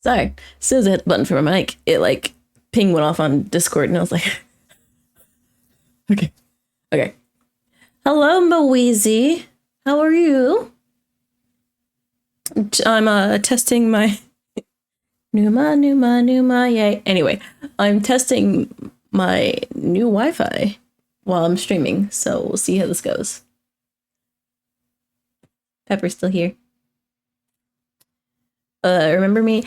Sorry. As soon as I hit the button for my mic, it like ping went off on Discord, and I was like, okay, okay. Hello, Moeezy. How are you? I'm testing my Numa, yay. Anyway, I'm testing my new Wi-Fi while I'm streaming, so we'll see how this goes. Pepper's still here. Remember me?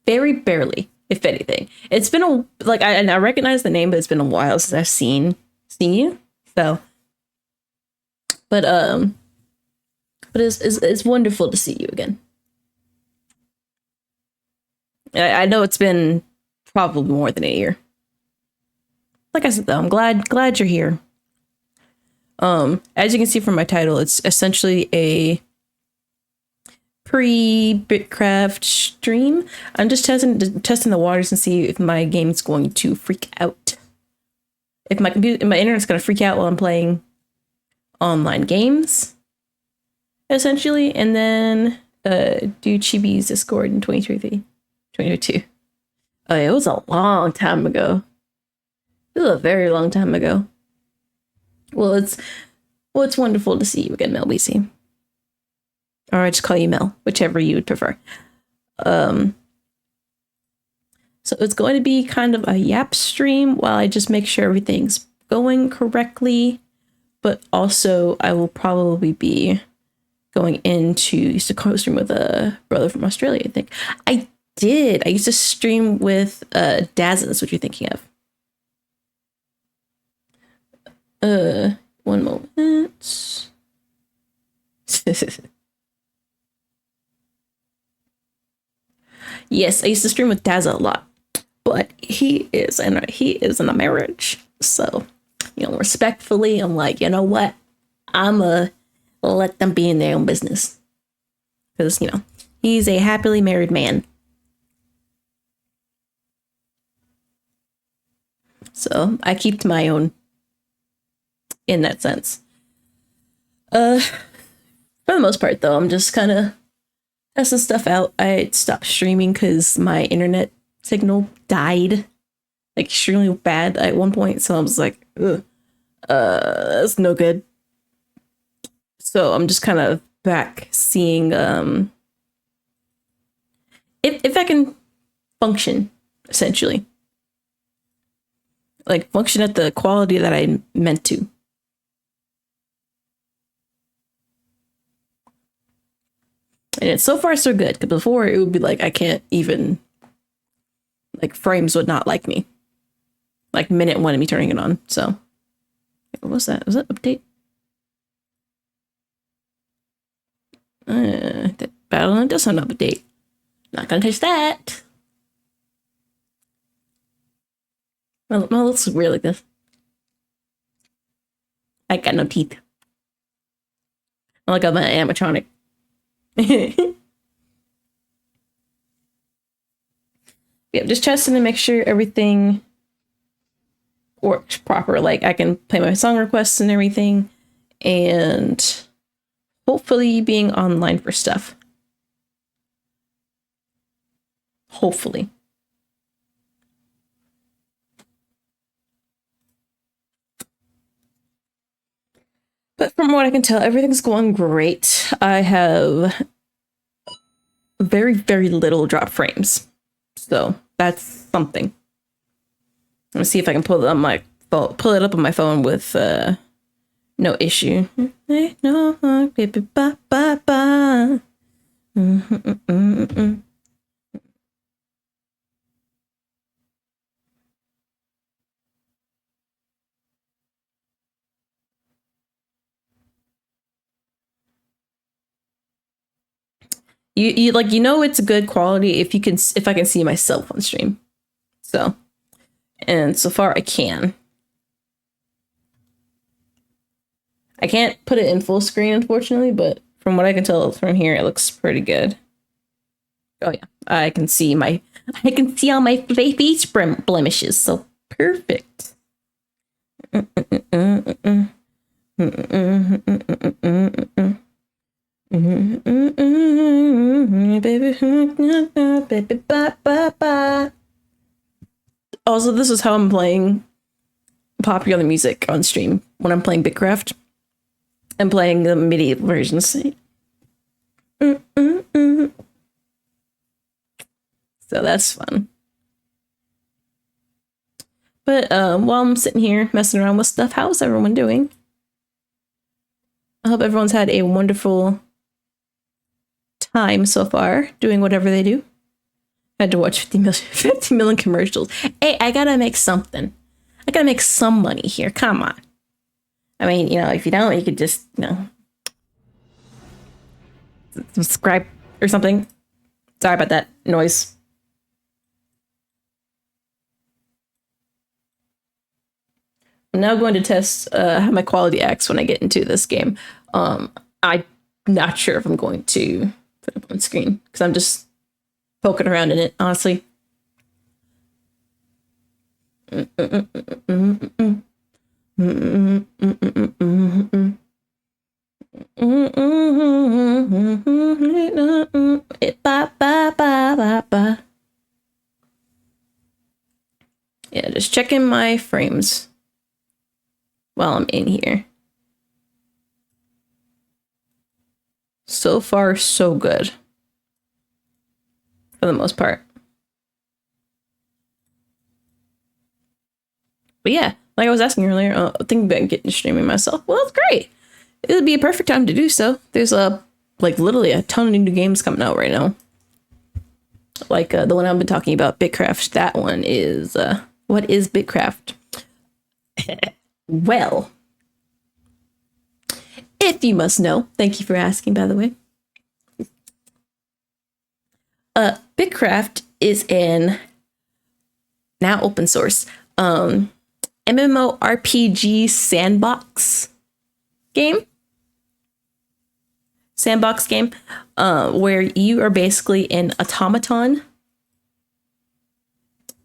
Very barely, if anything. It's been I recognize the name, but it's been a while since I've seen you. So, but it's wonderful to see you again. I know it's been probably more than a year. Like I said, though, I'm glad you're here. As you can see from my title, it's essentially a pre-Bitcraft stream. I'm just testing the waters and see if my game's going to freak out. If my internet's gonna freak out while I'm playing online games, essentially, and then do Chibi's Discord in 2022. Oh, it was a long time ago. It was a very long time ago. Well, it's wonderful to see you again, Mel BC. Or I just call you Mel, whichever you would prefer. So it's going to be kind of a yap stream while I just make sure everything's going correctly. But also, I will probably be going into used to co-stream with a brother from Australia, I think. I used to stream with Daz. That's what you're thinking of. One moment. Yes, I used to stream with Daza a lot, but he is in a marriage. So, respectfully, I'm like, you know what? I'ma let them be in their own business. Because, he's a happily married man. So I keep to my own in that sense. For the most part, though, I'm just kind of testing stuff out. I stopped streaming because my internet signal died like extremely bad at one point. So I was like, ugh, that's no good. So I'm just kind of back seeing if I can function, essentially. Like function at the quality that I meant to. And it's so far so good, because before it would be like I can't even, like, frames would not like me. Like minute one of me turning it on. So what was that? Was that update? That Battle.net does not update. Not gonna touch that. Well, let's look weird like this. I got no teeth. I like I'm an animatronic. Yeah, just testing to make sure everything works proper. Like I can play my song requests and everything, and hopefully being online for stuff. Hopefully. But from what I can tell, everything's going great. I have very, very little drop frames. So that's something. Let me see if I can pull it up on my phone with no issue. It's good quality if I can see myself on stream. So, and so far I can. I can't put it in full screen, unfortunately, but from what I can tell from here, it looks pretty good. Oh yeah, I can see all my face blemishes, so perfect. this is how I'm playing popular music on stream when I'm playing Bitcraft. I'm playing the MIDI versions. So that's fun. But while I'm sitting here messing around with stuff, how's everyone doing? I hope everyone's had a wonderful time so far doing whatever they do. I had to watch 50 million commercials. Hey, I gotta make something. I gotta make some money here. Come on. I mean, you know, if you don't, you could just, you know, subscribe or something. Sorry about that noise. I'm now going to test how my quality acts when I get into this game. I'm not sure if I'm going to put it up on screen because I'm just poking around in it, honestly. Yeah, just checking my frames while I'm in here. So far, so good. For the most part. But yeah, like I was asking earlier, thinking about getting streaming myself. Well, that's great. It would be a perfect time to do so. There's like literally a ton of new games coming out right now. Like the one I've been talking about, Bitcraft. That one is what is Bitcraft? Well, if you must know, thank you for asking, by the way. Bitcraft is an now open source MMORPG sandbox game. Where you are basically an automaton.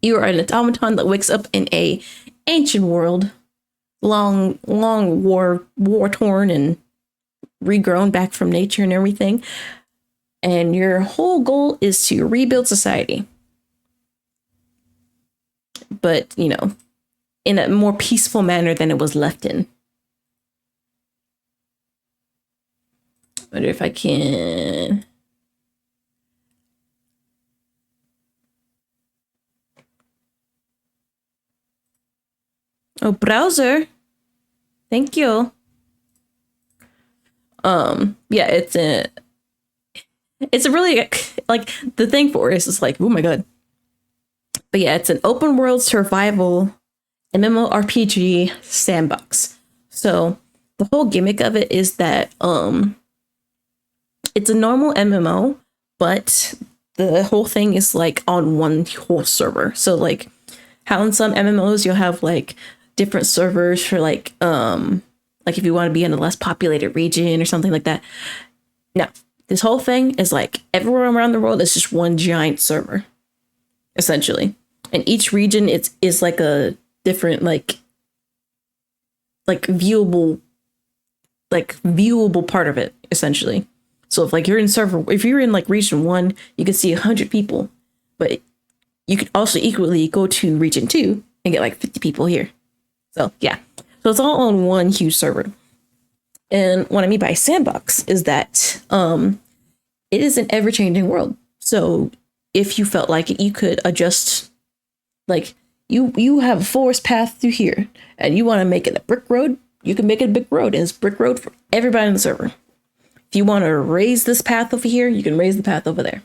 You are an automaton that wakes up in a ancient world, long war torn and regrown back from nature and everything. And your whole goal is to rebuild society. But, you know, in a more peaceful manner than it was left in. I wonder if I can. Oh, browser. Thank you. Yeah, it's a really, like, the thing for it is like, oh my god. But yeah, it's an open world survival MMORPG sandbox. So the whole gimmick of it is that it's a normal MMO, but the whole thing is like on one whole server. So like how in some MMOs you'll have like different servers for like if you want to be in a less populated region or something like that. No, this whole thing is like everywhere around the world is just one giant server, essentially. And each region is like a different like viewable part of it, essentially. So if like if you're in like region 1, you can see 100 people, but you could also equally go to region 2 and get like 50 people here. So yeah, so it's all on one huge server. And what I mean by sandbox is that it is an ever-changing world. So if you felt like it, you could adjust. Like you have a forest path through here, and you want to make it a brick road. You can make it a brick road, and it's brick road for everybody in the server. If you want to raise this path over here, you can raise the path over there.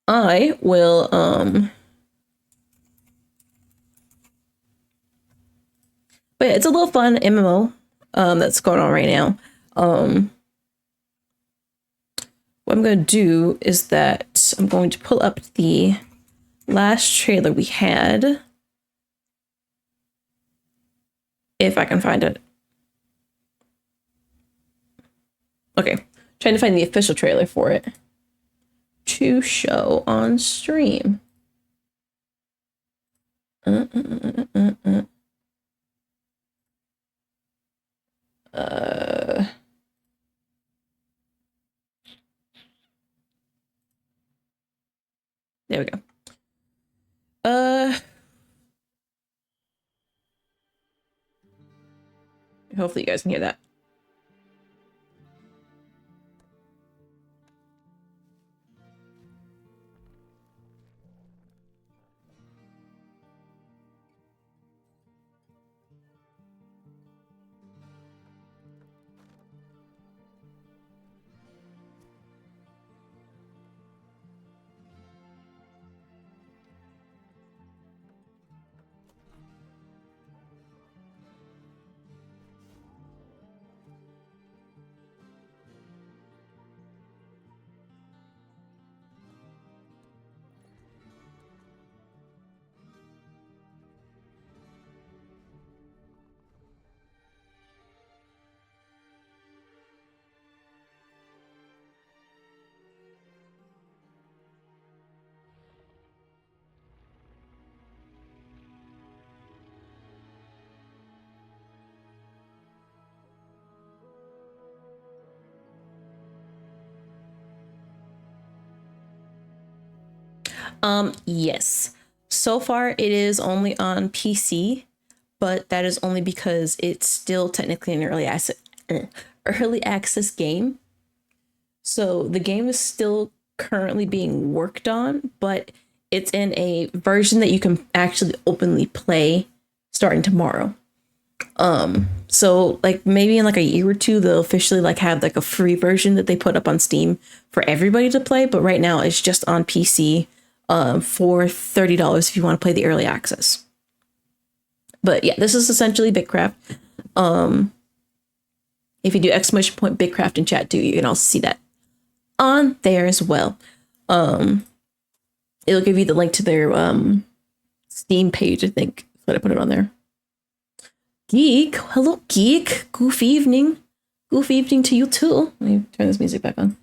I will but yeah, it's a little fun MMO that's going on right now. What I'm going to do is that I'm going to pull up the last trailer we had, if I can find it. Okay, trying to find the official trailer for it to show on stream. There we go. Hopefully you guys can hear that. Yes. So far it is only on PC, but that is only because it's still technically an early access game. So the game is still currently being worked on, but it's in a version that you can actually openly play starting tomorrow. So like maybe in like a year or two they'll officially like have like a free version that they put up on Steam for everybody to play, but right now it's just on PC for $30 if you want to play the early access. But yeah, this is essentially Bitcraft. If you do exclamation point Bitcraft in chat too, you can also see that on there as well. It'll give you the link to their Steam page, I think. But I put it on there. Geek, hello Geek. Goof evening. Goof evening to you too. Let me turn this music back on.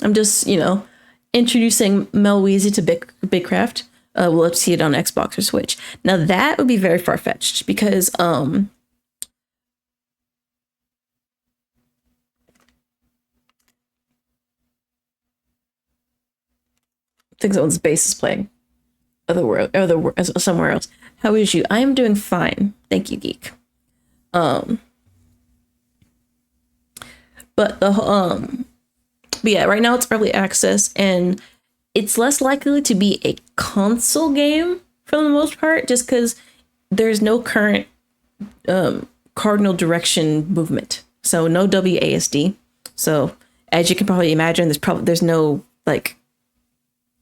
I'm just, introducing Mel Weezy to Bitcraft. We'll see it on Xbox or Switch. Now that would be very far-fetched because I think someone's bass is playing somewhere else. How is you? I am doing fine. Thank you, Geek. But yeah, right now it's early access and it's less likely to be a console game for the most part, just because there's no current cardinal direction movement. So no WASD. So as you can probably imagine, there's no like,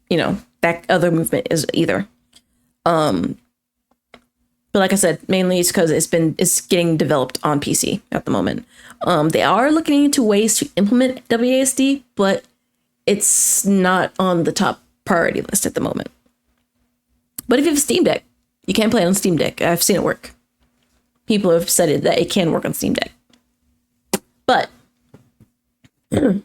that other movement is either. But like I said, mainly it's because it's getting developed on PC at the moment. They are looking into ways to implement WASD, but it's not on the top priority list at the moment. But if you have a Steam Deck, you can play it on Steam Deck. I've seen it work. People have said that it can work on Steam Deck. But yeah,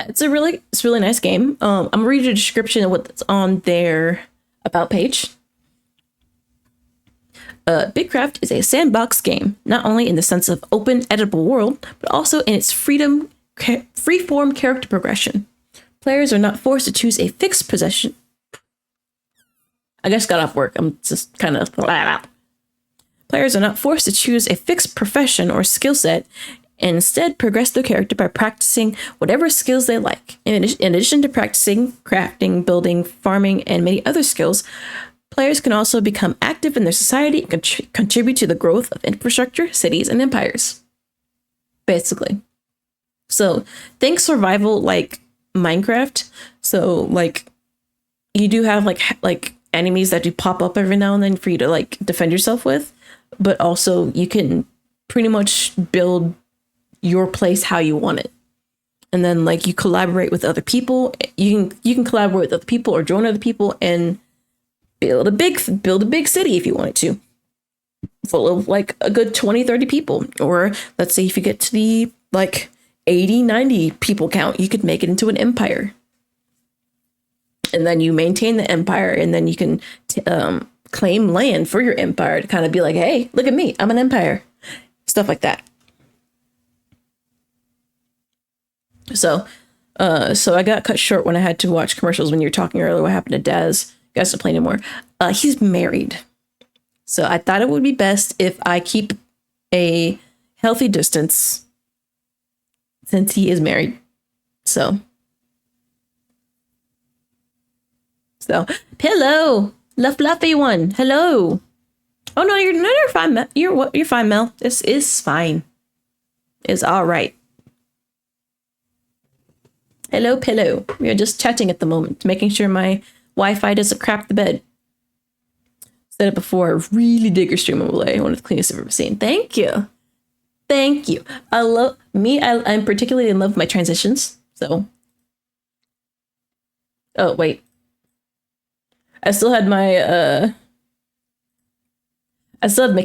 it's a really nice game. I'm gonna read you the description of what's on their about page. Bitcraft is a sandbox game, not only in the sense of open, editable world, but also in its freeform character progression. Players are not forced to choose a fixed possession. I just got off work. I'm just kind of. Players are not forced to choose a fixed profession or skill set, and instead progress their character by practicing whatever skills they like. In addition to practicing crafting, building, farming, and many other skills, players can also become active in their society and contribute to the growth of infrastructure, cities, and empires. Basically. So think survival like Minecraft. So like you do have like enemies that do pop up every now and then for you to like defend yourself with, but also you can pretty much build your place how you want it. And then like you collaborate with other people. You can collaborate with other people or join other people and build a big city if you wanted to, full of like a good 20-30 people. Or let's say if you get to the like 80-90 people count, you could make it into an empire, and then you maintain the empire, and then you can claim land for your empire to kind of be like, hey, look at me, I'm an empire, stuff like that. So I got cut short when I had to watch commercials when you were talking earlier. What happened to Daz? You guys don't play anymore. He's married. So I thought it would be best if I keep a healthy distance since he is married. So hello, the fluffy one. Hello. Oh no, you're fine. You're fine, Mel. This is fine. It's all right. Hello, pillow. We are just chatting at the moment, making sure my Wi-Fi doesn't crap the bed. Said it before. I really dig your stream overlay. One of the cleanest I've ever seen. Thank you. Thank you. I love me. I'm particularly in love with my transitions. So, oh wait, I still had my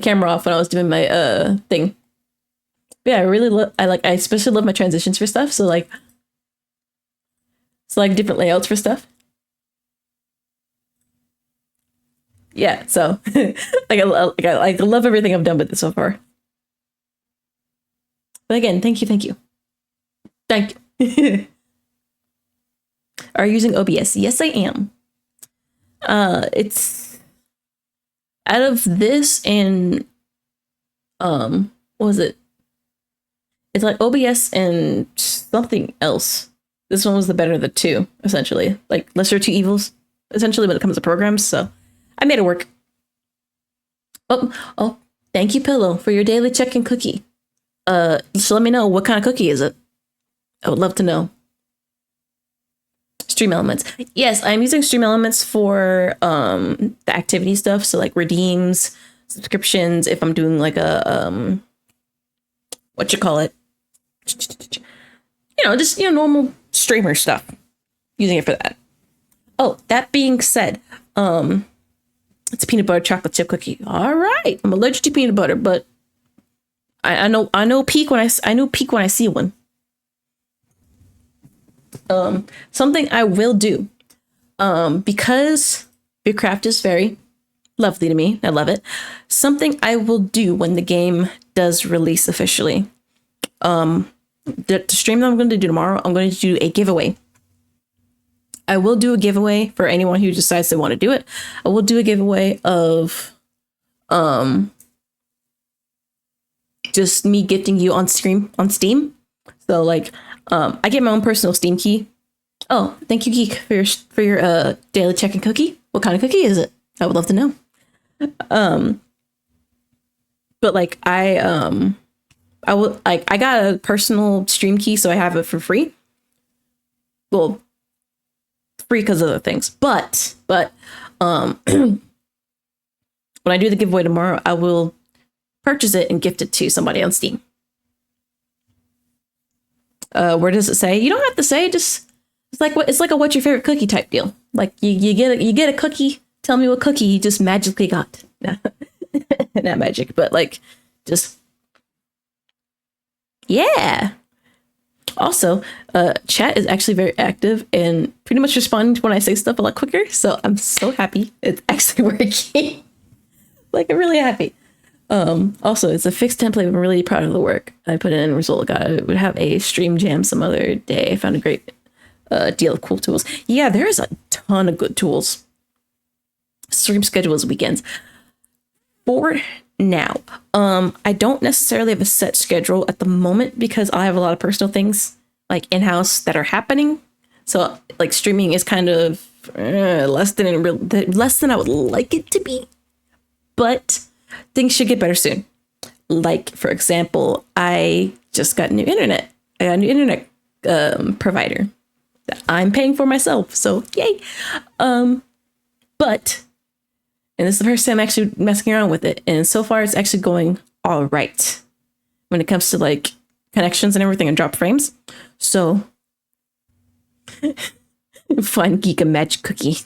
camera off when I was doing my thing. But yeah, I really love. I especially love my transitions for stuff. So like different layouts for stuff. Yeah, so I love everything I've done with it so far. But again, thank you. Are you using OBS? Yes, I am. It's out of this and what was it? It's like OBS and something else. This one was the better of the two, essentially. Like lesser two evils, essentially, when it comes to programs. So I made it work. Oh, thank you, Pillow, for your daily check-in cookie. So let me know, what kind of cookie is it? I would love to know. Stream Elements. Yes, I'm using Stream Elements for the activity stuff. So like redeems, subscriptions, if I'm doing like a just normal streamer stuff. Using it for that. Oh, that being said, it's a peanut butter chocolate chip cookie. All right, I'm allergic to peanut butter, but I know peak when I see one. Something I will do, because Pre-Bitcraft is very lovely to me. I love it. Something I will do when the game does release officially. The stream that I'm going to do tomorrow, I'm going to do a giveaway. I will do a giveaway for anyone who decides they want to do it. I will do a giveaway of just me gifting you on Steam. So like I get my own personal Steam key. Oh, thank you, Geek, for your daily check-in cookie. What kind of cookie is it? I would love to know. But like I got a personal stream key, so I have it for free. Well, free because of other things. But when I do the giveaway tomorrow, I will purchase it and gift it to somebody on Steam. Where does it say? You don't have to say. Just it's like a what's your favorite cookie type deal. Like you get a cookie. Tell me what cookie you just magically got. Not magic, but like just yeah. Also, chat is actually very active and pretty much responding to when I say stuff a lot quicker. So I'm so happy it's actually working. Like I'm really happy. Also, it's a fixed template. I'm really proud of the work I put in. Result got it. Would have a stream jam some other day. I found a great deal of cool tools. Yeah, there's a ton of good tools. Stream schedules, weekends. For now, I don't necessarily have a set schedule at the moment because I have a lot of personal things like in-house that are happening. So like streaming is kind of less than I would like it to be, but things should get better soon. Like for example, I just got new internet. I got a new internet provider that I'm paying for myself. So yay. But and this is the first time I'm actually messing around with it. And so far, it's actually going all right when it comes to like connections and everything and drop frames. So fun geek a magic cookie.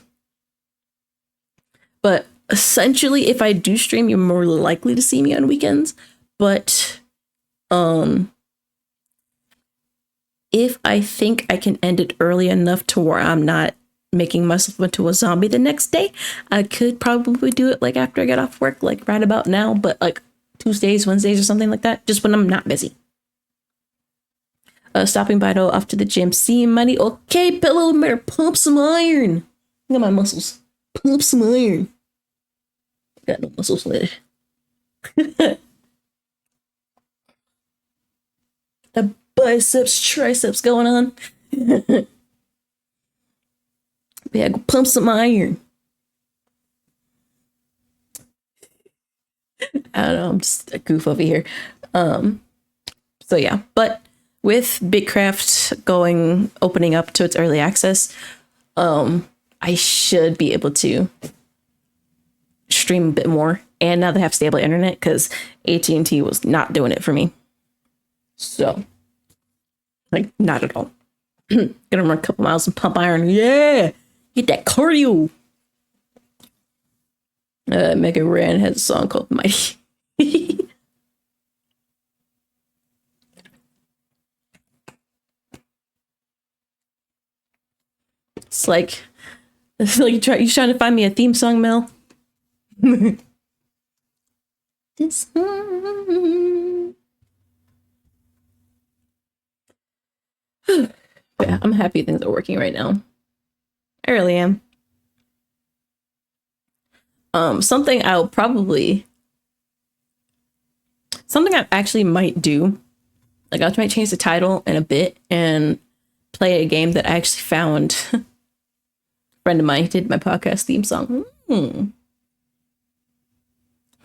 But essentially, if I do stream, you're more likely to see me on weekends. But if I think I can end it early enough to where I'm not making myself into a zombie the next day, I could probably do it like after I get off work, like right about now, but like Tuesdays, Wednesdays or something like that, just when I'm not busy. Stopping by though, off to the gym. See you, money. Okay, pillow, better pump some iron. Look at my muscles. Pump some iron. Got no muscles later. The biceps, triceps going on. Yeah, go pump some iron. I don't know, I'm just a goof over here. So yeah, but with Bitcraft opening up to its early access, I should be able to stream a bit more. And now they have stable internet because AT&T was not doing it for me. So, like, not at all. Gonna run a couple miles and pump iron. Yeah, get that cardio. Mega Ran has a song called Mighty. It's like you trying to find me a theme song, Mel. This song. Yeah, I'm happy things are working right now. I really am. Something I actually might do. Like, I might change the title in a bit and play a game that I actually found. A friend of mine did my podcast theme song.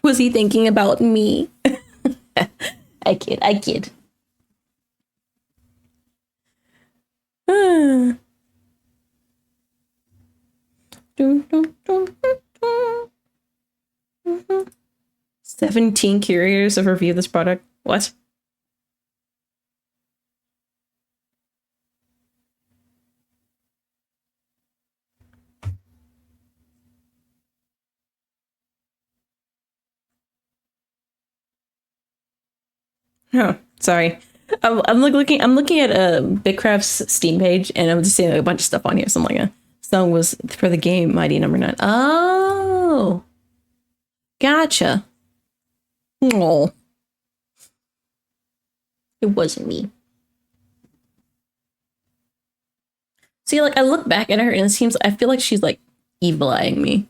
Was he thinking about me? I kid. Dun, dun, dun, dun, dun. 17 curators have reviewed this product. What? Oh, sorry. I'm looking at Bitcraft's Steam page, and I'm just seeing a bunch of stuff on here. So I'm like, song was for the game Mighty Number 9. Oh, gotcha. Oh, it wasn't me. See, like, I look back at her, and I feel like she's like evil eyeing me.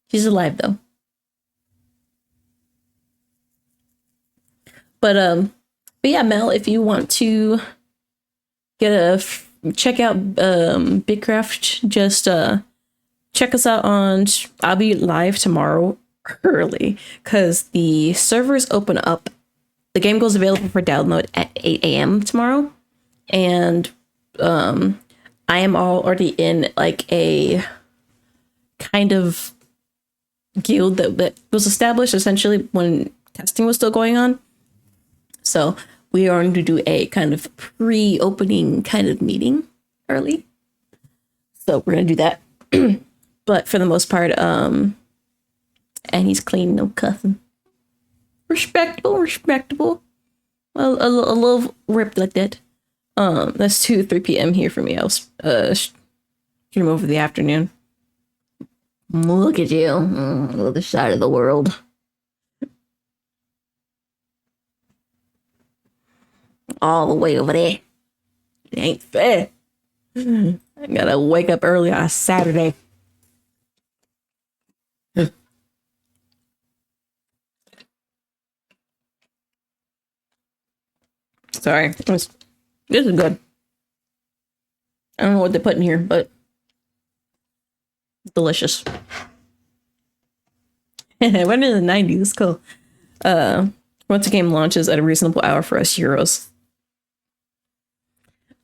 She's alive though. But yeah, Mel, if you want to check out Bitcraft, just check us out on. I'll be live tomorrow early because the servers open up. The game goes available for download at 8 a.m. tomorrow, and I am already in like a kind of guild that was established essentially when testing was still going on. So we are going to do a kind of pre-opening kind of meeting early. So we're gonna do that. But for the most part, and he's clean, no cussing. Respectable. Well, a little ripped like that. That's 3 p.m. here for me. I was stream over the afternoon. Look at you, other side of the world. All the way over there. It ain't fair. I gotta wake up early on a Saturday. Sorry, this is good. I don't know what they put in here, but delicious. Went in the 90s. It's cool. Once a game launches at a reasonable hour for us Euros.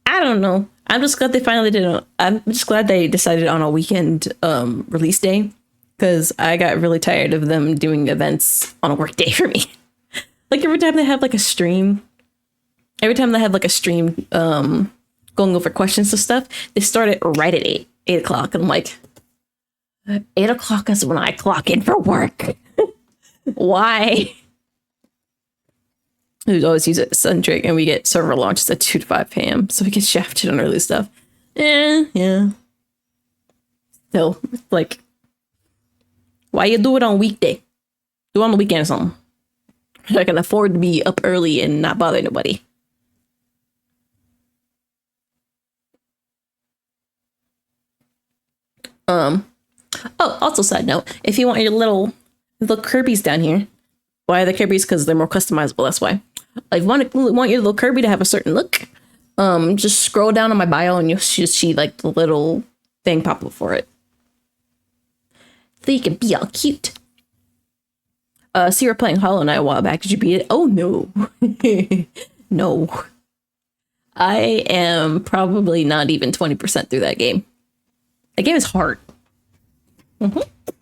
I don't know. I'm just glad they finally did it. I'm just glad they decided on a weekend release day because I got really tired of them doing events on a work day for me. Like every time they have like a stream going over questions and stuff, they start it right at 8 o'clock. And I'm like, 8 o'clock is when I clock in for work. Why? We always use it centric, and we get server launches at 2 to 5 p.m. So we get shafted on early stuff. Yeah. So, like, why you do it on weekday? Do it on the weekend or something. I can afford to be up early and not bother nobody. Oh, also side note, if you want your little Kirby's down here, why are the Kirby's? Because they're more customizable. That's why. Like, want your little Kirby to have a certain look? Just scroll down on my bio and you'll see like the little thing pop up for it. So you can be all cute. So you were playing Hollow Knight a while back. Did you beat it? Oh no, no. I am probably not even 20% through that game. That game is hard.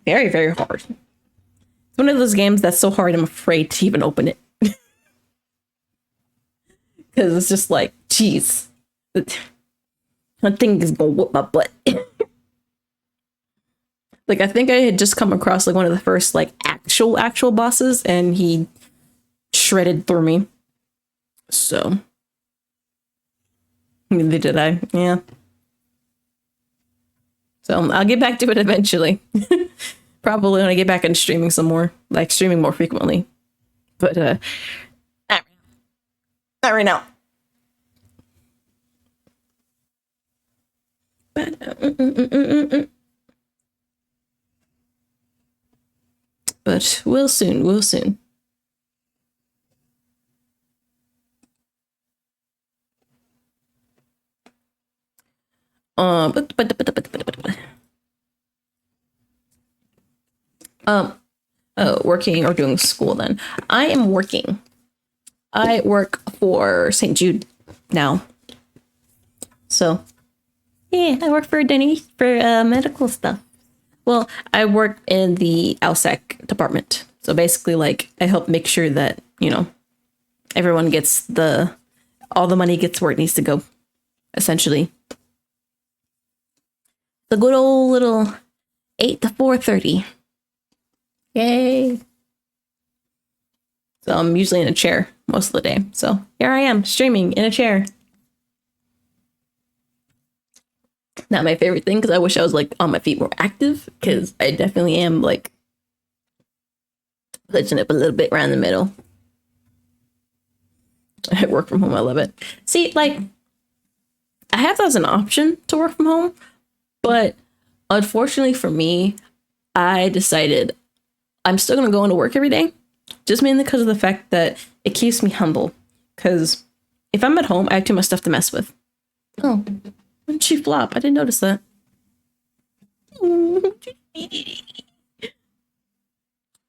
Very, very hard. It's one of those games that's so hard I'm afraid to even open it. Because it's just like, geez. That thing is gonna whoop my butt. Like, I think I had just come across like one of the first like actual bosses, and he shredded through me. So, neither did I. Yeah. So I'll get back to it eventually. Probably when I get back into streaming some more, like streaming more frequently. But not right now. But we'll soon. We'll soon. Working or doing school then. I am working. I work for St. Jude now. So, yeah, I work for Denny for medical stuff. Well, I work in the ALSEC department. So basically, like, I help make sure that, you know, everyone gets all the money gets where it needs to go, essentially. The good old little 8 to 4:30. Yay. So I'm usually in a chair most of the day. So here I am streaming in a chair. Not my favorite thing, because I wish I was like on my feet more active, because I definitely am like glitching up a little bit around the middle. I work from home. I love it. See, like, I have that as an option to work from home, but unfortunately for me, I decided I'm still going to go into work every day, just mainly because of the fact that it keeps me humble. Because if I'm at home, I have too much stuff to mess with. Oh, when did she flop? I didn't notice that.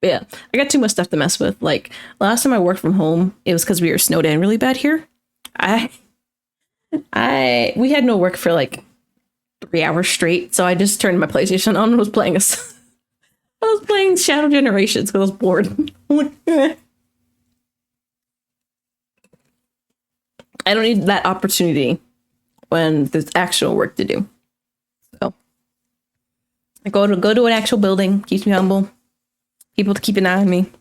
Yeah, I got too much stuff to mess with. Like, last time I worked from home, it was because we were snowed in really bad here. We had no work for like 3 hours straight, so I just turned my PlayStation on and was playing I was playing Shadow Generations because I was bored. I don't need that opportunity when there's actual work to do. So I go to an actual building, keeps me humble. People to keep an eye on me.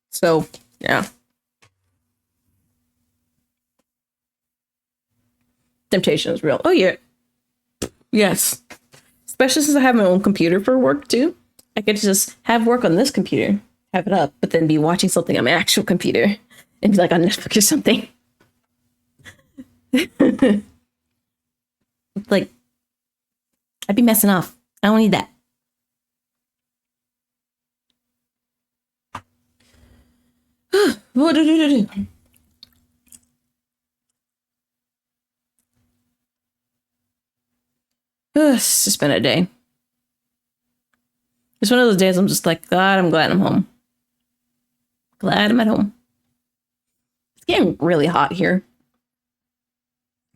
So yeah. Temptation is real. Oh yeah. Yes. Especially since I have my own computer for work too. I could just have work on this computer, have it up, but then be watching something on my actual computer and be like on Netflix or something. Like, I'd be messing off. I don't need that. It's just been a day. It's one of those days I'm just like, God, I'm glad I'm home. Glad I'm at home. It's getting really hot here.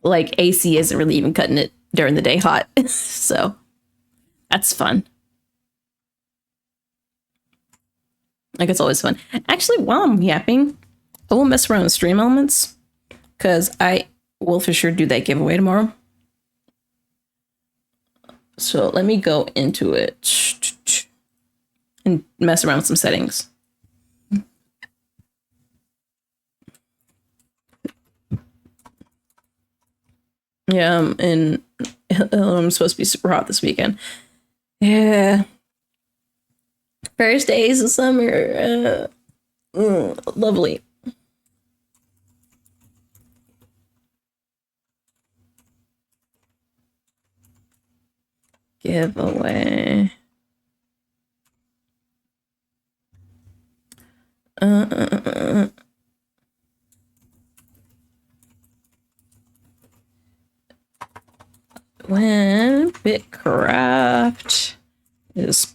Like, AC isn't really even cutting it during the day hot. So that's fun. Like, it's always fun. Actually, while I'm yapping, I will mess around with stream elements, because I will for sure do that giveaway tomorrow. So let me go into it and mess around with some settings. Yeah, and I'm supposed to be super hot this weekend. Yeah. First days of summer. Lovely. giveaway. When Bitcraft is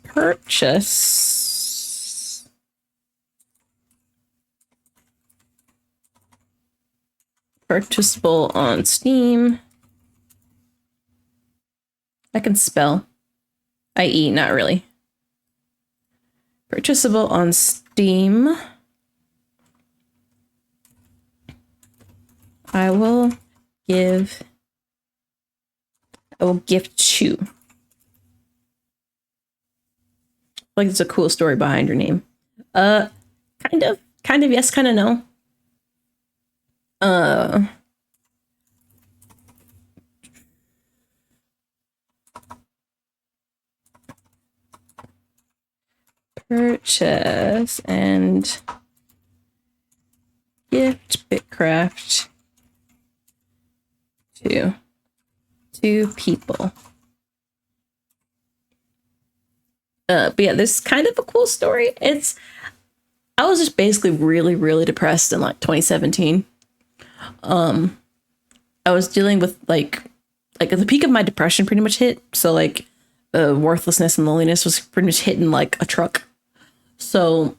purchasable on Steam. I can spell, i.e. not really. Purchasable on Steam. I will gift you. Like it's a cool story behind your name. Kind of yes, kind of no. Purchase and gift Bitcraft to 2 people. But yeah, this is kind of a cool story. I was just basically really, really depressed in like 2017. I was dealing with like at the peak of my depression pretty much hit. So like the worthlessness and loneliness was pretty much hitting like a truck. So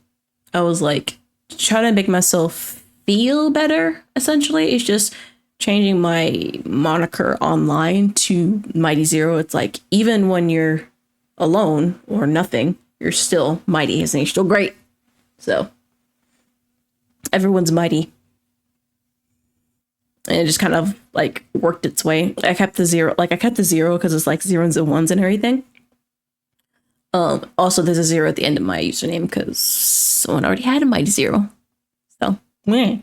I was like trying to make myself feel better, essentially. It's just changing my moniker online to Mighty Zero. It's like even when you're alone or nothing, you're still mighty, and you're still great. So everyone's mighty. And it just kind of like worked its way. I kept the zero because it's like zeros and ones and everything. Also there's a 0 at the end of my username because someone already had a Mighty Zero. So meh.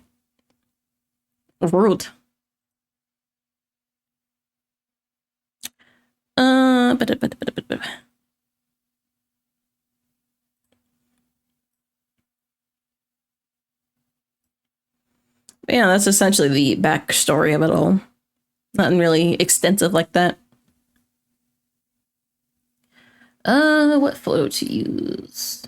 Rude. Yeah, that's essentially the backstory of it all. Nothing really extensive like that. What photo to use?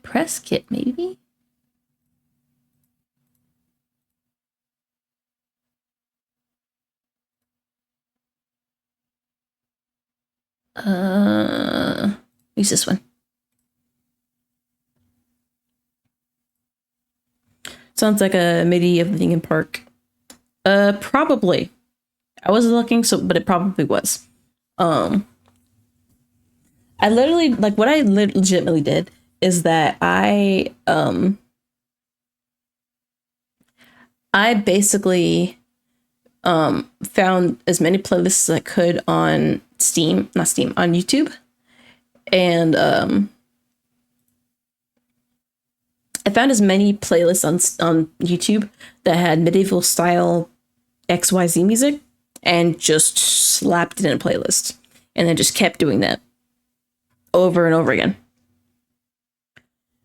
Press kit, maybe? Use this one. Sounds like a MIDI of Linkin Park. Probably. I wasn't looking, but it probably was. I literally, like, what I legitimately did is that I basically found as many playlists as I could on on YouTube. And I found as many playlists on YouTube that had medieval style XYZ music and just slapped it in a playlist. And then just kept doing that over and over again.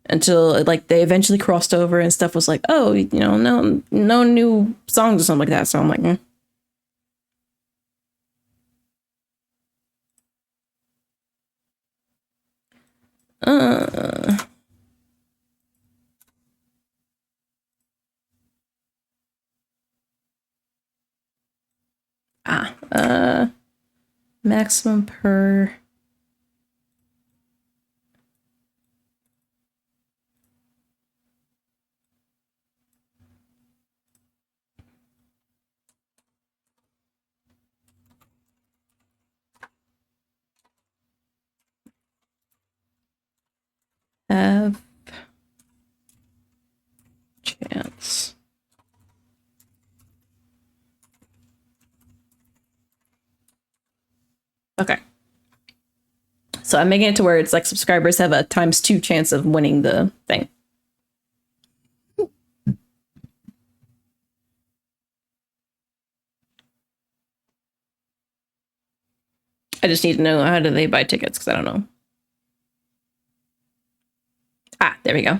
Until like they eventually crossed over and stuff was like, oh, no new songs or something like that. So I'm like, maximum per have chance. Okay. So I'm making it to where it's like subscribers have a ×2 chance of winning the thing. I just need to know, how do they buy tickets, because I don't know. Ah, there we go.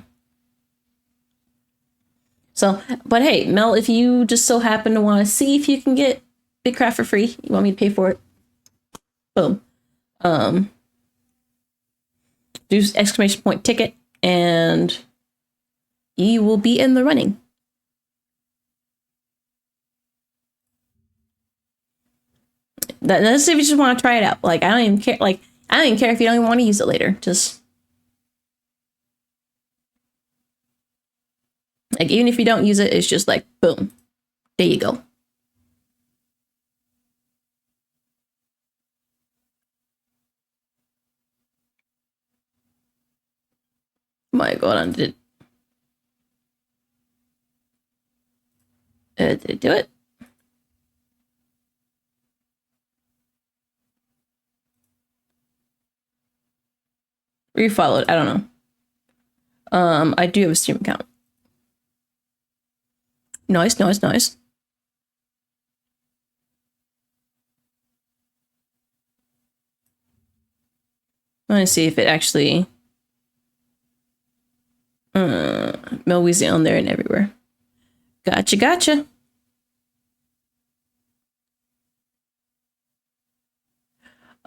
So, but hey, Mel, if you just so happen to want to see if you can get Bitcraft for free, you want me to pay for it, boom. Do exclamation point ticket, and you will be in the running. That's if you just want to try it out. Like, I don't even care. Like, I don't even care if you don't even want to use it later. Just like, even if you don't use it, it's just like, boom, there you go. My God, did it do it? Refollowed. I don't know. I do have a Steam account. Nice. I want to see if it actually Melweezy on there and everywhere. Gotcha.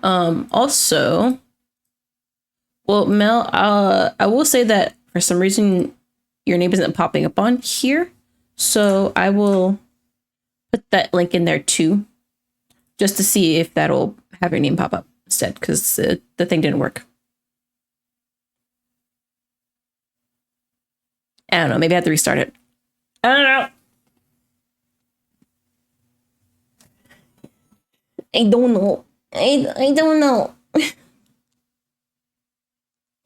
Also, well, Mel, I will say that for some reason your name isn't popping up on here, so I will put that link in there too, just to see if that'll have your name pop up instead, because the thing didn't work. I don't know. Maybe I have to restart it. I don't know. I don't know.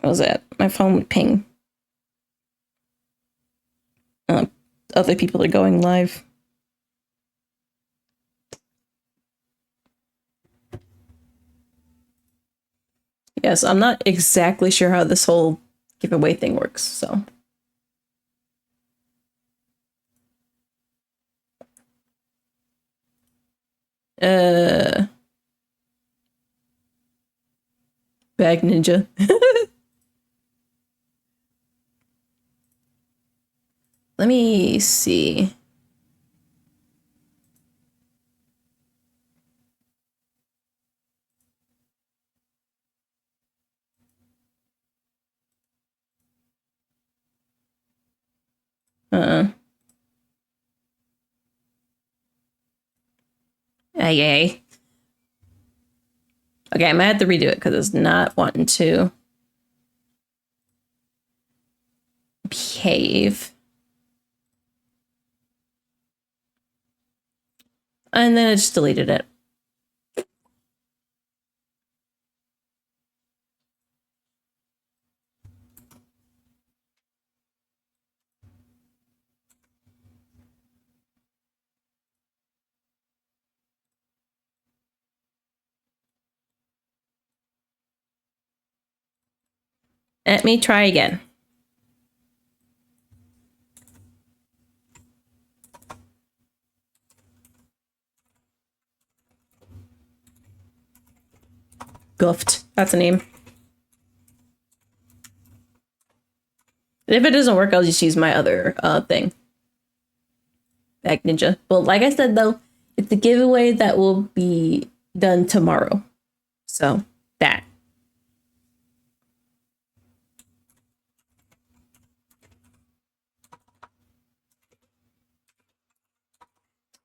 What was that? My phone would ping. Other people are going live. Yes, I'm not exactly sure how this whole giveaway thing works, so. Bag Ninja. Let me see. Yay. Okay, I might have to redo it because it's not wanting to behave. And then it just deleted it. Let me try again. Goofed. That's a name. If it doesn't work, I'll just use my other thing. Bag Ninja. But like I said, though, it's a giveaway that will be done tomorrow. So, that.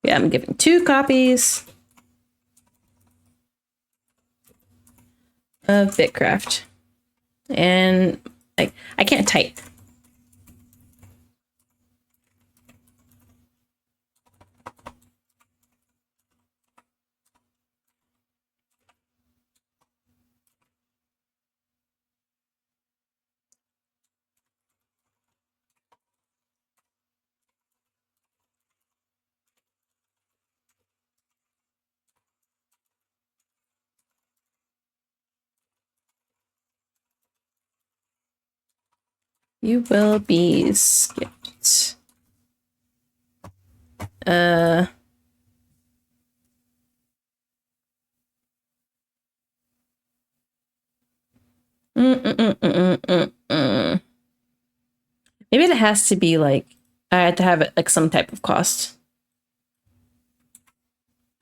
Yeah, I'm giving 2 copies of Bitcraft. And I can't type. You will be skipped. Let has to be like, I had to have it like some type of cost.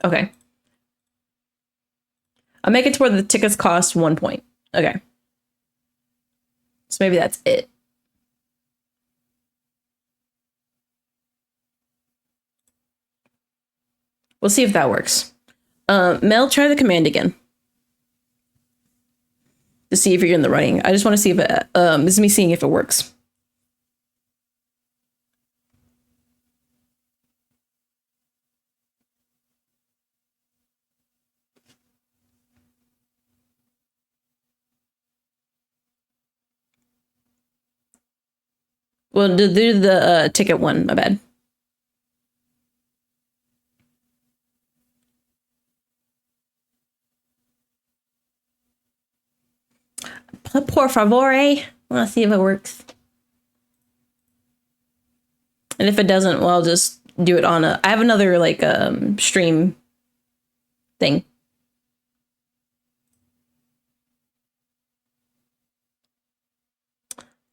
Okay. I'll make it to where the tickets cost 1 point. Okay. So maybe that's it. We'll see if that works. Mel, try the command again. To see if you're in the running. I just want to see if it, this is me seeing if it works. Well, do the ticket one, my bad. Por favor, eh? Let's see if it works. And if it doesn't, well, I'll just do it on a... I have another, like, stream thing.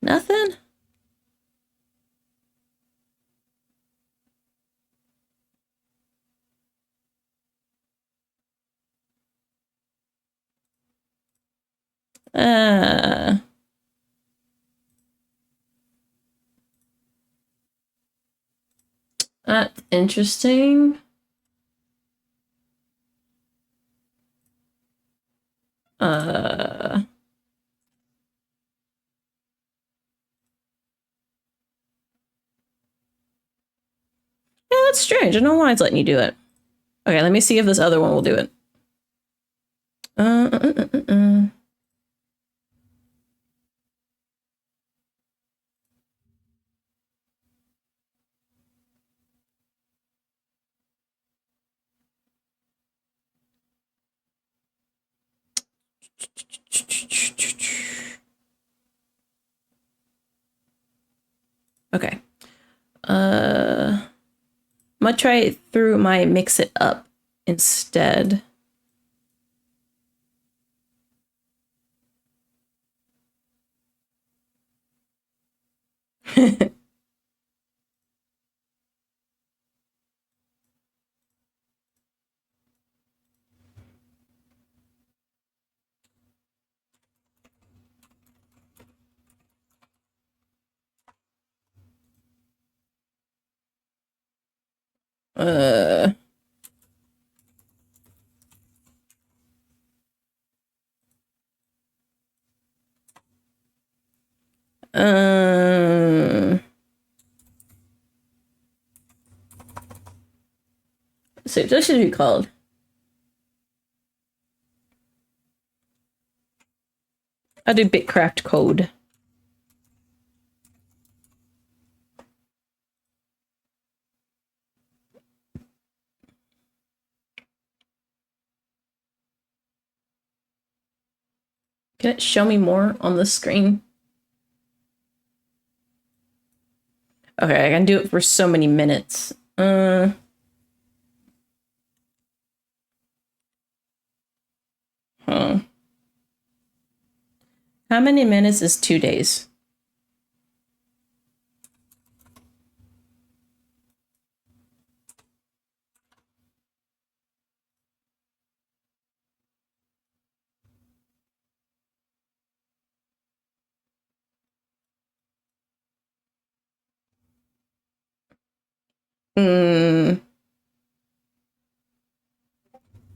Nothing? That's interesting. Yeah, that's strange. I don't know why it's letting you do it. Okay, let me see if this other one will do it. Okay. I'm gonna try it through my mix it up instead. So this should be called. I'll do Bitcraft code. Can it show me more on the screen? Okay, I can do it for so many minutes. Huh. How many minutes is 2 days?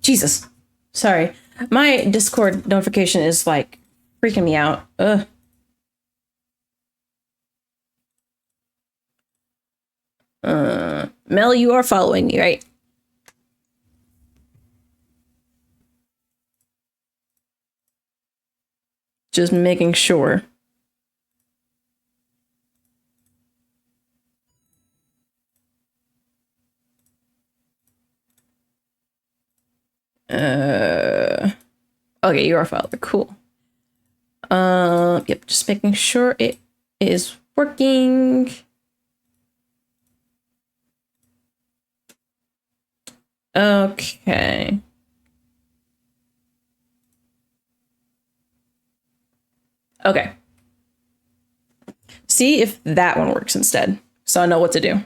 Jesus. Sorry. My Discord notification is like freaking me out. Ugh. Mel, you are following me, right? Just making sure. Okay, you are a follower. Cool. Yep, just making sure it is working. Okay. Okay. see if that one works instead, so I know what to do.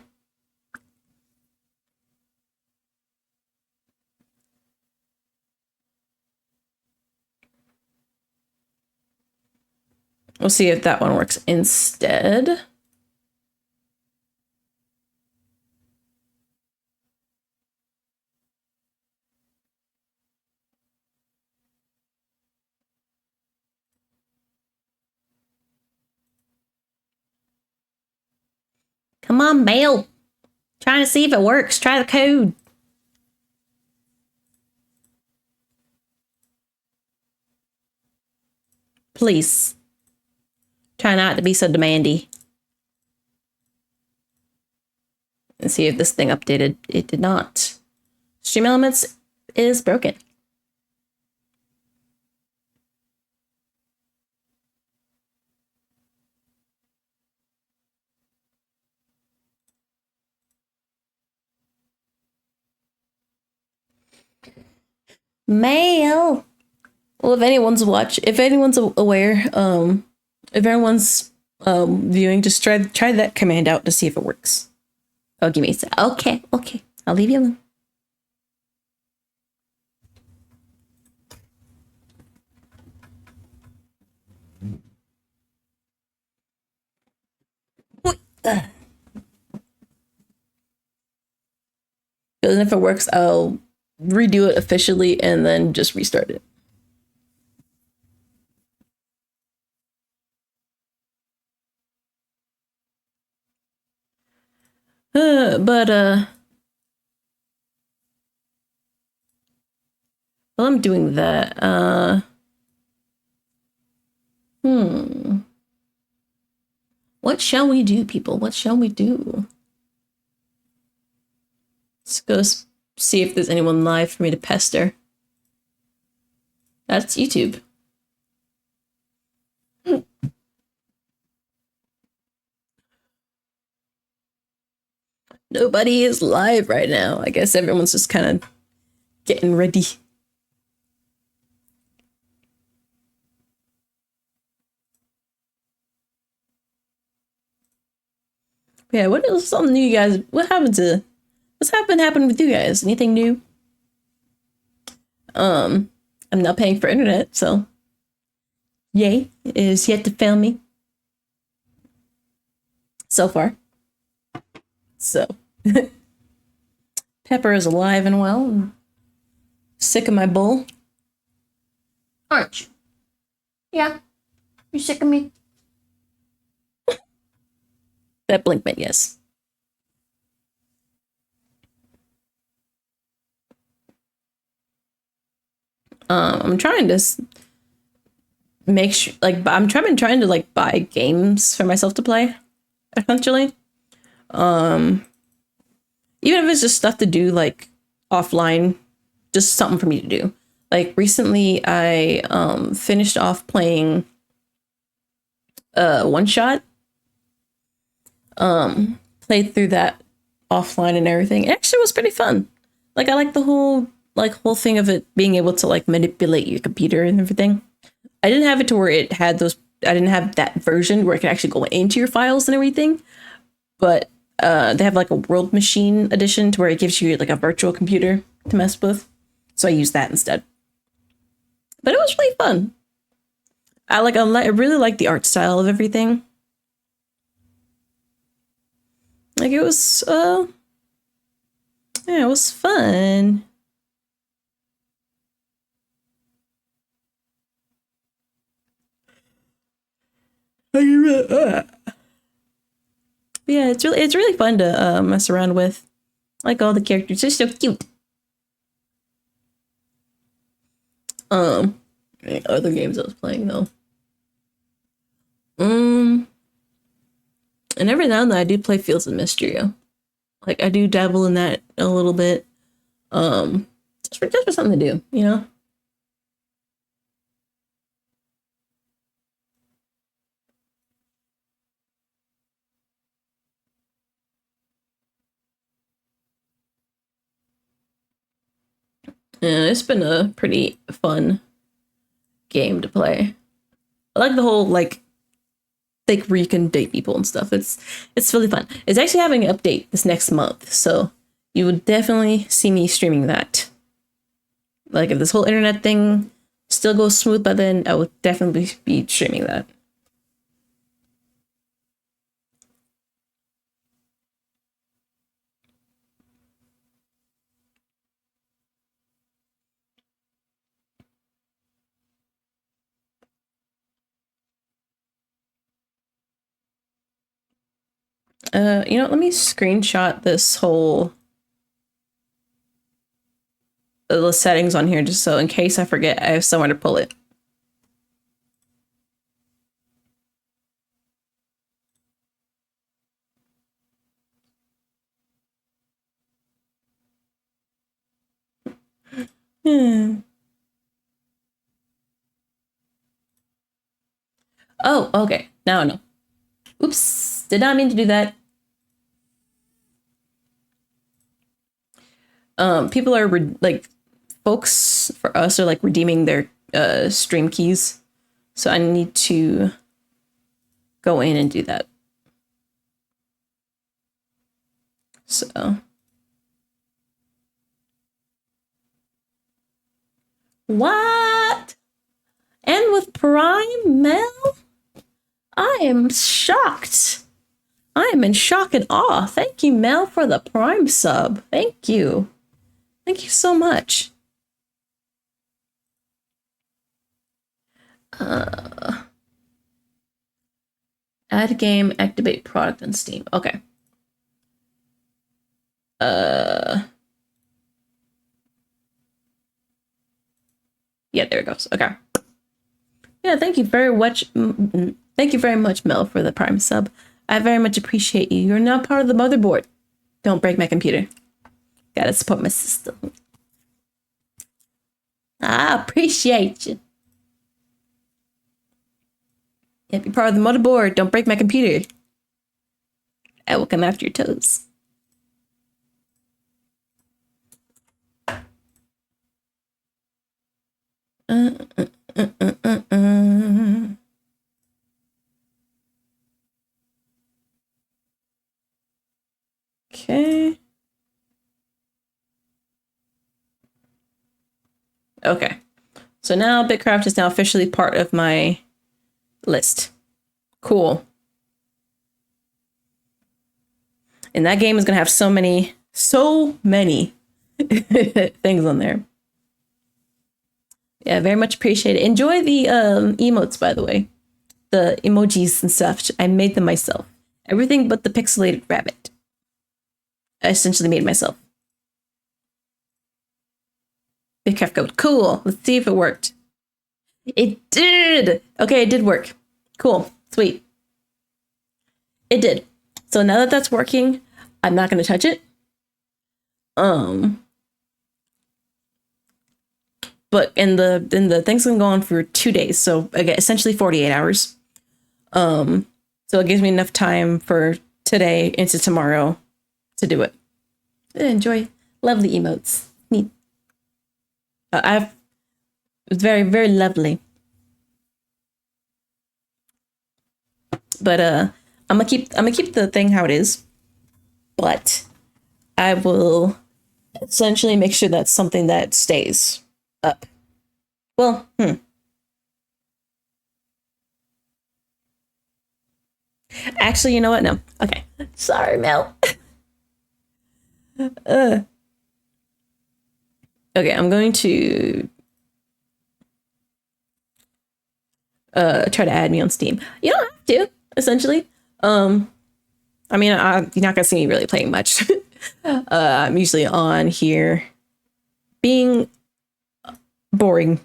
We'll see if that one works instead. Come on, mail. Trying to see if it works. Try the code. Please. Try not to be so demandy. And see if this thing updated. It did not. Stream Elements is broken. Mail. Well, if anyone's aware, if everyone's viewing, just try that command out to see if it works. Oh, give me a sec. Okay, I'll leave you alone. Because if it works, I'll redo it officially and then just restart it. While I'm doing that, what shall we do, people? What shall we do? Let's go see if there's anyone live for me to pester. That's YouTube. Nobody is live right now. I guess everyone's just kind of getting ready. Yeah, what else? Something new, you guys? What's happened with you guys? Anything new? I'm not paying for internet, so yay is yet to fail me so far. So Pepper is alive and well. I'm sick of my bull. Aren't you? Yeah, you sick of me? That blink meant yes. I'm trying to make sure, like, I'm trying to like buy games for myself to play, essentially. Even if it's just stuff to do like offline, just something for me to do. Like recently, I finished off playing One Shot. Played through that offline and everything. It actually was pretty fun. Like I like the whole thing of it being able to like manipulate your computer and everything. I didn't have it to where it had those. I didn't have that version where it could actually go into your files and everything. But they have like a World Machine edition to where it gives you like a virtual computer to mess with. So I used that instead. But it was really fun. I really like the art style of everything. Like it was yeah, it was fun. Yeah, it's really fun to mess around with. Like all the characters, they're so cute. Other games I was playing though. And every now and then I do play Fields of Mystery. Like I do dabble in that a little bit. Just for something to do, you know? Yeah, it's been a pretty fun game to play. I like the whole like like where you can date people and stuff. It's really fun. It's actually having an update this next month, so you would definitely see me streaming that. Like if this whole internet thing still goes smooth by then, I would definitely be streaming that. You know, let me screenshot this whole the settings on here just so in case I forget, I have somewhere to pull it. Oh, okay. Now I know. Oops. Did not mean to do that. People are like folks for us are like redeeming their stream keys. So I need to go in and do that. So what? And with Prime, Mel? I am shocked. I am in shock and awe. Thank you, Mel, for the Prime sub. Thank you. Thank you so much. Add game, activate product in Steam. Okay. Yeah, there it goes. Okay. Yeah, thank you very much. Thank you very much, Mel, for the Prime sub. I very much appreciate you. You're now part of the motherboard. Don't break my computer. Gotta support my system. I appreciate you. Yeah, be part of the motherboard. Don't break my computer. I will come after your toes. Okay. Okay. So now Bitcraft is now officially part of my list. Cool. And that game is going to have so many things on there. Yeah, very much appreciate it. Enjoy the emotes, by the way. The emojis and stuff. I made them myself. Everything but the pixelated rabbit. I essentially made myself. Bitcraft code. Cool. Let's see if it worked. It did. Okay, it did work. Cool. Sweet. It did. So now that that's working, I'm not going to touch it. But the thing's gonna go on for 2 days, so again, essentially 48 hours. So it gives me enough time for today into tomorrow to do it. Enjoy. Lovely emotes. Neat. It's very, very lovely. But I'm gonna keep the thing how it is. But I will essentially make sure that's something that stays up. Well, Actually, you know what? No. Okay. Sorry, Mel. Okay, I'm going to try to add me on Steam. You don't have to, essentially. I mean, you're not gonna see me really playing much. I'm usually on here being boring.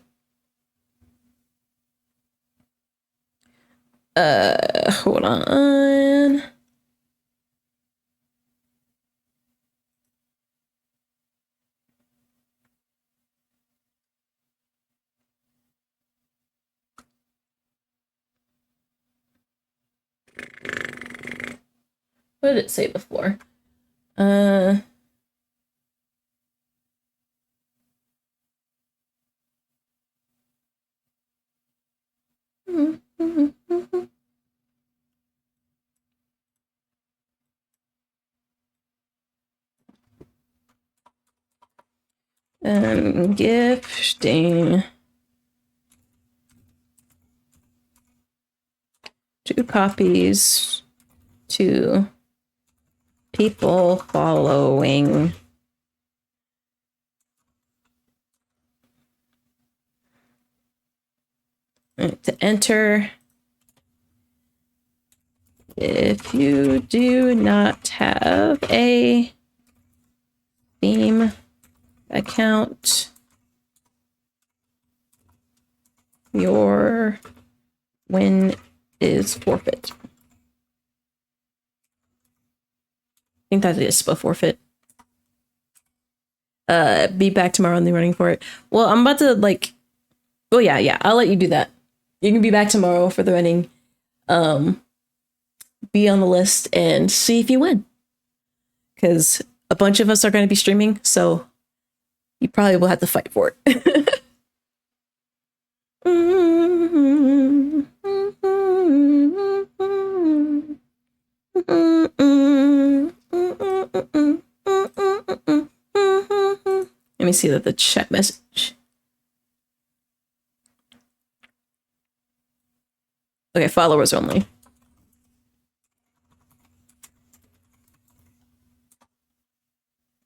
Hold on. What did it say before? Gifting 2 copies to people following to enter. If you do not have a Steam account, your win is forfeit. I think that is a forfeit. Be back tomorrow in the running for it. Well, I'm about to like, oh yeah, I'll let you do that. You can be back tomorrow for the running. Be on the list and see if you win. Because a bunch of us are going to be streaming, so you probably will have to fight for it. Let me see the chat message. Okay, followers only.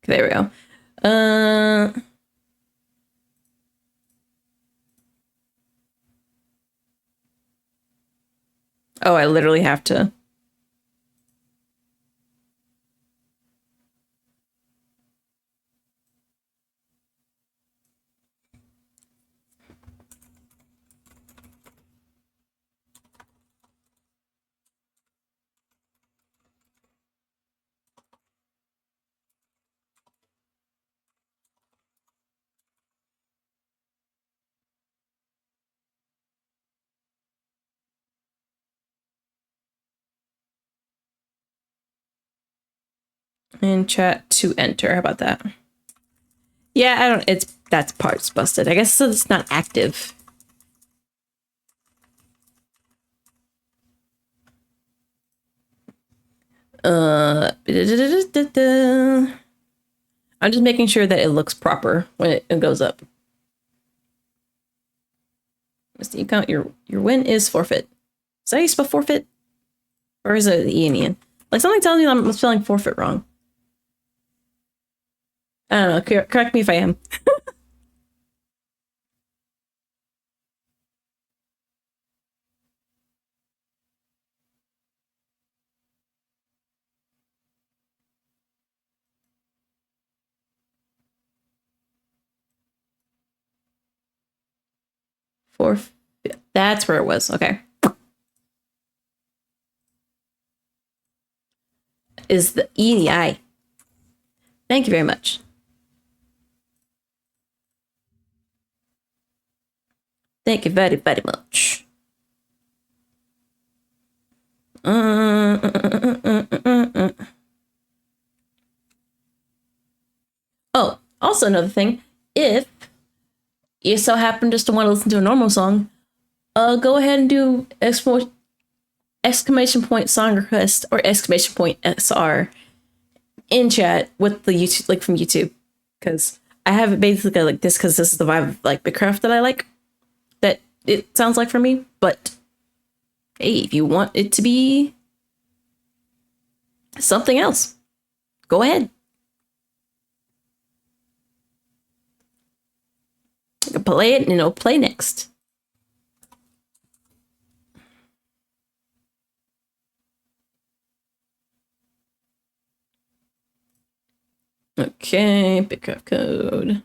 Okay, there we go. Oh, I literally have to. And chat to enter. How about that? Yeah, I don't. That part's busted. I guess it's not active. I'm just making sure that it looks proper when it goes up. Misty account, your win is forfeit. Is that how you spell forfeit? Or is it the Ian? Like something tells me I'm spelling forfeit wrong. I don't know. Correct me if I am. Forfeit. That's where it was. Okay. Is the E and the I. Thank you very much. Thank you very, very much. Oh, also another thing. If you so happen just to want to listen to a normal song, go ahead and do exclamation point song request or exclamation point SR in chat with the YouTube link from YouTube. Because I have it basically like this because this is the vibe of like Bitcraft that I like. That it sounds like for me. But hey, if you want it to be something else, go ahead. I can play it and it'll play next. Okay, Bitcraft code.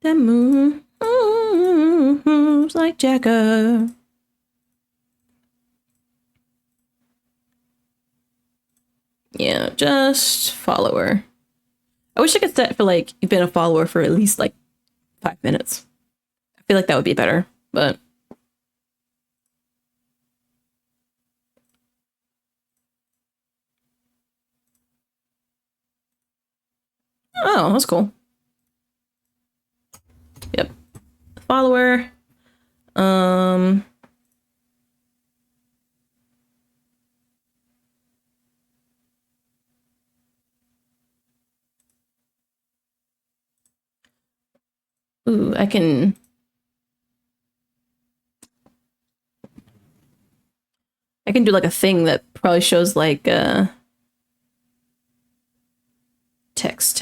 That moon moves like Jagger. Yeah, just follower. I wish I could set for like you've been a follower for at least like 5 minutes. I feel like that would be better, but Oh, that's cool. Yep. Follower. Ooh, I can do like a thing that probably shows like text.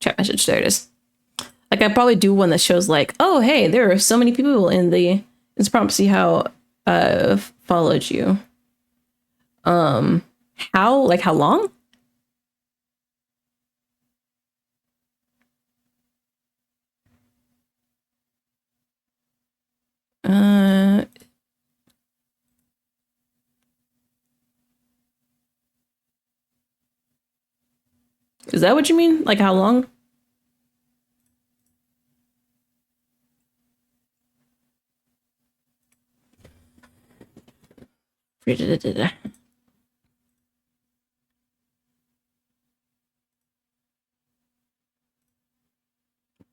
Chat message. There it is. Like I probably do one that shows like, oh hey, there are so many people in the this prompt. See how followed you. How long? Uh, is that what you mean? Like how long?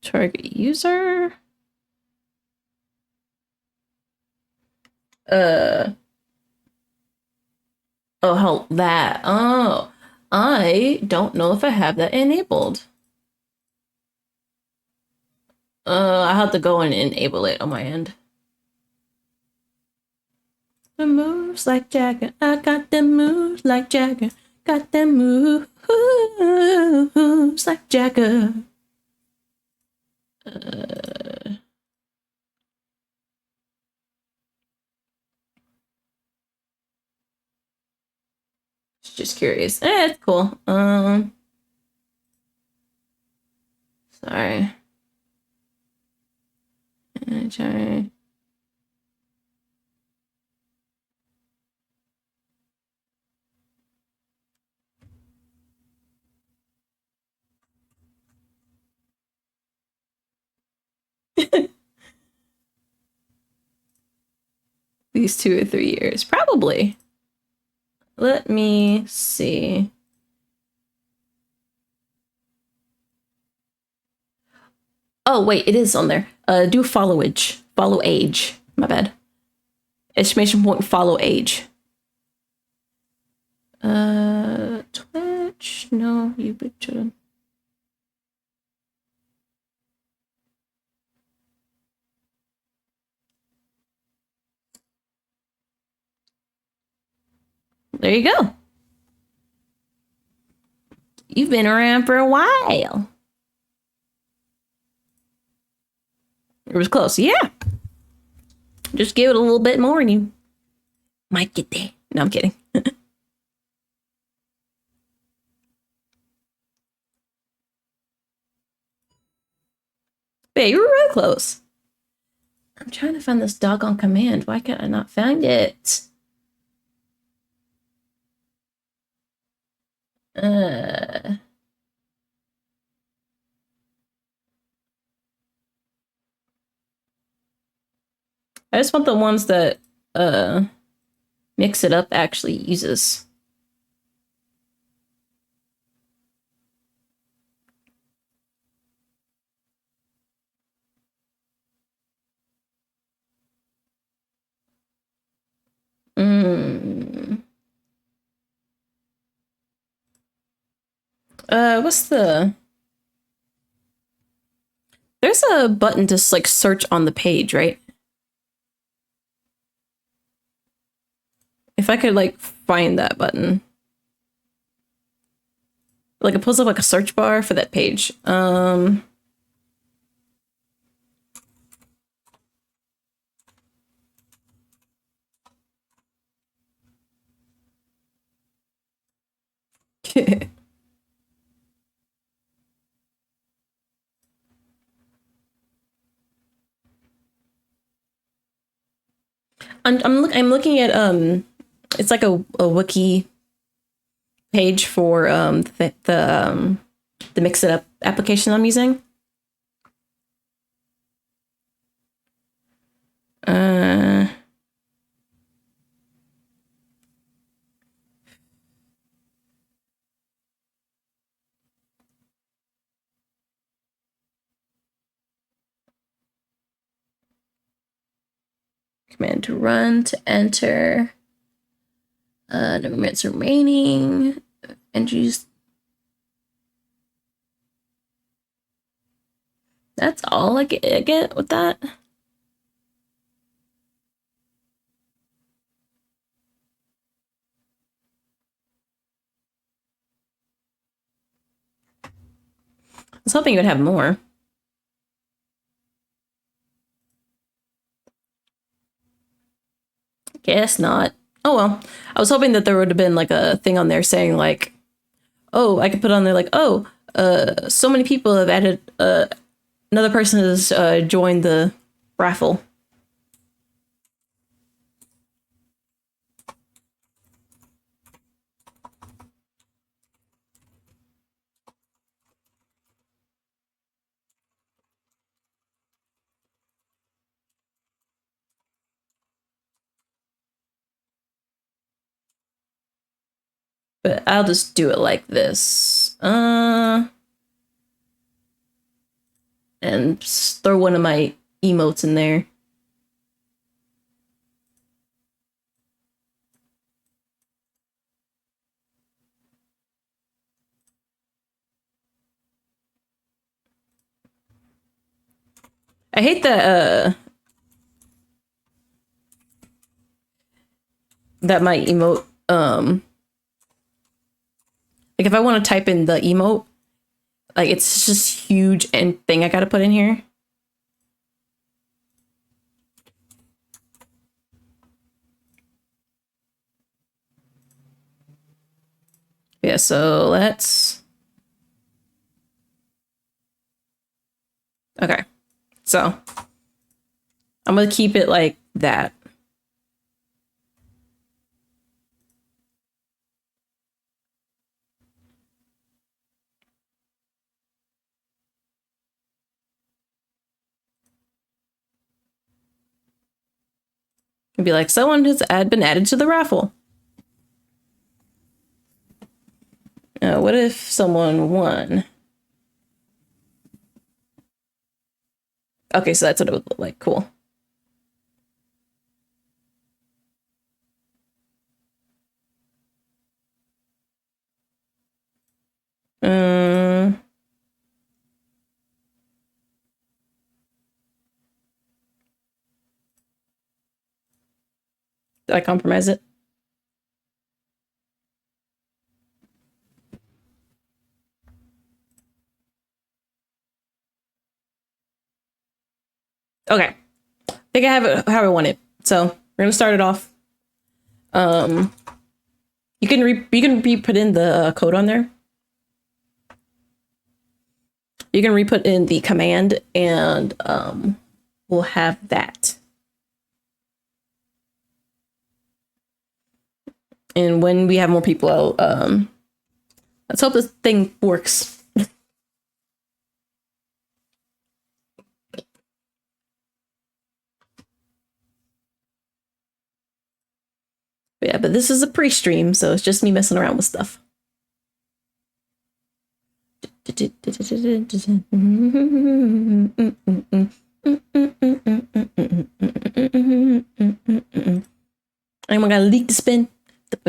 Target user. Uh oh, how that. Oh, I don't know if I have that enabled. I have to go and enable it on my end. The moves like Jagger. I got them moves like Jagger. Got them moves like Jagger. Just curious. It's cool. Sorry. Try. These 2 or 3 years, probably. Let me see. Oh wait, it is on there. Do follow age. Follow age. My bad. Exclamation point. Follow age. Twitch. No, you betcha. There you go. You've been around for a while. It was close. Yeah. Just give it a little bit more and you might get there. No, I'm kidding. Hey, you were really close. I'm trying to find this doggone command. Why can't I not find it? I just want the ones that Mix It Up actually uses. What's the... There's a button to like search on the page, right? If I could like find that button. Like it pulls up like a search bar for that page. I'm looking at it's like a wiki page for the Mix It Up application I'm using. Command to run to enter. Number of minutes remaining. Entries. That's all I get with that. I was hoping you would have more. Guess not. Oh well. I was hoping that there would have been like a thing on there saying like, oh, I could put on there like, oh, so many people have added, another person has joined the raffle. But I'll just do it like this. And throw one of my emotes in there. I hate that that my emote like if I want to type in the emote, like it's just huge and thing I gotta put in here. Yeah, so let's okay. So I'm gonna keep it like that. And be like, someone has been added to the raffle. What if someone won? Okay, so that's what it would look like. Cool. Did I compromise it? Okay. I think I have it how I want it. So we're gonna start it off. You can re-put in the code on there. You can re-put in the command, and we'll have that. And when we have more people, I'll let's hope this thing works. Yeah, but this is a pre-stream, so it's just me messing around with stuff. I'm gonna leak the spin. I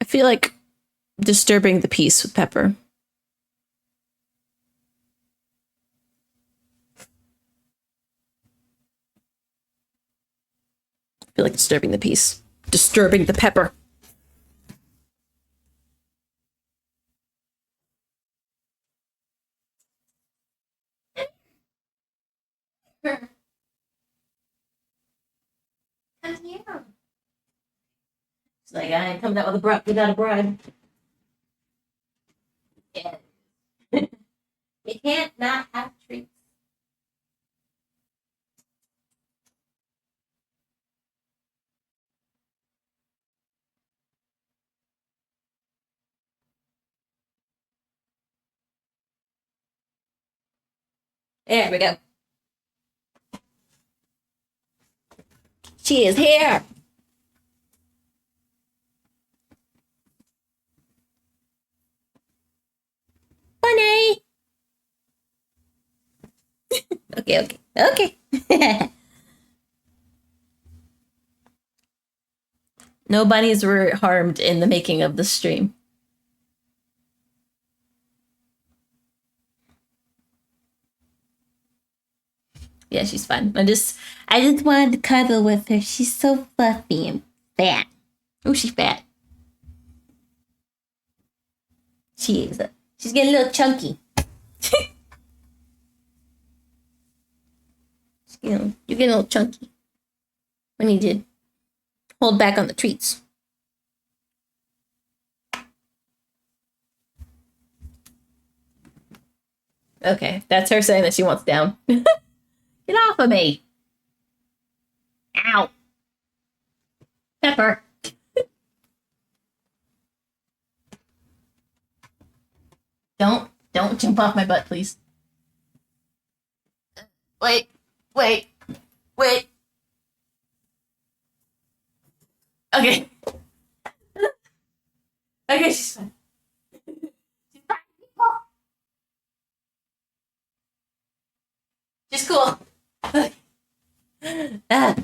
feel like disturbing the peace with Pepper. I feel like disturbing the peace. Disturbing the Pepper. It's like I ain't coming out without a bride. Yeah. You can't not have treats. There we go. She is here. Okay. Okay. No bunnies were harmed in the making of the stream. Yeah, she's fine. I just wanted to cuddle with her. She's so fluffy and fat. Oh, she's fat. She is. She's getting a little chunky. You're getting a little chunky. We need to hold back on the treats. Okay, that's her saying that she wants down. Get off of me. Ow. Pepper. Don't jump off my butt, please. Wait. Okay. Okay, she's fine. She's fine. She's cool. Ah.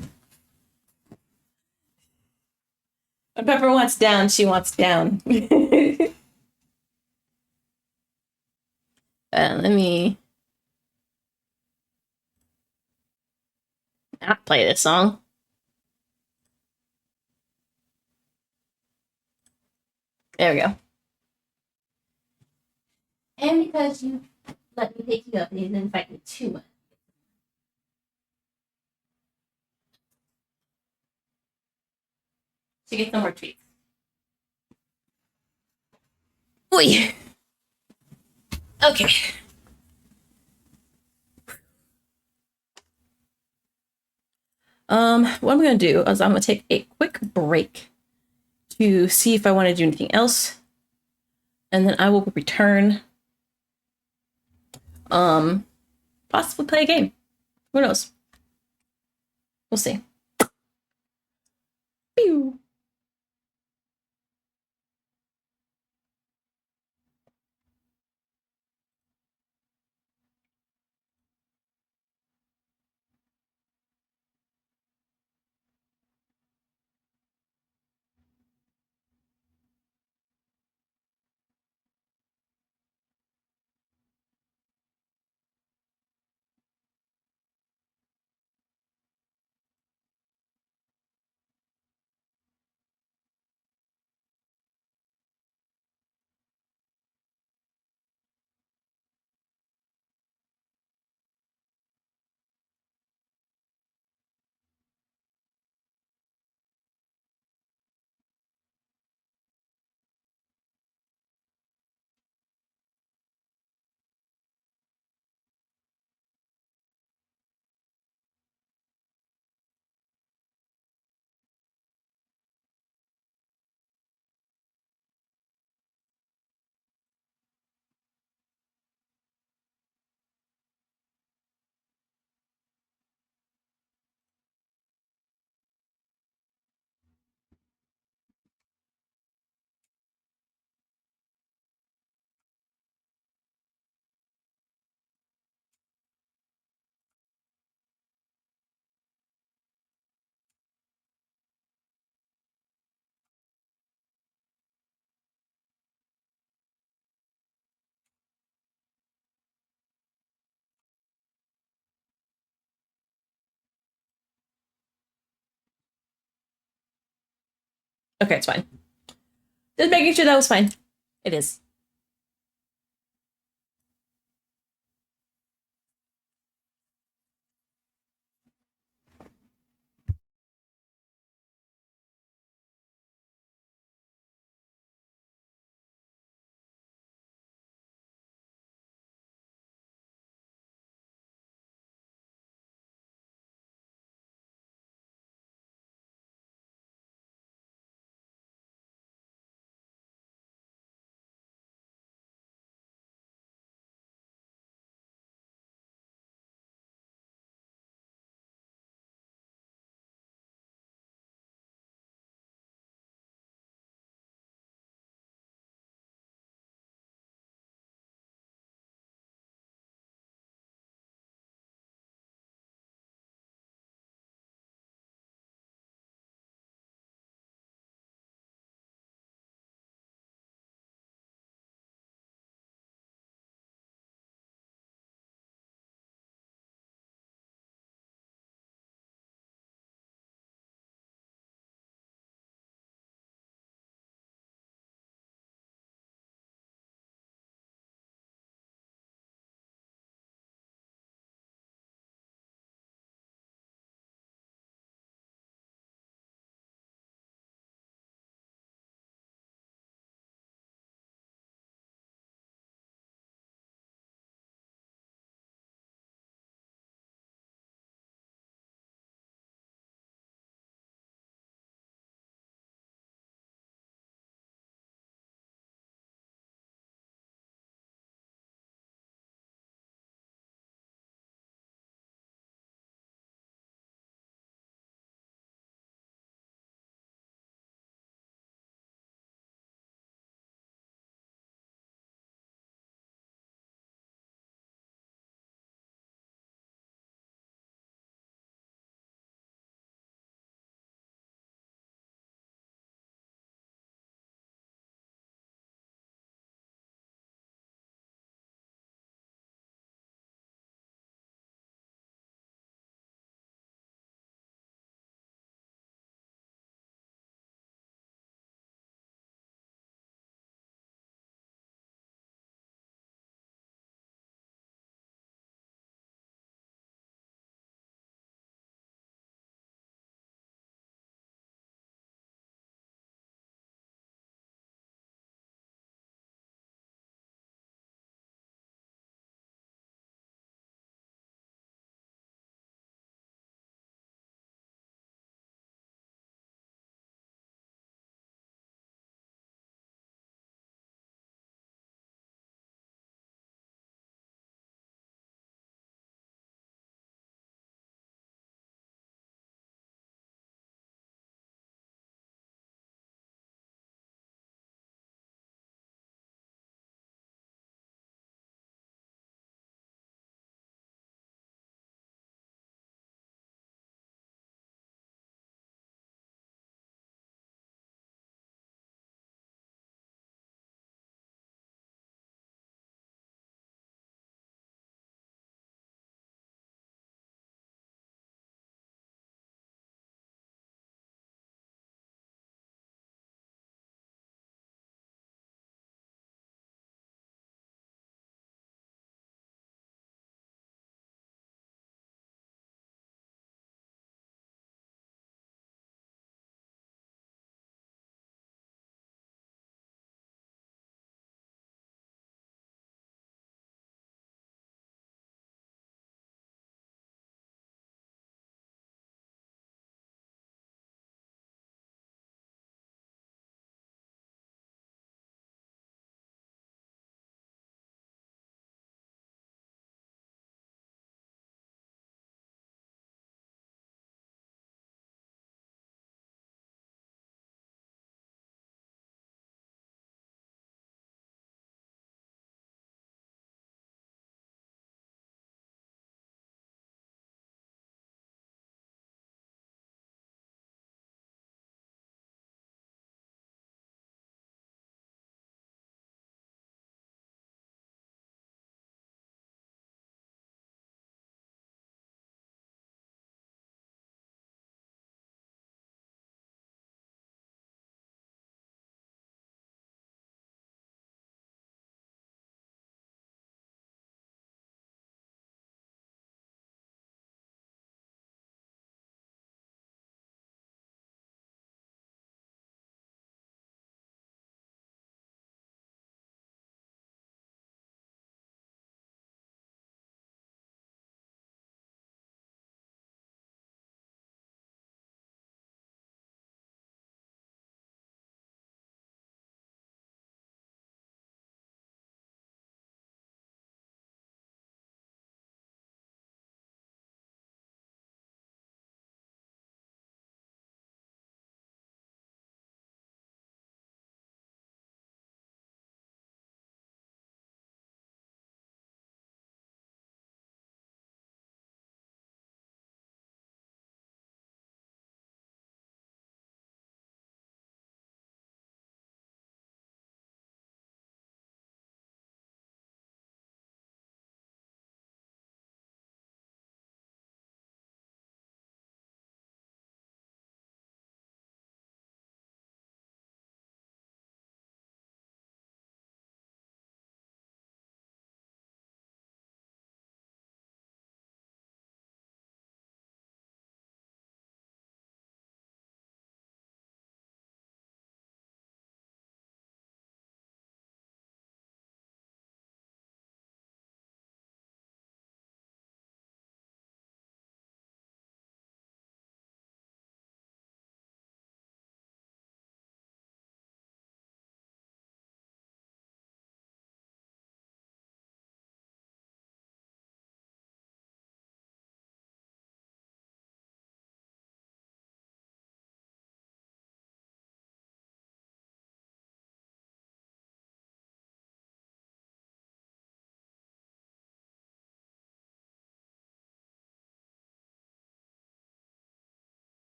When Pepper wants down, she wants down. Let me not play this song. There we go. And because you let me pick you up and you didn't fight me too much. She gets no more treats. Oy. Okay. What I'm gonna do is I'm gonna take a quick break to see if I want to do anything else, and then I will return. Possibly play a game. Who knows? We'll see. Pew. Okay, it's fine. Just making sure that was fine. It is.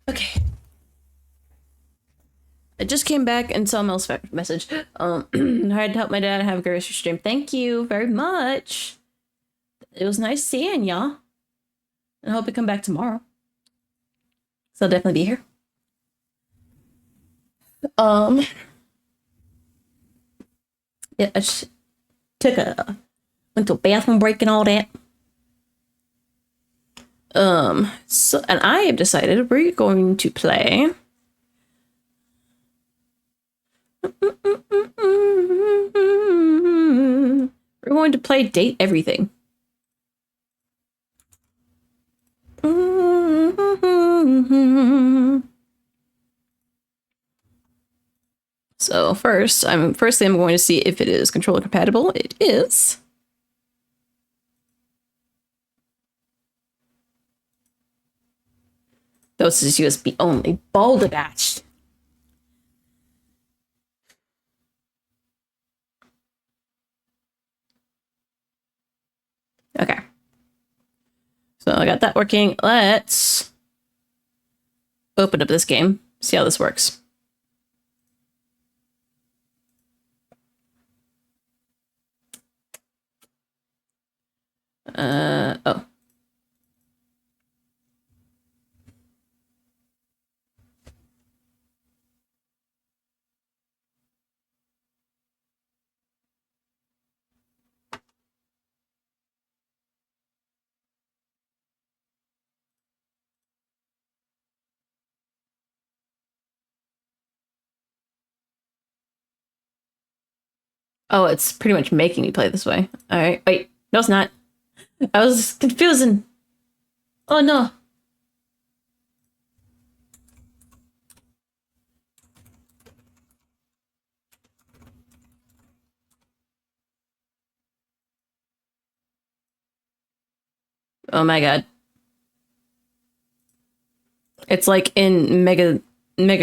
Okay. I just came back and saw Mel's message. I had to help my dad have a grocery stream. Thank you very much. It was nice seeing y'all. I hope you come back tomorrow. So I'll definitely be here. Yeah, I went to a bathroom break and all that. So, and I have decided we're going to play. We're going to play Date Everything. So firstly, I'm going to see if it is controller compatible. It is. This is USB only. Balderdash. Okay. So I got that working. Let's open up this game. See how this works. Oh. Oh, it's pretty much making me play this way. All right. Wait. No, it's not. I was confusing. Oh, no. Oh, my God. It's like in mega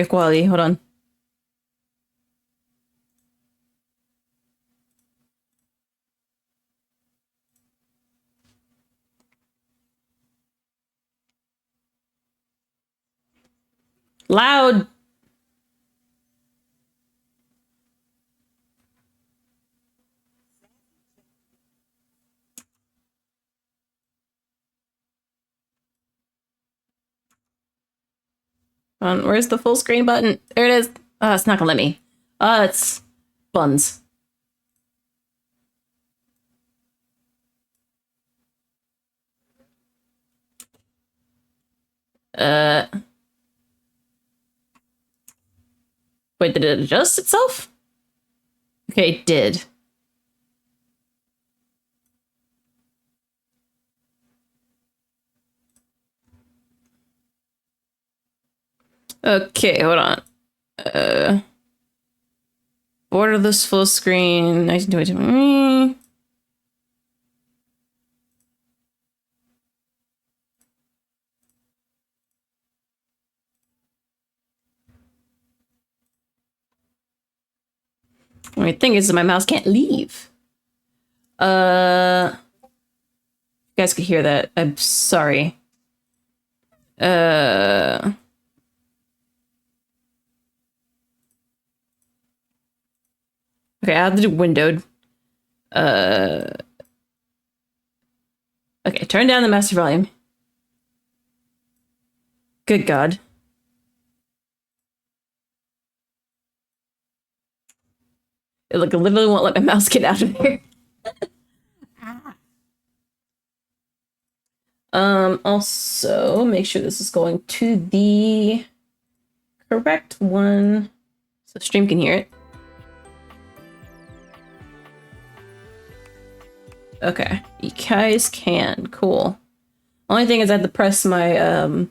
quality. Hold on. Loud. Where's the full screen button? There it is. Oh, it's not gonna let me. It's buns. Wait, did it adjust itself? Okay, it did. Okay, hold on. Order this full screen. 1922. My thing is, my mouse can't leave. You guys could hear that. I'm sorry. Okay, I have to do windowed. Okay, turn down the master volume. Good God. It like literally won't let my mouse get out of here. Also make sure this is going to the correct one so stream can hear it. Okay, you guys can. Cool. Only thing is I have to press my I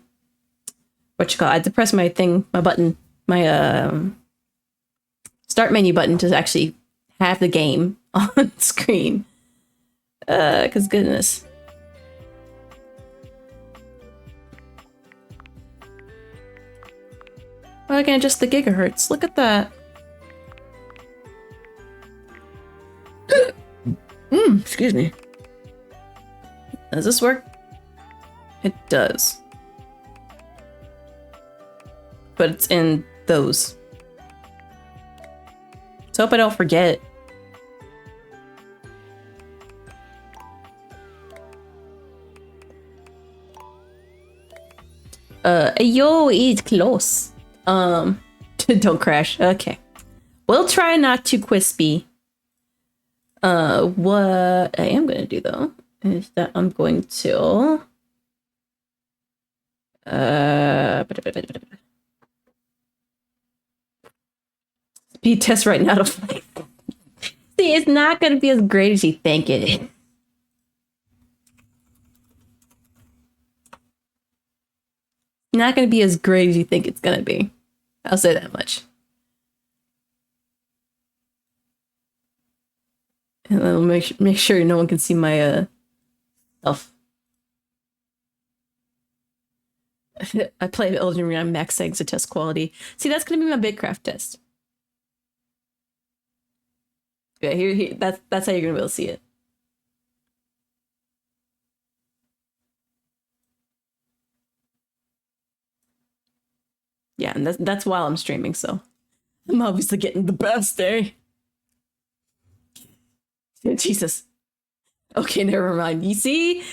have to press my thing, my button, my start menu button to actually have the game on screen. Cause goodness. Oh, I can adjust the gigahertz. Look at that. Excuse me. Does this work? It does. but it's in those. So hope I don't forget. Yo, it's close. Don't crash. Okay. We'll try not too crispy. What I am gonna do though is that I'm going to speed test right now to play. See, it's not gonna be as great as you think it is. Not gonna be as great as you think it's gonna be. I'll say that much. And I'll make sure no one can see my stuff. I played Elden Ring on max settings to test quality. See, that's gonna be my Bitcraft test. Yeah, here, that's how you're gonna be able to see it. Yeah, and that's while I'm streaming, so I'm obviously getting the best day. Jesus. Okay, never mind. You see?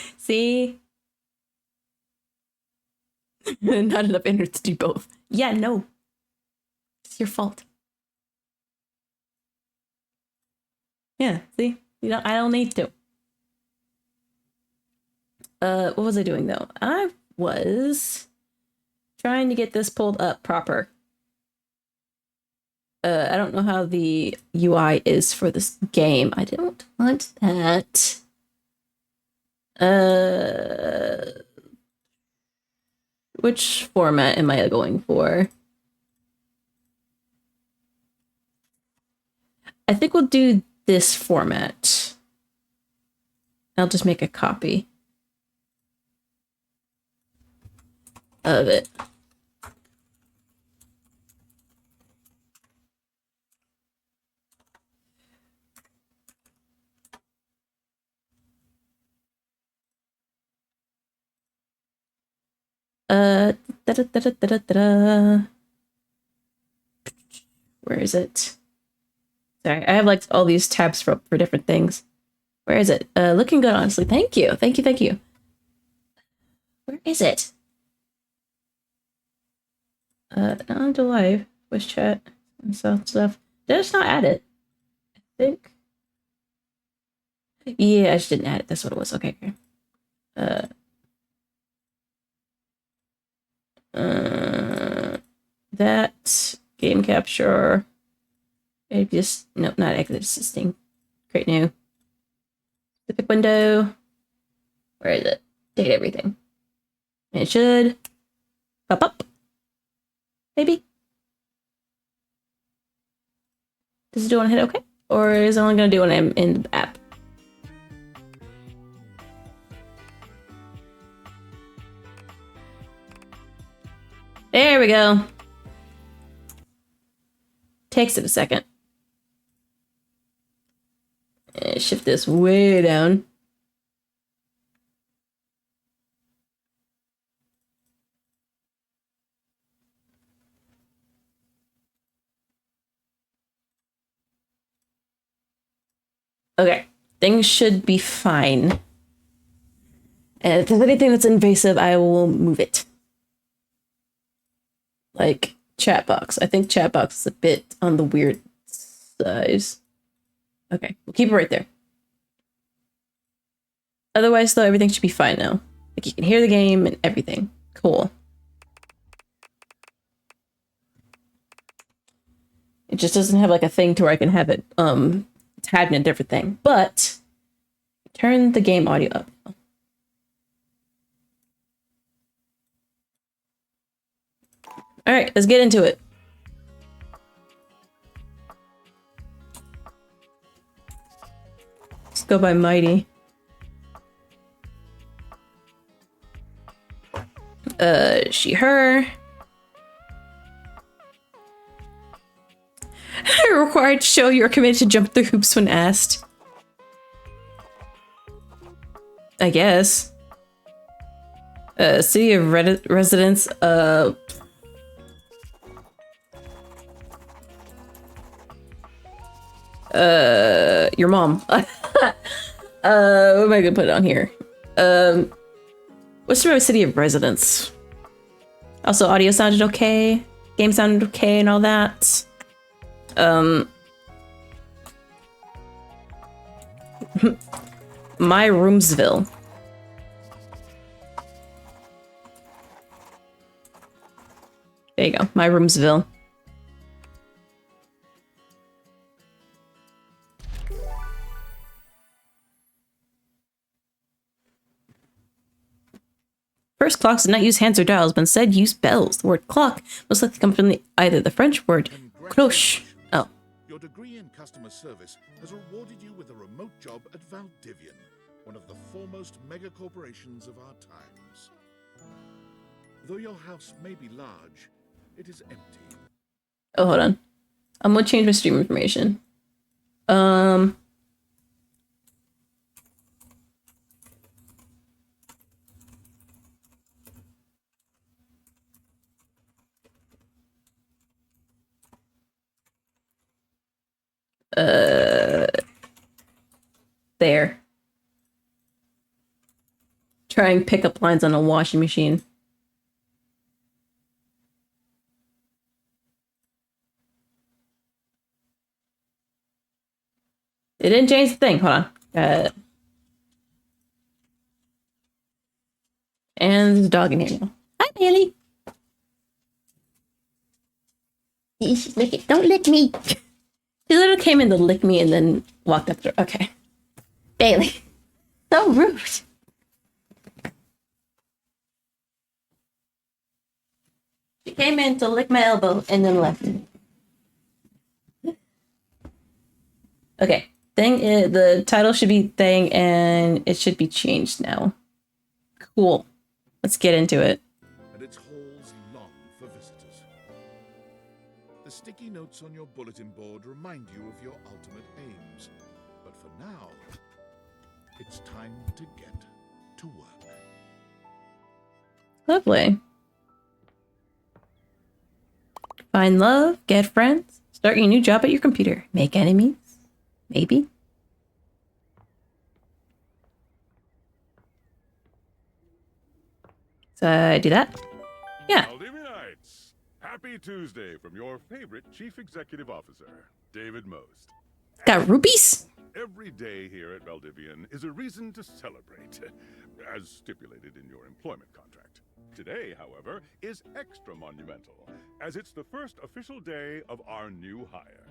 Not enough internet to do both. Yeah, no. It's your fault. Yeah, see? I don't need to. What was I doing though? I was trying to get this pulled up proper. I don't know how the UI is for this game. I don't want that. Which format am I going for? I think we'll do this format. I'll just make a copy of it. Where is it? Sorry, I have like all these tabs for different things. Where is it? Looking good, honestly. Thank you. Thank you. Where is it? On to live, voice chat, and stuff. Did I just not add it? I think. Yeah, I just didn't add it. That's what it was. Okay. That game capture. It just nope, not exit assisting. Create new. Specific window. Where is it? Date everything. And it should pop up. Maybe. Does it do when I hit OK? Or is it only going to do when I'm in the app? There we go. Takes it a second. And shift this way down. Okay, things should be fine. And if there's anything that's invasive, I will move it. Like chat box. I think chat box is a bit on the weird size. Okay, we'll keep it right there. Otherwise, though, everything should be fine now. Like you can hear the game and everything. Cool. It just doesn't have like a thing to where I can have it tagged in a different thing. But turn the game audio up. All right, let's get into it. Let's go by Mighty. She, her. Required to show you're committed to jump through hoops when asked. I guess. City of residents, Your mom. What am I gonna put on here? What's my city of residence? Also, audio sounded okay. Game sounded okay and all that. My Roomsville. There you go. My Roomsville. First clocks did not use hands or dials, but instead used bells. The word clock most likely comes from either the French word cloche. Oh. Your degree in customer service has rewarded you with a remote job at Valdivian, one of the foremost mega corporations of our times. Though your house may be large, it is empty. Oh, hold on. I'm gonna change my stream information. There. Trying pickup lines on a washing machine. It didn't change the thing. Hold on. And there's a dog in here now. Hi, Bailey. Lick it. Don't lick me. She literally came in to lick me and then walked up the door. Okay. Bailey. So rude. She came in to lick my elbow and then left. Okay. Thing is, the title should be thing and it should be changed now. Cool. Let's get into it. And its halls long for visitors. The sticky notes on your bulletin board remind you of your ultimate aims. But for now, it's time to get to work. Lovely. Find love, get friends, start your new job at your computer, make enemies, maybe. So I do that. Yeah. Valdivinites, happy Tuesday from your favorite Chief Executive Officer, David Most. Got rupees? Every day here at Valdivian is a reason to celebrate, as stipulated in your employment contract. Today, however, is extra monumental, as it's the first official day of our new hire.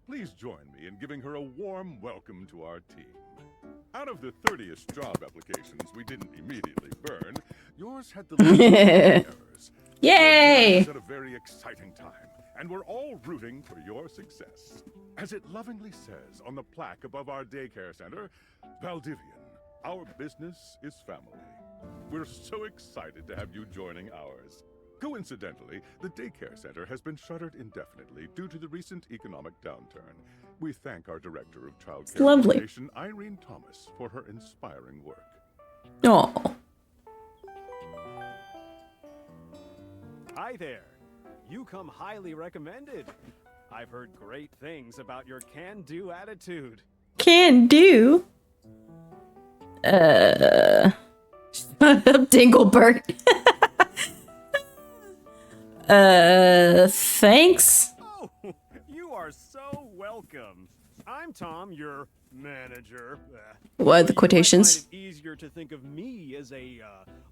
Please join me in giving her a warm welcome to our team. Out of the 30th job applications we didn't immediately burn, yours had the least errors. Yay! It's at a very exciting time, and we're all rooting for your success. As it lovingly says on the plaque above our daycare center, Valdivian, our business is family. We're so excited to have you joining ours. Coincidentally, the daycare center has been shuttered indefinitely due to the recent economic downturn. We thank our Director of Child Care Education, Irene Thomas, for her inspiring work. Oh. Hi there. You come highly recommended. I've heard great things about your can-do attitude. Can do? Dinglebert. Thanks? Oh, you are so welcome. I'm Tom, your manager. What are the quotations? You might find it easier to think of me as a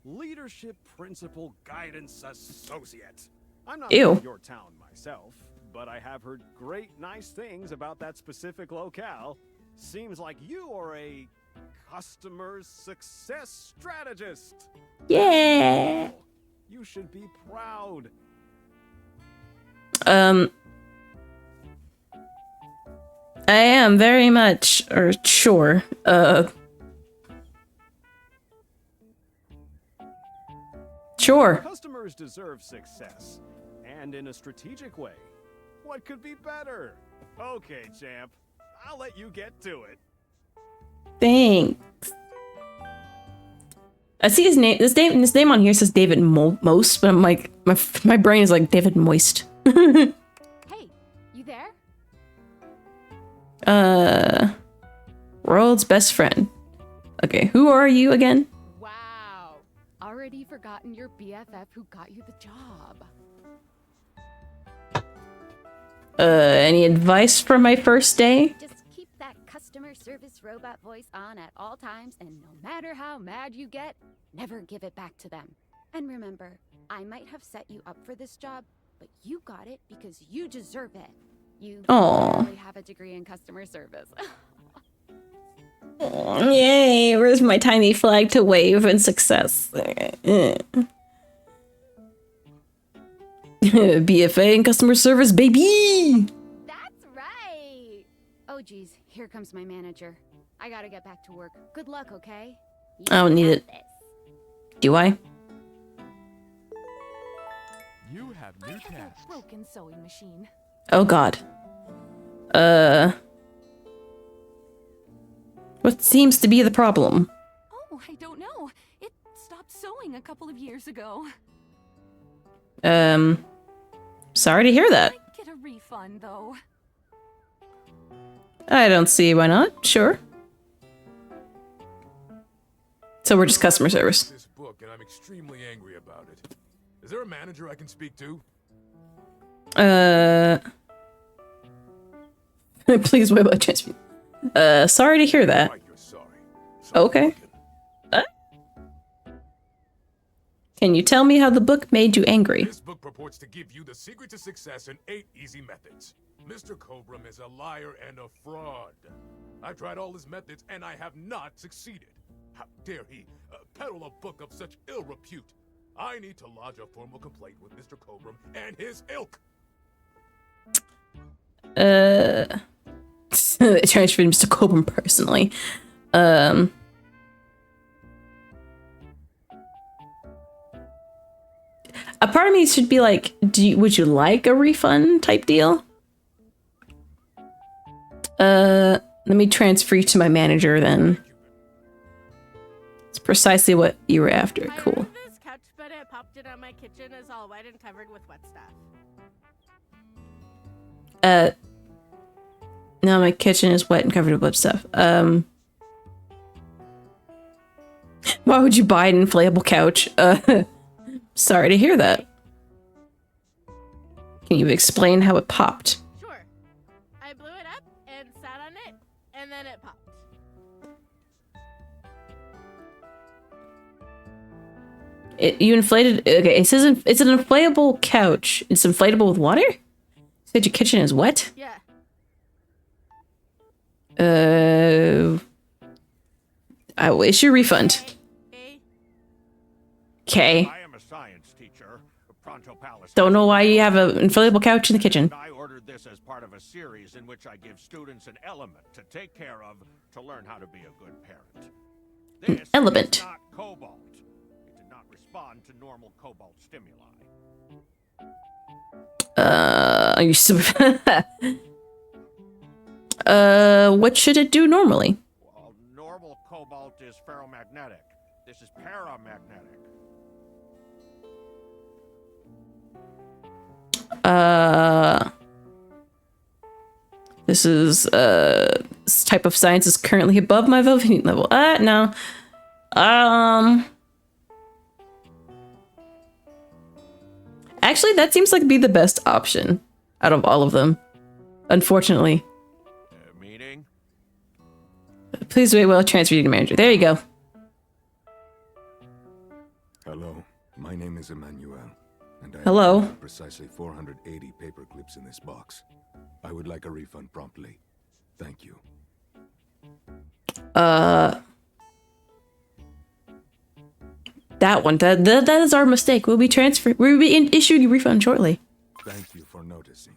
leadership principal guidance associate. I'm not from your town myself, but I have heard great nice things about that specific locale. Seems like you are a customer success strategist. Yeah. You should be proud. I am very much, or sure. Sure. Customers deserve success, and in a strategic way. What could be better? Okay, champ. I'll let you get to it. Thanks. I see his name. This name on here says David Most, but I'm like, my brain is like David Moist. Hey, you there? World's best friend. Okay, who are you again? Wow. Already forgotten your BFF who got you the job. Any advice for my first day? Just keep that customer service robot voice on at all times, and no matter how mad you get, never give it back to them. And remember, I might have set you up for this job, but you got it because you deserve it. You really have a degree in customer service. Oh, yay, where's my tiny flag to wave in success? BFA in customer service, baby! That's right! Oh geez, here comes my manager. I gotta get back to work. Good luck, okay? I don't need it. Do I? You have new tasks. Broken sewing machine. Oh god. What seems to be the problem? Oh, I don't know. It stopped sewing a couple of years ago. Sorry to hear that. Might get a refund, though. I don't see why not. Sure. So we're just customer service. This book, and I'm extremely angry about it. Is there a manager I can speak to? Please wait while I transfer. Sorry to hear that. Right, you're sorry. Okay. Can you tell me how the book made you angry? This book purports to give you the secret to success in 8 easy methods. Mr. Cobram is a liar and a fraud. I've tried all his methods and I have not succeeded. How dare he peddle a book of such ill repute? I need to lodge a formal complaint with Mr. Cobram and his ilk. Transferred Mr. Cobram personally. A part of me should be like, would you like a refund type deal? Let me transfer you to my manager then. It's precisely what you were after. Cool. I ordered this couch, but it popped in on my kitchen is all wet and covered with wet stuff. Now my kitchen is wet and covered with wet stuff. Why would you buy an inflatable couch? Sorry to hear that. Can you explain how it popped? Sure. I blew it up and sat on it, and then it popped. You inflated. Okay, it says it's an inflatable couch. It's inflatable with water? You said your kitchen is wet? Yeah. I will issue a refund. Okay. I am a science teacher. Pronto Palace. Don't know why you have an inflatable couch in the kitchen. I ordered this as part of a series in which I give students an element to take care of to learn how to be a good parent. This element. is not cobalt. It did not respond to normal cobalt stimuli. Are you what should it do normally? Well, normal cobalt is ferromagnetic. This is paramagnetic. This is, this type of science is currently above my Velveteen level. No. Actually, that seems like be the best option out of all of them. Unfortunately. Meaning? Please wait while I transfer you to manager. There you go. Hello, my name is Emmanuel, and I Hello. have precisely 480 paper clips in this box. I would like a refund promptly. Thank you. That one. That is our mistake. We'll be transferred. We'll be issuing a refund shortly. Thank you for noticing.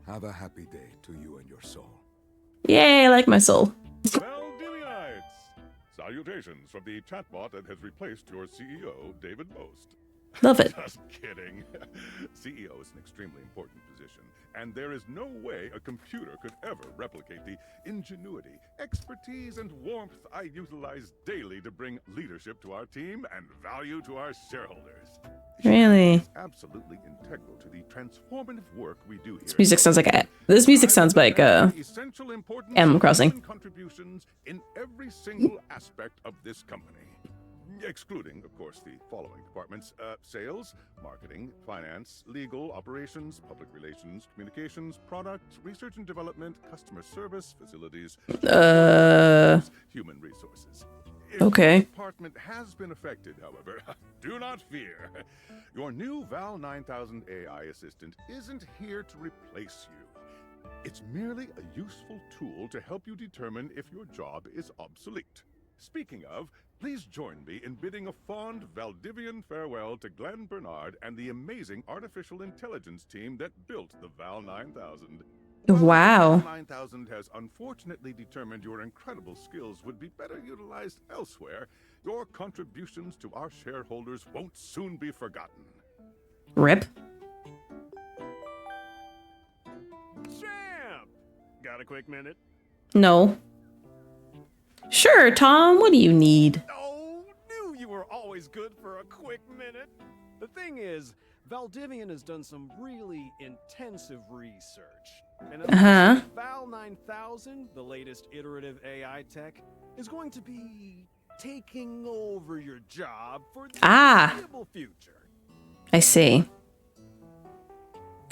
Have a happy day to you and your soul. Yay, I like my soul. Valdivianites! Salutations from the chatbot that has replaced your CEO, David Most. Love it. Just kidding. CEO is an extremely important position, and there is no way a computer could ever replicate the ingenuity, expertise, and warmth I utilize daily to bring leadership to our team and value to our shareholders. Really? Is absolutely integral to the transformative work we do here. This music sounds like this music sounds like essential importance Animal of Crossing. human contributions in every single aspect of this company. Excluding, of course, the following departments: sales, marketing, finance, legal, operations, public relations, communications, product, research and development, customer service, facilities, human resources. If Okay. your department has been affected, however, do not fear. Your new Val 9000 AI assistant isn't here to replace you. It's merely a useful tool to help you determine if your job is obsolete. Speaking of, please join me in bidding a fond Valdivian farewell to Glenn Bernard and the amazing artificial intelligence team that built the Val 9000. Wow. Val 9000 has unfortunately determined your incredible skills would be better utilized elsewhere. Your contributions to our shareholders won't soon be forgotten. Rip. Champ! Got a quick minute? No. Sure, Tom. What do you need? Oh, knew you were always good for a quick minute. The thing is, Valdivian has done some really intensive research. And Val 9000, the latest iterative AI tech, is going to be taking over your job for the foreseeable future. I see.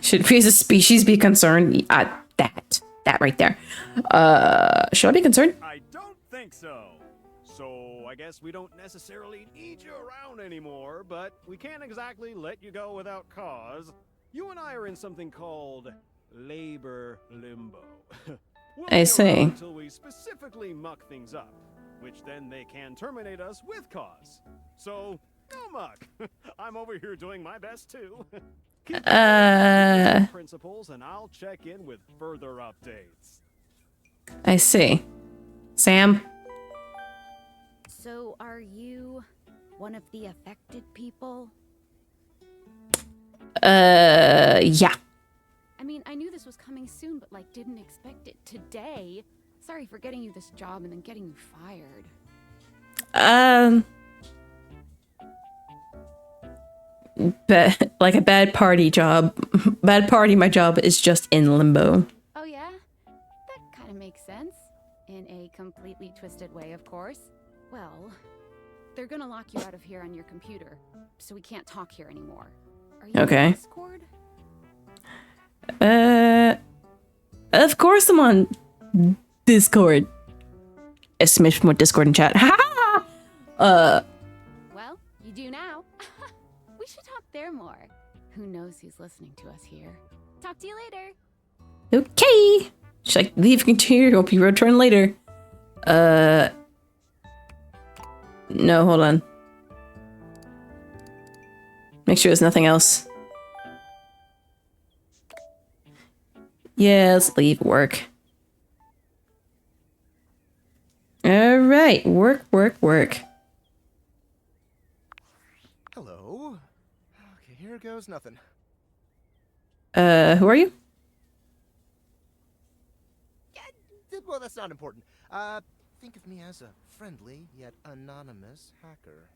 Should we as a species be concerned? That right there. Should I be concerned? I don't think so. So I guess we don't necessarily need you around anymore, but we can't exactly let you go without cause. You and I are in something called labor limbo. I see. Until we specifically muck things up, which then they can terminate us with cause. So, no muck. I'm over here doing my best too. Keep principles, and I'll check in with further updates. I see. Sam? So, are you one of the affected people? Yeah. I mean, I knew this was coming soon, but like didn't expect it today. Sorry for getting you this job and then getting you fired. Like a bad party job. Bad party, my job is just in limbo. Oh yeah? That kind of makes sense. In a completely twisted way, of course. Well, they're gonna lock you out of here on your computer, so we can't talk here anymore. Are you on Discord? Of course I'm on Discord. Exclamation point Discord and chat. Ha! Well, you do now. We should talk there more. Who knows who's listening to us here? Talk to you later. Okay. Should I leave continue? Hope you return later. No, hold on. Make sure there's nothing else. Yeah, let's leave work. Alright, work. Hello. Okay, here goes nothing. Who are you? Yeah, well, that's not important. Think of me as a friendly yet anonymous hacker.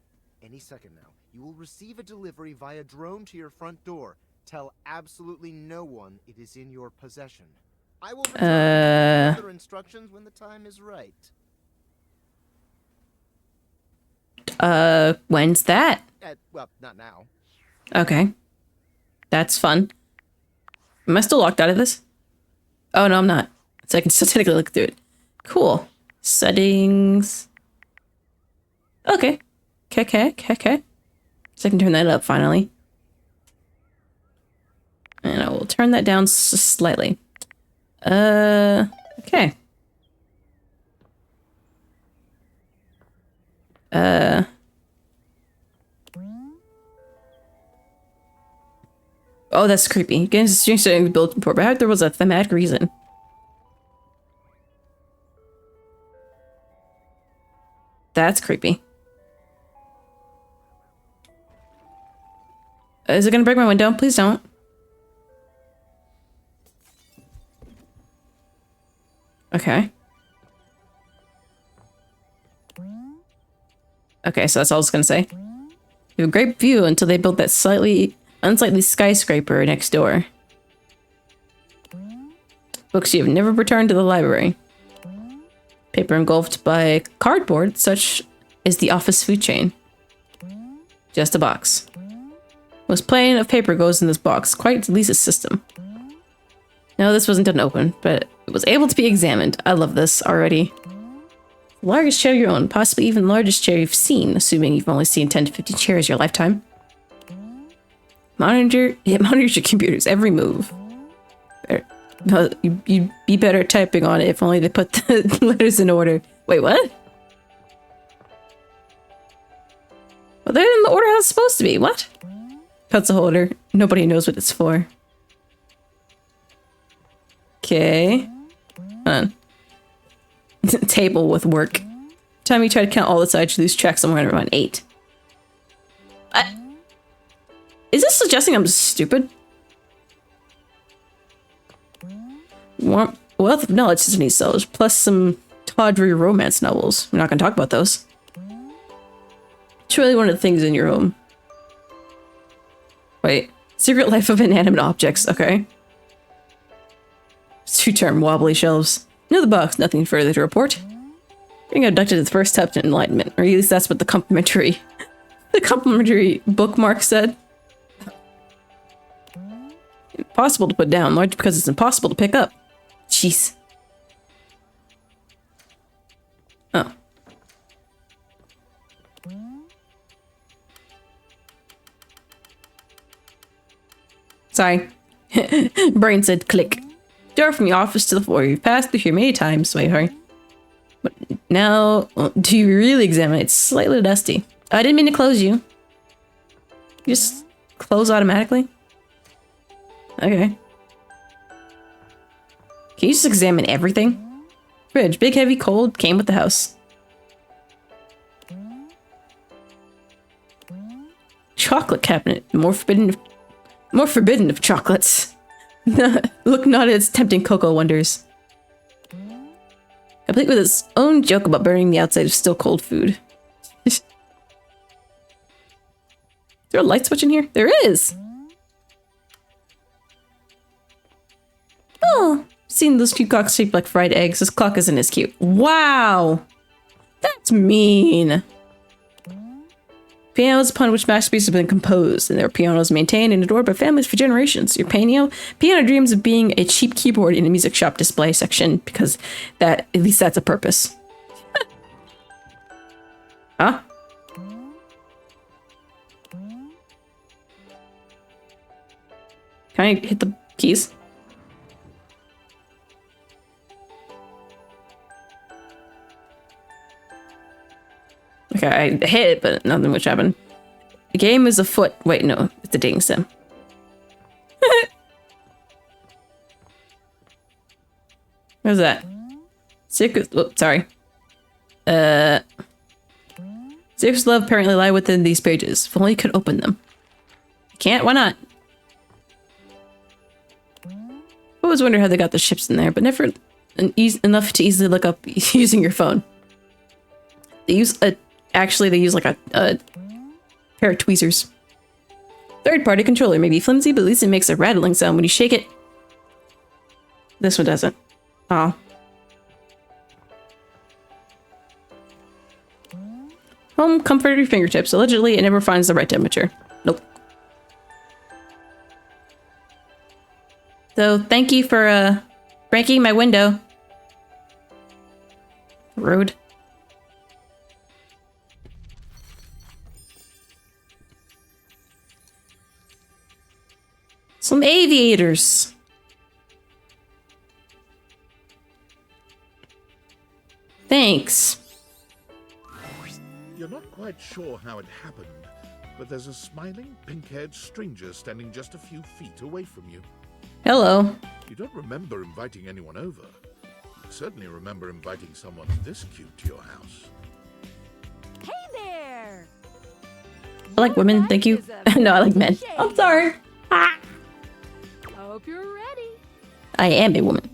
Any second now, you will receive a delivery via drone to your front door. Tell absolutely no one it is in your possession. I will return with further instructions when the time is right. When's that? Well, not now. Okay. That's fun. Am I still locked out of this? Oh, no, I'm not. So I can still technically look through it. Cool. Settings. Okay. Okay. So I can turn that up finally. And I will turn that down slightly. Okay. Oh, that's creepy. Getting string setting built report, but I heard there was a thematic reason. That's creepy. Is it gonna break my window? Please don't. Okay. Okay, so that's all I was gonna say. You have a great view until they built that unsightly skyscraper next door. Books you have never returned to the library. Paper engulfed by cardboard, such is the office food chain. Just a box. Most plain of paper goes in this box, quite Lisa's system. No, this wasn't unopened, but it was able to be examined. I love this already. Largest chair you own, possibly even largest chair you've seen, assuming you've only seen 10 to 15 chairs your lifetime. Monitors your computer's every move. You'd be better at typing on it if only they put the letters in order. Wait, what? Well, they're in the order how it's supposed to be. What? Pencil holder. Nobody knows what it's for. Okay. Table with work. Time you try to count all the sides, you lose track somewhere around 8. Is this suggesting I'm stupid? Wealth of knowledge Disney sells, plus some tawdry romance novels. We're not going to talk about those. It's really one of the things in your home. Wait. Secret life of inanimate objects. Okay. Two-term wobbly shelves. Near the box, nothing further to report. Getting abducted is the first step to enlightenment, or at least that's what the complimentary bookmark said. Impossible to put down, large because it's impossible to pick up. Jeez. Oh. Sorry. Brain said click. Door from the office to the floor. You've passed through here many times, sweetheart. But now, do you really examine it? It's slightly dusty. I didn't mean to close you. You just close automatically? Okay. Can you just examine everything? Fridge, big, heavy, cold, came with the house. Chocolate cabinet, more forbidden of chocolates. Look not at its tempting cocoa wonders. Complete with its own joke about burning the outside of still cold food. Is there a light switch in here? There is! Oh, seen those cute clocks shaped like fried eggs. This clock isn't as cute. Wow! That's mean! Pianos upon which masterpieces have been composed, and their pianos maintained and adored by families for generations. Your piano dreams of being a cheap keyboard in a music shop display section, because at least that's a purpose. Huh? Can I hit the keys? Okay, I hit it, but nothing much happened. The game is afoot. Wait, no, it's a dating sim. What is that? Secret. Oops, sorry. Secrets love apparently lie within these pages. If only you could open them. You can't? Why not? I always wonder how they got the ships in there, but never enough to easily look up using your phone. They use a. Actually, they use like a pair of tweezers. Third-party controller may be flimsy, but at least it makes a rattling sound when you shake it. This one doesn't. Oh. Home comfort at your fingertips. Allegedly, it never finds the right temperature. Nope. So, thank you for breaking my window. Rude. Some aviators. Thanks. You're not quite sure how it happened, but there's a smiling, pink-haired stranger standing just a few feet away from you. Hello. You don't remember inviting anyone over. You certainly remember inviting someone this cute to your house. Hey there! I like women, thank you. No, I like men. I'm sorry. Ah. Hope you're ready. I am a woman.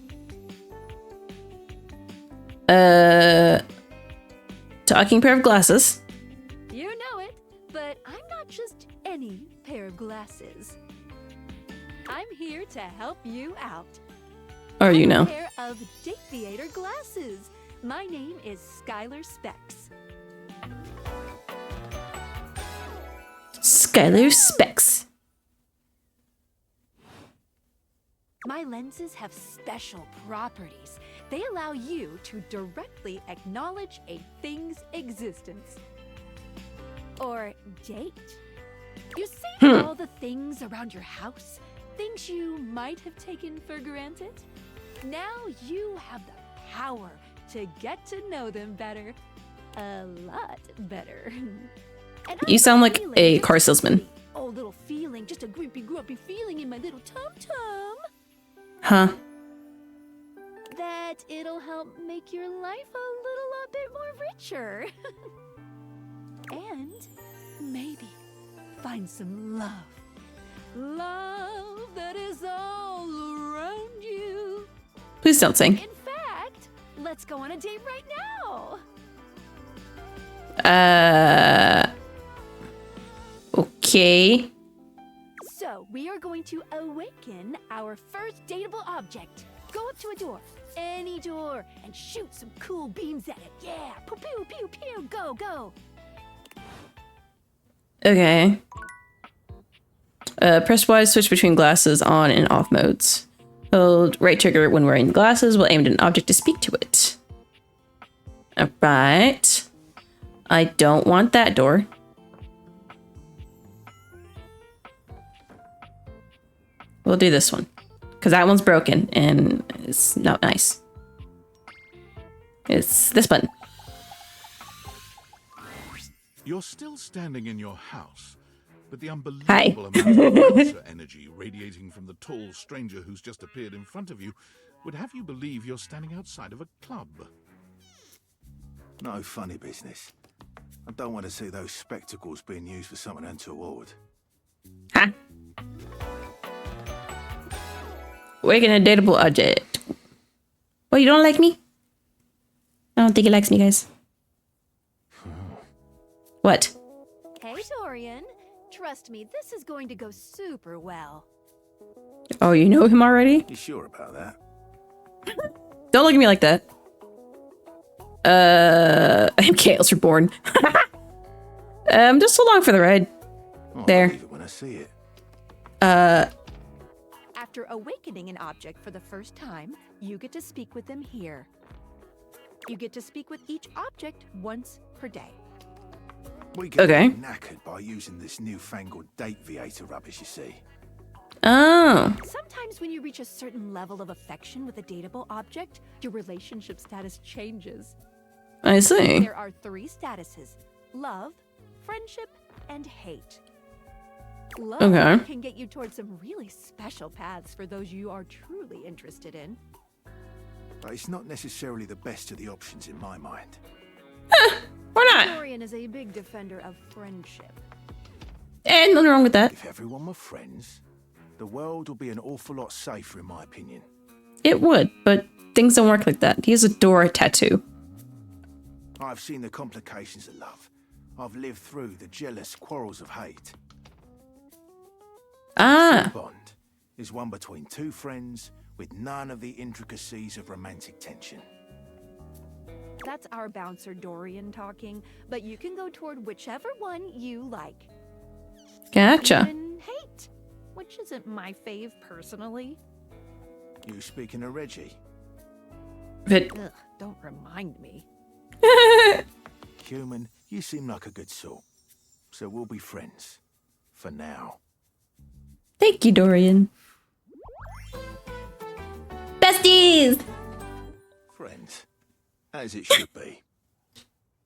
Talking pair of glasses. You know it, but I'm not glasses. I'm here to help you out. Or you know. A pair of Dateviator glasses. My name is Skylar Specs. Skylar Specs. My lenses have special properties. They allow you to directly acknowledge a thing's existence. Or date. You see all the things around your house? Things you might have taken for granted? Now you have the power to get to know them better. A lot better. And You sound like a car salesman. Oh, little feeling, just a grumpy feeling in my little tum-tum. Huh. That it'll help make your life a bit more richer. And maybe find some love. Love that is all around you. Please don't sing. In fact, let's go on a date right now. Okay. So, we are going to awaken our first dateable object. Go up to a door, any door, and shoot some cool beams at it. Yeah, pew pew pew pew, go, go. Okay. Press Y to switch between glasses on and off modes. Hold right trigger when wearing glasses will aim at an object to speak to it. Alright. I don't want that door. We'll do this one. Because that one's broken and it's not nice. It's this button. You're still standing in your house, but the Hi. unbelievable amount of cancer energy radiating from the tall stranger who's just appeared in front of you would have you believe you're standing outside of a club. No funny business. I don't want to see those spectacles being used for something untoward. Huh? Waking a dateable object. Oh, you don't like me? I don't think he likes me, guys. What? Hey, Dorian. Trust me, this is going to go super well. Oh, you know him already? You sure about that? Don't look at me like that. I'm Chaos Reborn. Just so long for the ride. Oh, There. I'll believe it when I see it. After awakening an object for the first time, you get to speak with them here. You get to speak with each object once per day. We get Okay. knackered by using this newfangled Dateviator rubbish, you see. Oh. Sometimes when you reach a certain level of affection with a dateable object, your relationship status changes. I see. There are 3 statuses: love, friendship, and hate. Love Okay. can get you towards some really special paths for those you are truly interested in. But it's not necessarily the best of the options in my mind. Why not? Dorian is a big defender of friendship. And nothing wrong with that. If everyone were friends, the world would be an awful lot safer, in my opinion. It would, but things don't work like that. He has a Dora tattoo. I've seen the complications of love. I've lived through the jealous quarrels of hate. Ah. Bond is one between 2 friends with none of the intricacies of romantic tension. That's our bouncer Dorian talking, but you can go toward whichever one you like. Gotcha. Even hate, which isn't my fave personally. You speaking of Reggie? But Ugh, don't remind me. Human, you seem like a good sort. So we'll be friends. For now. thank you, Dorian. Besties! Friends. As it should be.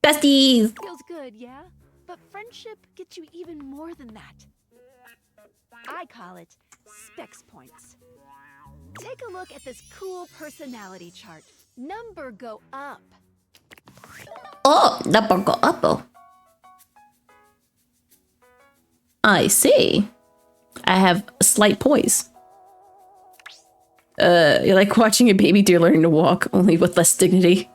Besties! Feels good, yeah? But friendship gets you even more than that. I call it specs points. Take a look at this cool personality chart. Number go up. Oh, number go up. I see. I have a slight poise. You're like watching a baby deer learning to walk, only with less dignity.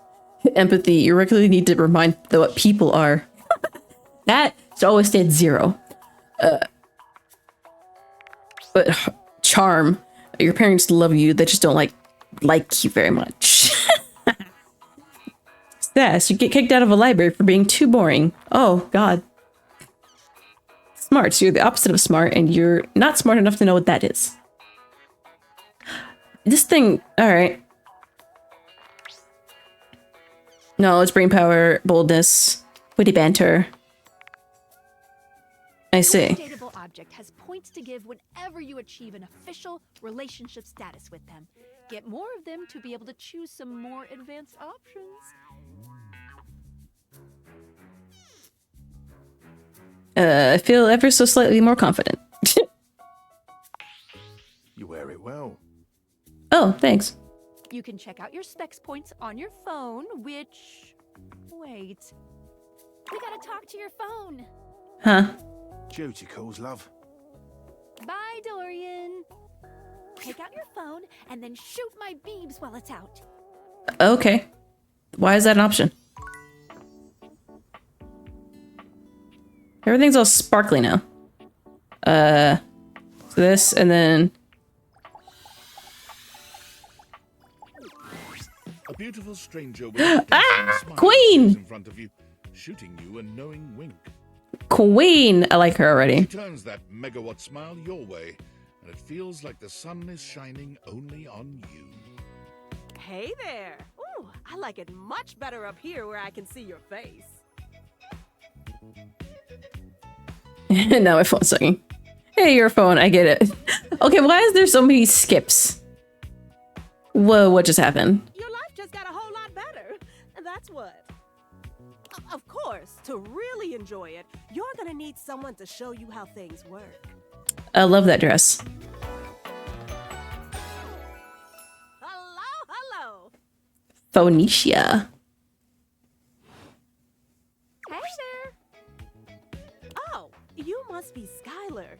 Empathy. You regularly need to remind them what people are. That should always stay at 0. But charm. Your parents love you. They just don't like you very much. Sass, you get kicked out of a library for being too boring. Oh, God. Smart. So you're the opposite of smart, and you're not smart enough to know what that is. This thing... Alright. Knowledge, brain power, boldness, witty banter. I see. Each dateable object has points to give whenever you achieve an official relationship status with them. Get more of them to be able to choose some more advanced options. I feel ever so slightly more confident. You wear it well. Oh, thanks. You can check out your specs points on your phone, which... Wait. We gotta talk to your phone. Huh? Duty calls, love. Bye, Dorian. Take out your phone and then shoot my beebs while it's out. Okay. Why is that an option? Everything's all sparkly now. So this, and then... A beautiful stranger with a Ah! smile Queen! appears in front of you, shooting you a knowing wink. Queen! I like her already. She turns that megawatt smile your way, and it feels like the sun is shining only on you. Hey there! Ooh, I like it much better up here where I can see your face. Now my phone's sucking. Hey, your phone, I get it. Okay, why is there so many skips? Whoa, what just happened? Your life just got a whole lot better, and that's what. Of course, to really enjoy it, you're gonna need someone to show you how things work. I love that dress. Hello! Phoenicia. Hey there! Oh, you must be Skylar.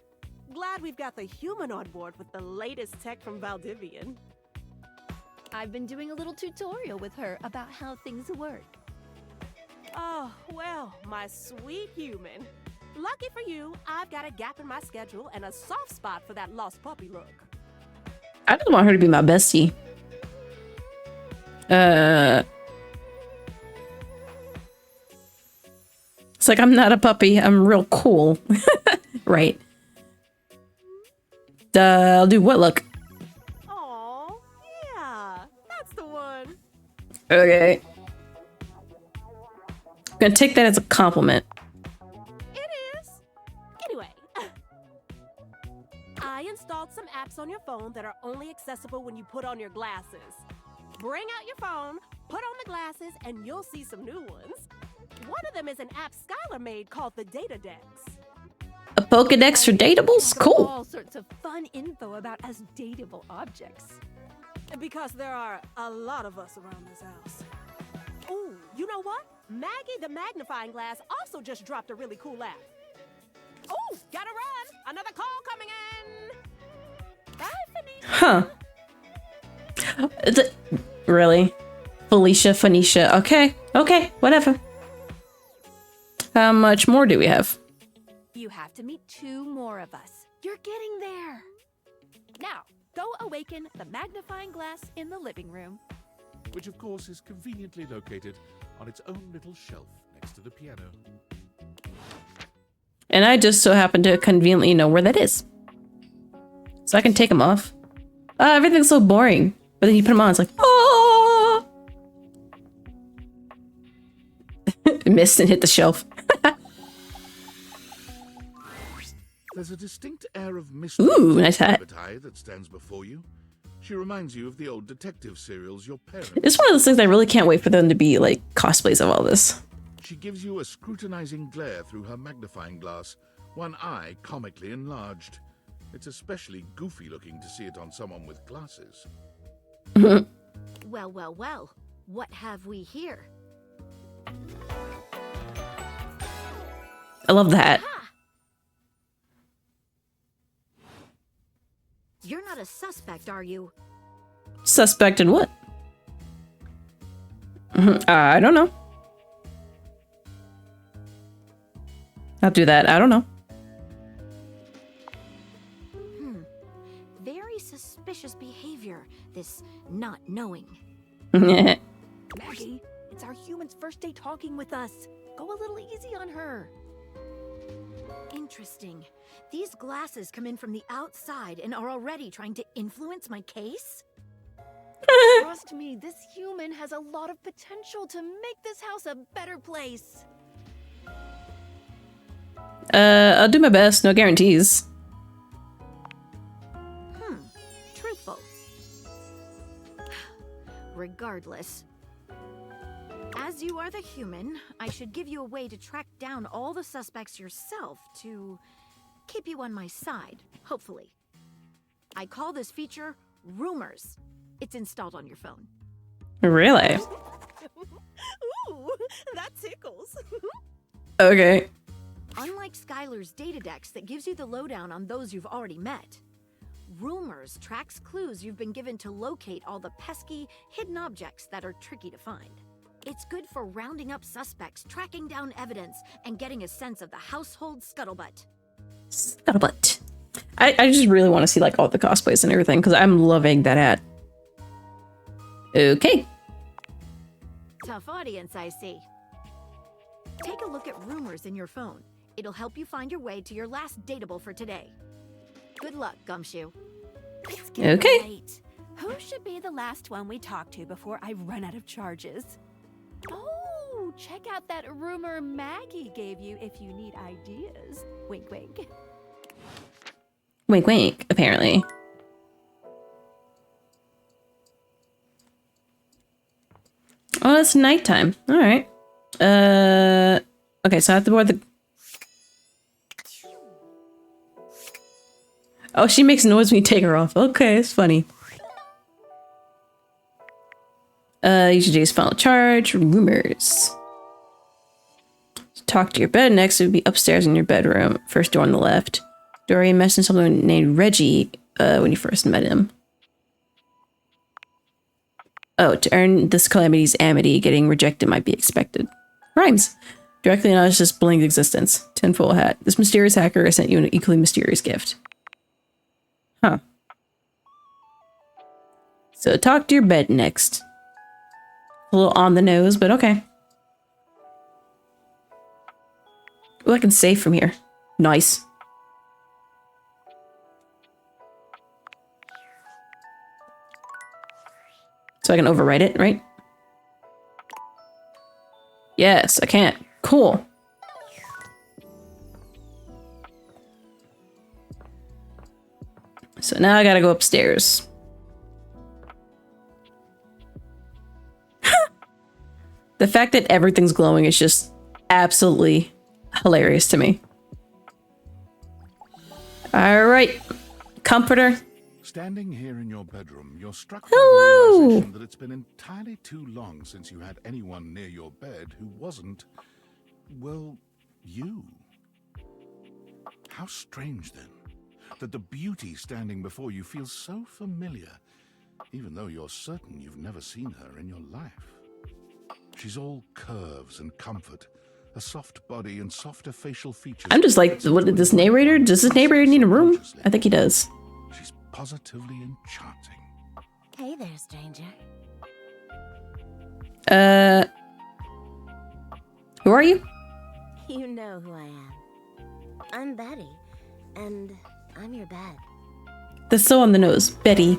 Glad we've got the human on board with the latest tech from Valdivian. I've been doing a little tutorial with her about how things work. Oh, well, my sweet human. Lucky for you, I've got a gap in my schedule and a soft spot for that lost puppy look. I just want her to be my bestie. It's like, I'm not a puppy. I'm real cool. Right. I'll do what look? Aw, yeah, that's the one. Okay. I'm gonna take that as a compliment. It is. Anyway, I installed some apps on your phone that are only accessible when you put on your glasses. Bring out your phone, put on the glasses, and you'll see some new ones. One of them is an app Skylar made called the Data Dex. A Pokedex for dateables? Cool. All sorts of fun info about us dateable objects. Because there are a lot of us around this house. Ooh, you know what? Maggie the magnifying glass also just dropped a really cool app. Ooh, gotta run! Another call coming in! Bye, Phoenicia! Huh. Really? Felicia, Phoenicia. Okay. Okay, whatever. How much more do we have? You have to meet 2 more of us. You're getting there. Now, go awaken the magnifying glass in the living room. Which of course is conveniently located on its own little shelf next to the piano. And I just so happen to conveniently know where that is. So I can take them off. Everything's so boring. But then you put them on, it's like, oh! Missed and hit the shelf. There's a distinct air of mystery Ooh, nice hat. that stands before you. She reminds you of the old detective serials your parents. It's one of those things I really can't wait for them to be like cosplays of all this. She gives you a scrutinizing glare through her magnifying glass, one eye comically enlarged. It's especially goofy looking to see it on someone with glasses. Well, well, well. What have we here? I love that. You're not a suspect, are you? Suspect in what? I don't know. I'll do that. I don't know. this not knowing. Maggie, it's our human's first day talking with us. Go a little easy on her. Interesting. These glasses come in from the outside and are already trying to influence my case? Trust me, this human has a lot of potential to make this house a better place. I'll do my best. No guarantees. Truthful. Regardless. As you are the human, I should give you a way to track down all the suspects yourself to keep you on my side, hopefully. I call this feature Rumors. It's installed on your phone. Really? Ooh, that tickles. Okay. Unlike Skylar's Datadex that gives you the lowdown on those you've already met, Rumors tracks clues you've been given to locate all the pesky, hidden objects that are tricky to find. It's good for rounding up suspects, tracking down evidence, and getting a sense of the household scuttlebutt. Scuttlebutt. I just really want to see like all the cosplays and everything because I'm loving that hat. Okay. Tough audience, I see. Take a look at Rumors in your phone. It'll help you find your way to your last dateable for today. Good luck, Gumshoe. It's getting Okay. late. Who should be the last one we talk to before I run out of charges? Oh, check out that rumor Maggie gave you if you need ideas. Wink, wink. Wink, wink, apparently. Oh, it's nighttime. All right. Okay, so I have to board the... Oh, she makes noise when you take her off. Okay, it's funny. You should use final charge. Rumors. Talk to your bed next. It would be upstairs in your bedroom. First door on the left. Dorian mentioned someone named Reggie when you first met him. Oh, to earn this calamity's amity, getting rejected might be expected. Rhymes. Directly acknowledge this blinked existence. Tinfoil hat. This mysterious hacker has sent you an equally mysterious gift. Huh. So talk to your bed next. A little on the nose, but okay. Oh, I can save from here. Nice. So I can overwrite it, right? Yes, I can. Cool. So now I gotta go upstairs. The fact that everything's glowing is just absolutely hilarious to me. All right, comforter. Standing here in your bedroom, you're struck by Hello. the realization that it's been entirely too long since you had anyone near your bed who wasn't, well, you. How strange, then, that the beauty standing before you feels so familiar, even though you're certain you've never seen her in your life. She's all curves and comfort, a soft body and softer facial features. I'm just like, what did this narrator? Does this narrator need a room? I think he does. She's positively enchanting. Hey there, stranger. Who are you? You know who I am. I'm Betty, and I'm your bed. That's so on the nose. Betty.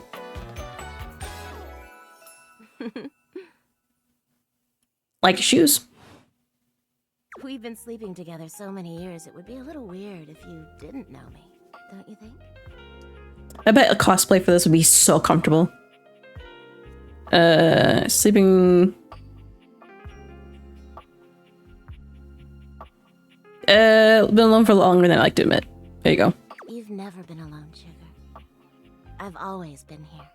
Like shoes? We've been sleeping together so many years, it would be a little weird if you didn't know me, don't you think? I bet a cosplay for this would be so comfortable. Sleeping... been alone for longer than I like to admit. There you go. You've never been alone, sugar. I've always been here.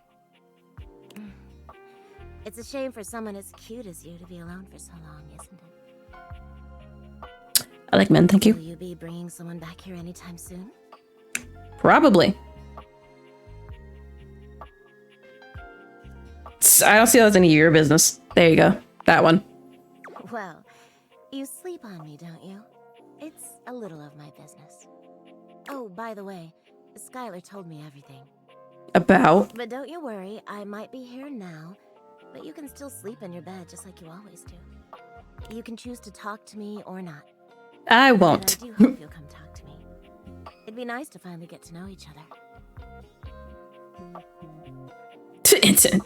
It's a shame for someone as cute as you to be alone for so long, isn't it? I like men, thank you. Will you be bringing someone back here anytime soon? Probably. I don't see how that's any of your business. There you go. That one. Well, you sleep on me, don't you? It's a little of my business. Oh, by the way, Skylar told me everything. About? But don't you worry, I might be here now, but you can still sleep in your bed just like you always do. You can choose to talk to me or not. I won't. And I do hope you'll come talk to me. It'd be nice to finally get to know each other. Instant.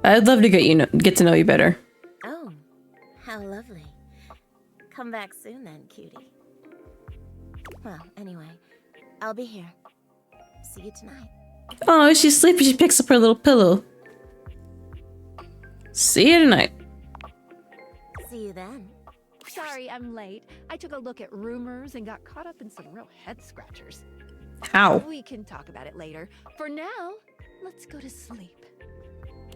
I'd love to get to know you better. Oh, how lovely. Come back soon then, cutie. Well, anyway, I'll be here. See you tonight. Oh, she's sleepy. She picks up her little pillow. See you tonight. See you then. Sorry, I'm late. I took a look at rumors and got caught up in some real head scratchers. How? We can talk about it later. For now, let's go to sleep.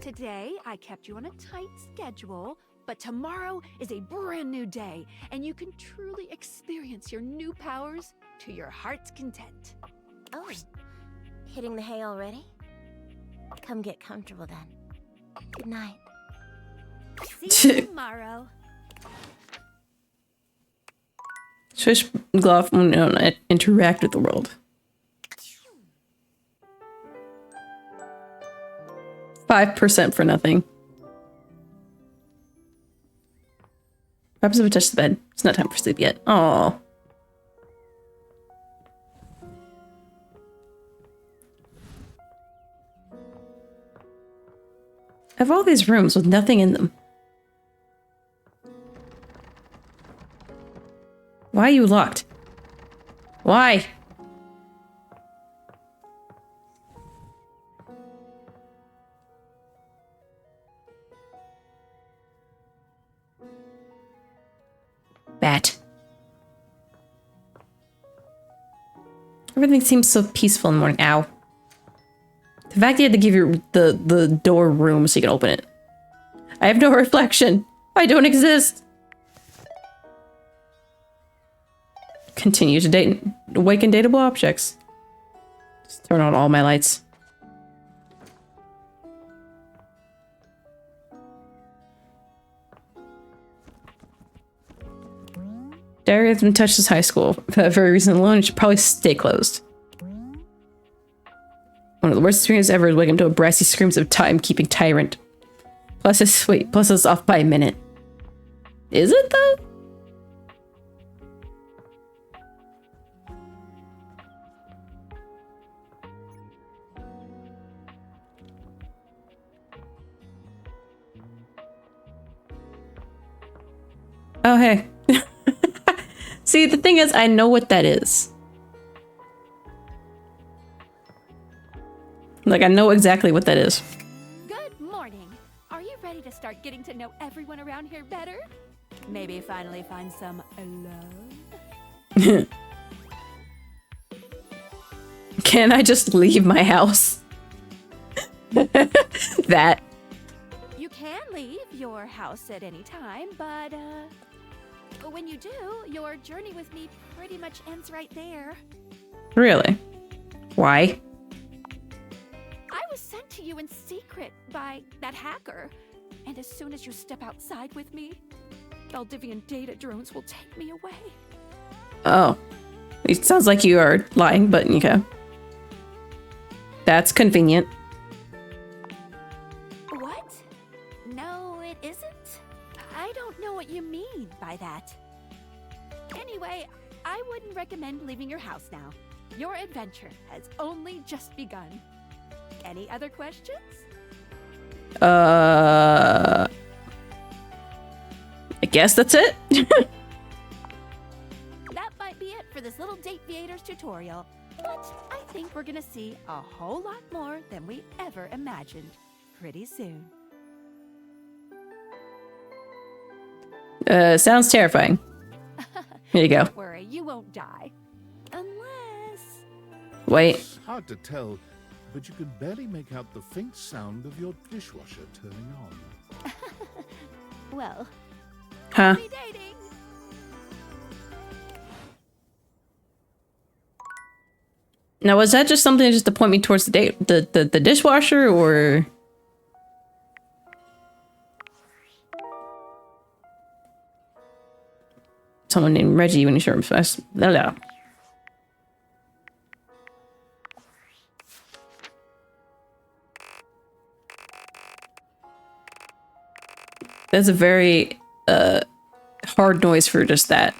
Today, I kept you on a tight schedule, but tomorrow is a brand new day, and you can truly experience your new powers to your heart's content. Oh, hitting the hay already? Come get comfortable then. Good night. See you tomorrow. Swish glove when you don't interact with the world. 5% for nothing. What happens if I touch the bed? It's not time for sleep yet. Oh. I have all these rooms with nothing in them. Why are you locked? Why? Bat. Everything seems so peaceful in the morning. Ow. The fact you had to give you the door room so you can open it. I have no reflection. I don't exist. Continue to awaken dateable objects. Just turn on all my lights. Diary hasn't touched this high school. For that very reason alone, it should probably stay closed. One of the worst experiences ever is waking up to a brassy screams of time-keeping tyrant. Plus it's off by a minute. Is it though? Oh, hey. See, the thing is, I know what that is. Like, I know exactly what that is. Good morning. Are you ready to start getting to know everyone around here better? Maybe finally find some love? Can I just leave my house? That. You can leave your house at any time, but when you do, your journey with me pretty much ends right there. Really? Why? I was sent to you in secret by that hacker, and as soon as you step outside with me, Valdivian data drones will take me away. Oh. It sounds like you are lying, but okay. That's convenient. What? No, it isn't. I don't know what you mean by that. Anyway, I wouldn't recommend leaving your house now. Your adventure has only just begun. Any other questions? I guess that's it. That might be it for this little Date Theaters tutorial. But I think we're gonna see a whole lot more than we ever imagined pretty soon. Sounds terrifying. Here you go. Don't worry, you won't die. Unless... Wait. It's hard to tell, but you can barely make out the faint sound of your dishwasher turning on. Well... Huh? Happy dating! Now, was that just something just to point me towards the dishwasher, or... Someone named Reggie when you sure fast. Hello. That's a very hard noise for just that.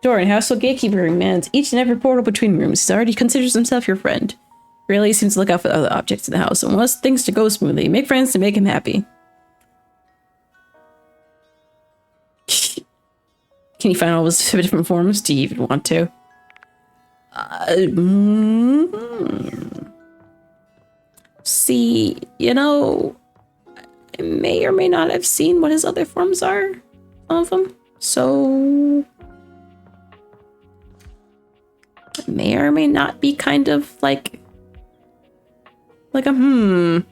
Doran, household gatekeeper commands each and every portal between rooms. He already considers himself your friend. Really seems to look out for the other objects in the house and wants things to go smoothly. Make friends to make him happy. Can you find all those different forms? Do you even want to? See, you know, I may or may not have seen what his other forms are. Some of them. So... it may or may not be kind of like a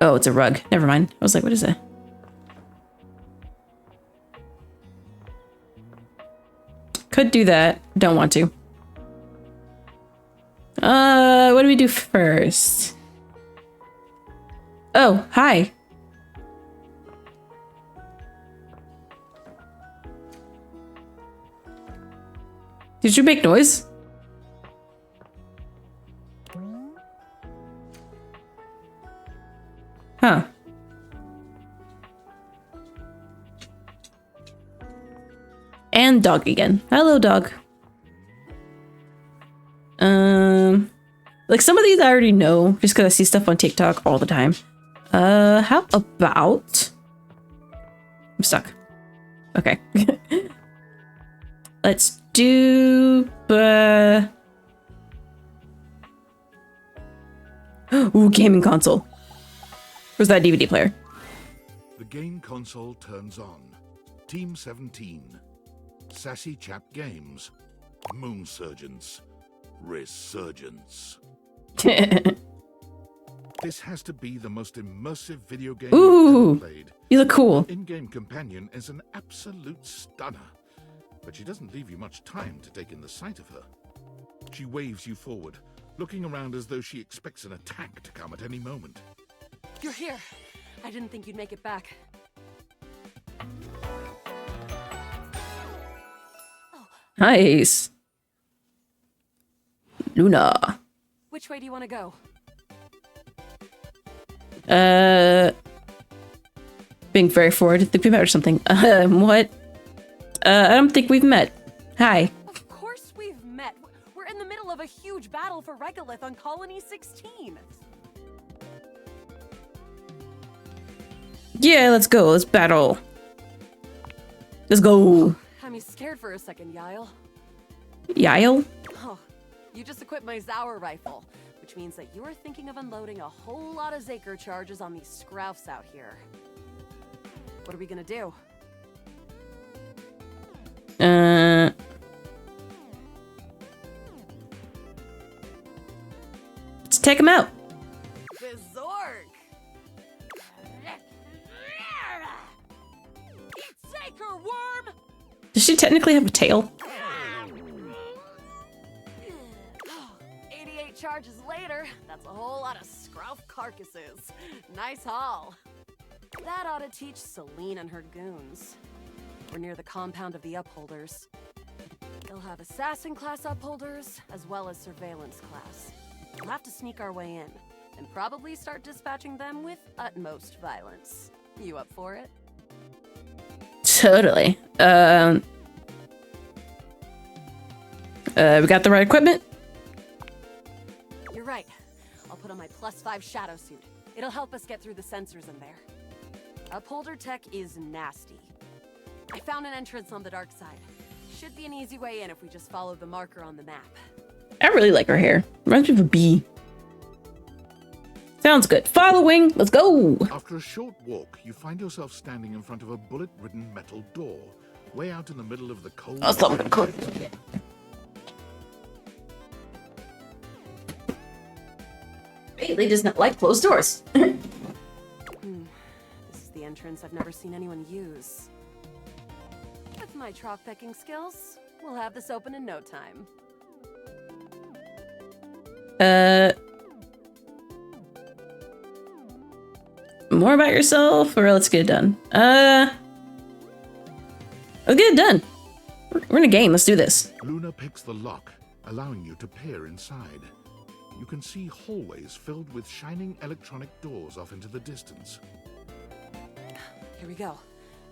Oh, it's a rug. Never mind. I was like, what is it? Could do that. Don't want to. What do we do first? Oh, hi. Did you make noise? Huh. And dog again. Hello, dog. Like some of these I already know just because I see stuff on TikTok all the time. How about... I'm stuck. Okay. Let's do... Ooh, gaming console. Where's that DVD player? The game console turns on. Team 17. Sassy Chap Games. Moon Surgeons. Resurgence. This has to be the most immersive video game you've ever played. You look cool. In-game companion is an absolute stunner. But she doesn't leave you much time to take in the sight of her. She waves you forward, looking around as though she expects an attack to come at any moment. You're here. I didn't think you'd make it back. Nice. Luna. Which way do you want to go? Being very forward. I think we met or something. What? I don't think we've met. Hi. Of course we've met. We're in the middle of a huge battle for Regolith on Colony 16. Yeah, let's go. Let's battle. Let's go. I'm scared for a second, Yael. Yael? Oh, you just equipped my Zauer rifle, which means that you are thinking of unloading a whole lot of Zaker charges on these scroufs out here. What are we gonna do? Let's take him out. Bizork! Eat Zaker, worm! Does she technically have a tail? 88 charges later, that's a whole lot of scrouf carcasses. Nice haul. That ought to teach Celine and her goons. We're near the compound of the Upholders. They'll have assassin class Upholders, as well as surveillance class. We'll have to sneak our way in, and probably start dispatching them with utmost violence. You up for it? Totally. We got the right equipment? You're right. I'll put on my +5 shadow suit. It'll help us get through the sensors in there. Upholder tech is nasty. I found an entrance on the dark side. Should be an easy way in if we just follow the marker on the map. I really like her hair. Reminds me of a bee. Sounds good. Following. Let's go. After a short walk, you find yourself standing in front of a bullet-ridden metal door, way out in the middle of the cold... Oh, something cool. Bailey does not like closed doors. This is the entrance I've never seen anyone use. With my chalk picking skills, we'll have this open in no time. more about yourself, or let's get it done? Let's get it done. We're in a game. Let's do this. Luna picks the lock, allowing you to peer inside. You can see hallways filled with shining electronic doors off into the distance. Here we go.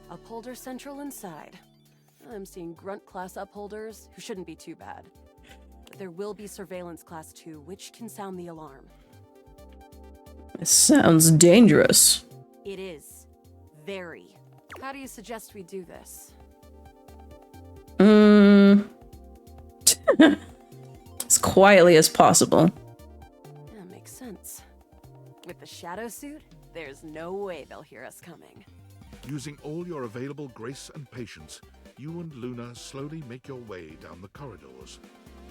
Upholder Central inside. I'm seeing Grunt class upholders, who shouldn't be too bad. But there will be Surveillance class 2, which can sound the alarm. It sounds dangerous. It is. Very. How do you suggest we do this? As quietly as possible. Yeah, makes sense. With the shadow suit, there's no way they'll hear us coming. Using all your available grace and patience, you and Luna slowly make your way down the corridors.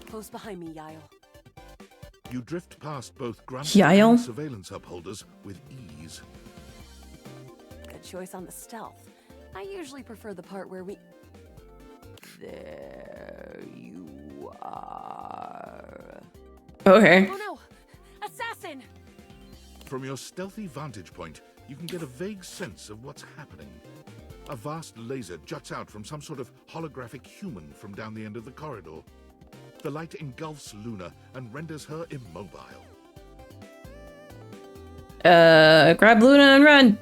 Close behind me, Yael. You drift past both Grunt Yael? and surveillance upholders with ease. Good choice on the stealth. I usually prefer the part where we... There you are. Okay. Oh no! Assassin! From your stealthy vantage point, you can get a vague sense of what's happening. A vast laser juts out from some sort of holographic human from down the end of the corridor. The light engulfs Luna and renders her immobile. Grab Luna and run.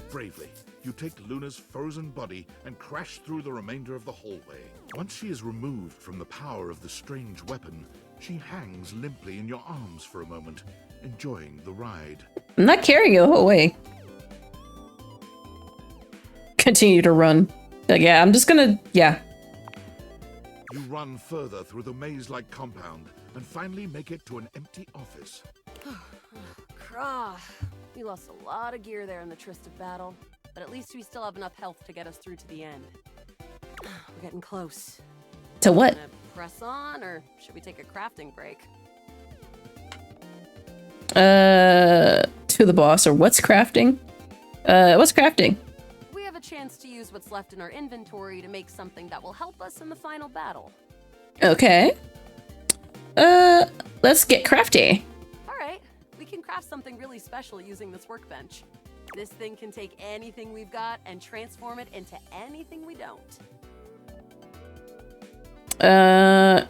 Bravely, you take Luna's frozen body and crash through the remainder of the hallway. Once she is removed from the power of the strange weapon, she hangs limply in your arms for a moment, enjoying the ride. I'm not carrying you the whole way. Continue to run. Like, yeah, I'm just gonna, yeah. You run further through the maze-like compound and finally make it to an empty office. Krah. We lost a lot of gear there in the tryst of battle, but at least we still have enough health to get us through to the end. We're getting close. To what? Gonna press on, or should we take a crafting break? To the boss, or what's crafting? What's crafting? We have a chance to use what's left in our inventory to make something that will help us in the final battle. Okay. Let's get crafty. Alright, we can craft something really special using this workbench. This thing can take anything we've got and transform it into anything we don't.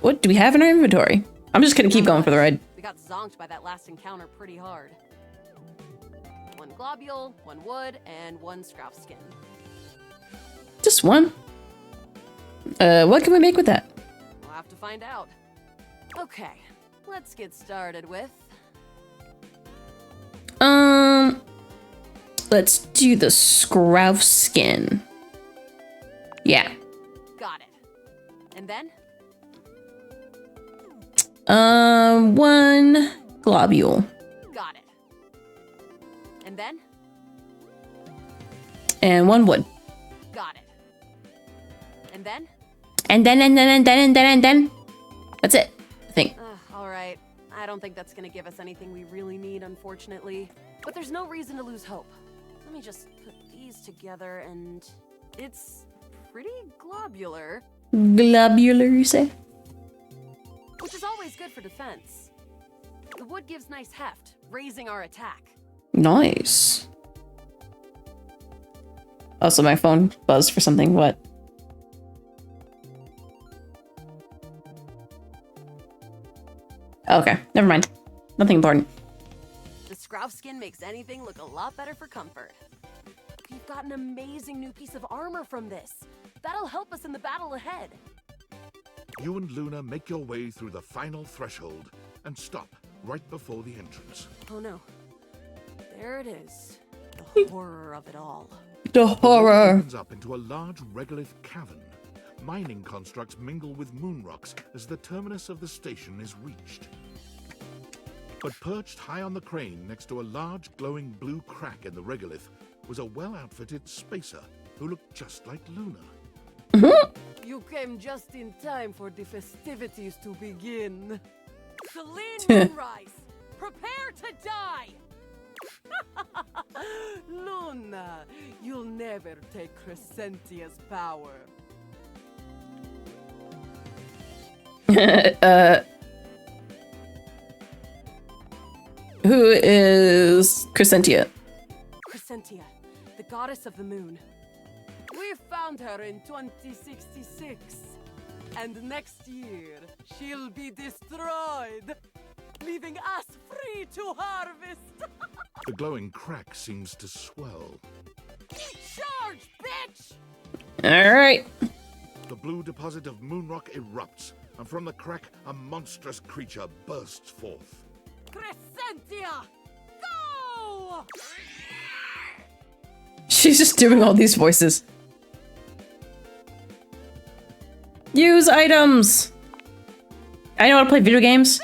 What do we have in our inventory? I'm just gonna keep going for the ride. We got zonked by that last encounter pretty hard. 1 globule, 1 wood, and 1 scrap skin. Just one. What can we make with that? We'll have to find out. Okay, let's get started with... Let's do the scrouf skin. Yeah. Got it. And then? 1 globule. Got it. And then? And 1 wood. Got it. And then? And then. That's it, I think. Alright. I don't think that's gonna give us anything we really need, unfortunately. But there's no reason to lose hope. Let me just put these together and... It's pretty globular. Globular, you say? Which is always good for defense. The wood gives nice heft, raising our attack. Nice. Also, my phone buzzed for something. What? Okay, never mind. Nothing important. The scrouf skin makes anything look a lot better for comfort. We've got an amazing new piece of armor from this. That'll help us in the battle ahead. You and Luna make your way through the final threshold and stop right before the entrance. Oh no. There it is. The horror of it all. The horror. Opens up into a large regolith cavern. Mining constructs mingle with moon rocks as the terminus of the station is reached. But perched high on the crane next to a large glowing blue crack in the regolith was a well-outfitted spacer who looked just like Luna. You came just in time for the festivities to begin. Celine Moonrise, prepare to die! Luna, you'll never take Crescentia's power. Who is Crescentia? Crescentia, the goddess of the moon. We found her in 2066. And next year, she'll be destroyed, leaving us free to harvest. The glowing crack seems to swell. Charge, bitch! All right. The blue deposit of moonrock erupts, and from the crack, a monstrous creature bursts forth. Crescentia, go! She's just doing all these voices. Use items. I know how to play video games.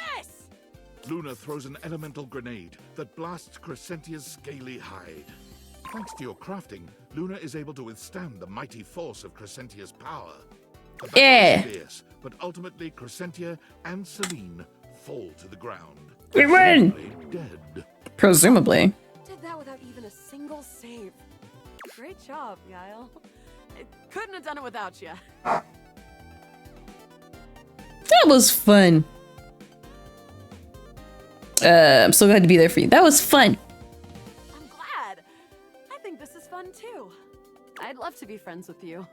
Luna throws an elemental grenade that blasts Crescentia's scaly hide. Thanks to your crafting, Luna is able to withstand the mighty force of Crescentia's power. The battle is fierce, but ultimately Crescentia and Celine fall to the ground. We win! Dead. Presumably. Did that without even a single save. Great job, Guile. I couldn't have done it without you. That was fun. I'm so glad to be there for you. That was fun. I'm glad. I think this is fun too. I'd love to be friends with you.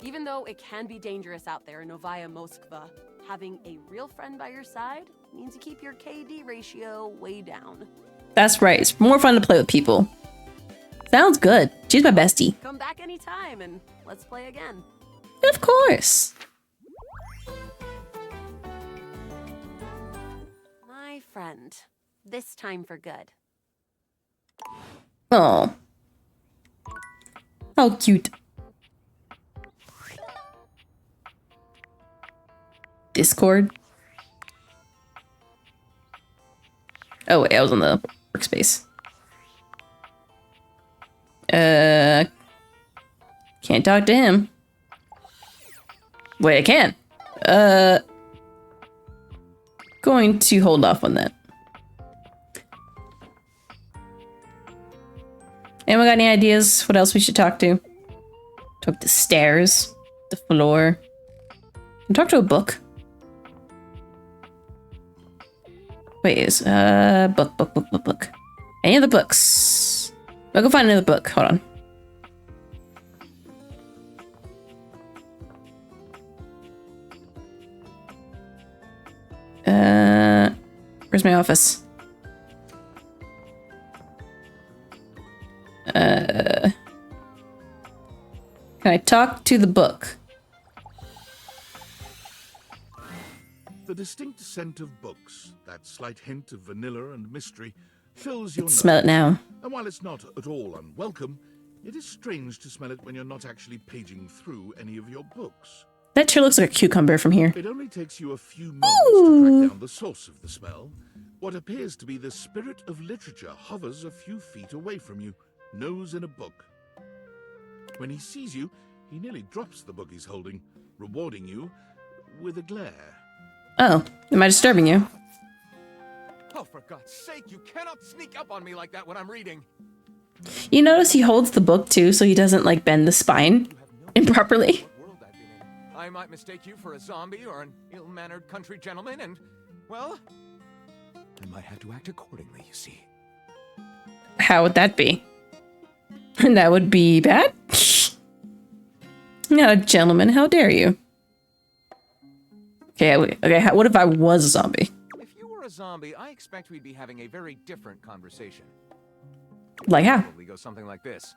Even though it can be dangerous out there in Novaya Moskva, having a real friend by your side means you keep your KD ratio way down. That's right. It's more fun to play with people. Sounds good. She's my bestie. Come back anytime and let's play again. Of course. My friend. This time for good. Oh. How cute. Discord. Oh wait, I was on the workspace. Can't talk to him. Wait, I can. Going to hold off on that. Anyone got any ideas what else we should talk to? Talk to stairs, the floor. And talk to a book. Wait, is book. Any of the books? I'll go find another book. Hold on. Where's my office? Can I talk to the book? The distinct scent of books, that slight hint of vanilla and mystery, fills your Smell it now. And while it's not at all unwelcome, it is strange to smell it when you're not actually paging through any of your books. That chair looks like a cucumber from here. It only takes you a few moments to track down the source of the smell. What appears to be the spirit of literature hovers a few feet away from you, nose in a book. When he sees you, he nearly drops the book he's holding, rewarding you with a glare. Oh, am I disturbing you? Oh, for God's sake, you cannot sneak up on me like that when I'm reading. You notice he holds the book too, so he doesn't like bend the spine improperly. I might mistake you for a zombie or an ill-mannered country gentleman, and, well, I might have to act accordingly, you see. How would that be? That would be bad? Not a gentleman, how dare you? Okay, what if I was a zombie? If you were a zombie, I expect we'd be having a very different conversation. Like how? Probably go something like this.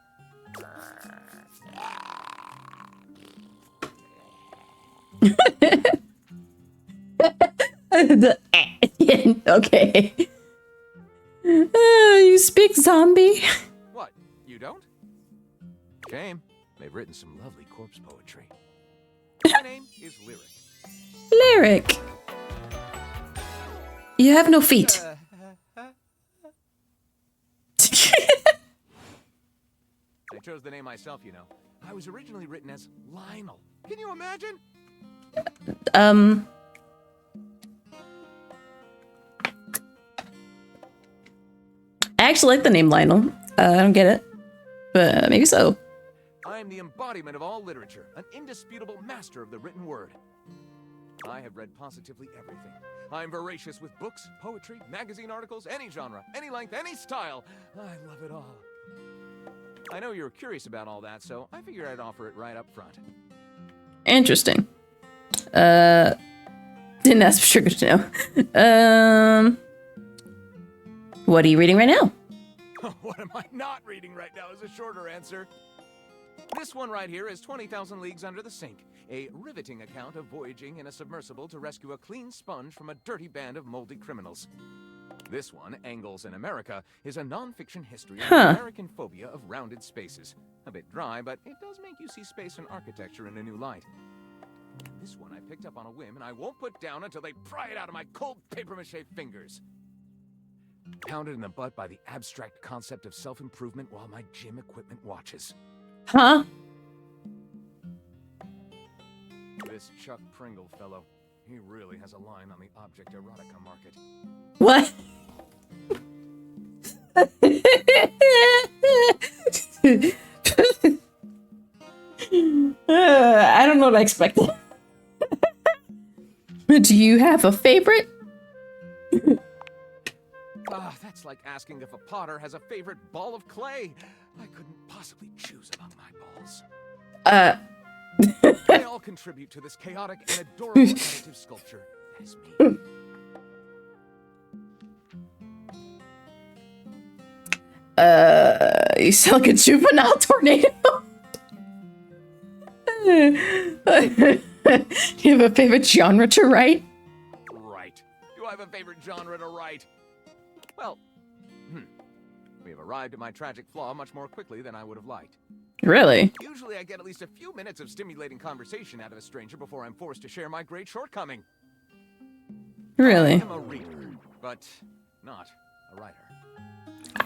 Okay. You speak zombie? What? You don't? Shame. They've written some lovely corpse poetry. My name is Lyric. Lyric. You have no feet. I chose the name myself, you know. I was originally written as Lionel. Can you imagine? I actually like the name Lionel. I don't get it, but maybe so. I am the embodiment of all literature, an indisputable master of the written word. I have read positively everything. I am voracious with books, poetry, magazine articles, any genre, any length, any style. I love it all. I know you're curious about all that, so I figured I'd offer it right up front. Interesting. Didn't ask for sugar to know. What are you reading right now? What am I not reading right now is a shorter answer. This one right here is 20,000 Leagues Under the Sink, a riveting account of voyaging in a submersible to rescue a clean sponge from a dirty band of moldy criminals. This one, Angles in America, is a non-fiction history of the American phobia of rounded spaces. A bit dry, but it does make you see space and architecture in a new light. This one I picked up on a whim, and I won't put down until they pry it out of my cold papier-mâché fingers. Pounded in the butt by the abstract concept of self-improvement while my gym equipment watches. Huh? This Chuck Pringle fellow, he really has a line on the object erotica market. What? I don't know what I expected. Do you have a favorite? That's like asking if a potter has a favorite ball of clay. I couldn't possibly choose among my balls. They all contribute to this chaotic and adorable additive sculpture. That is me. You sound like a juvenile tornado. Do you have a favorite genre to write? Right. Do I have a favorite genre to write? Well, we have arrived at my tragic flaw much more quickly than I would have liked. Really? Usually I get at least a few minutes of stimulating conversation out of a stranger before I'm forced to share my great shortcoming. Really? I am a reader, but not a writer.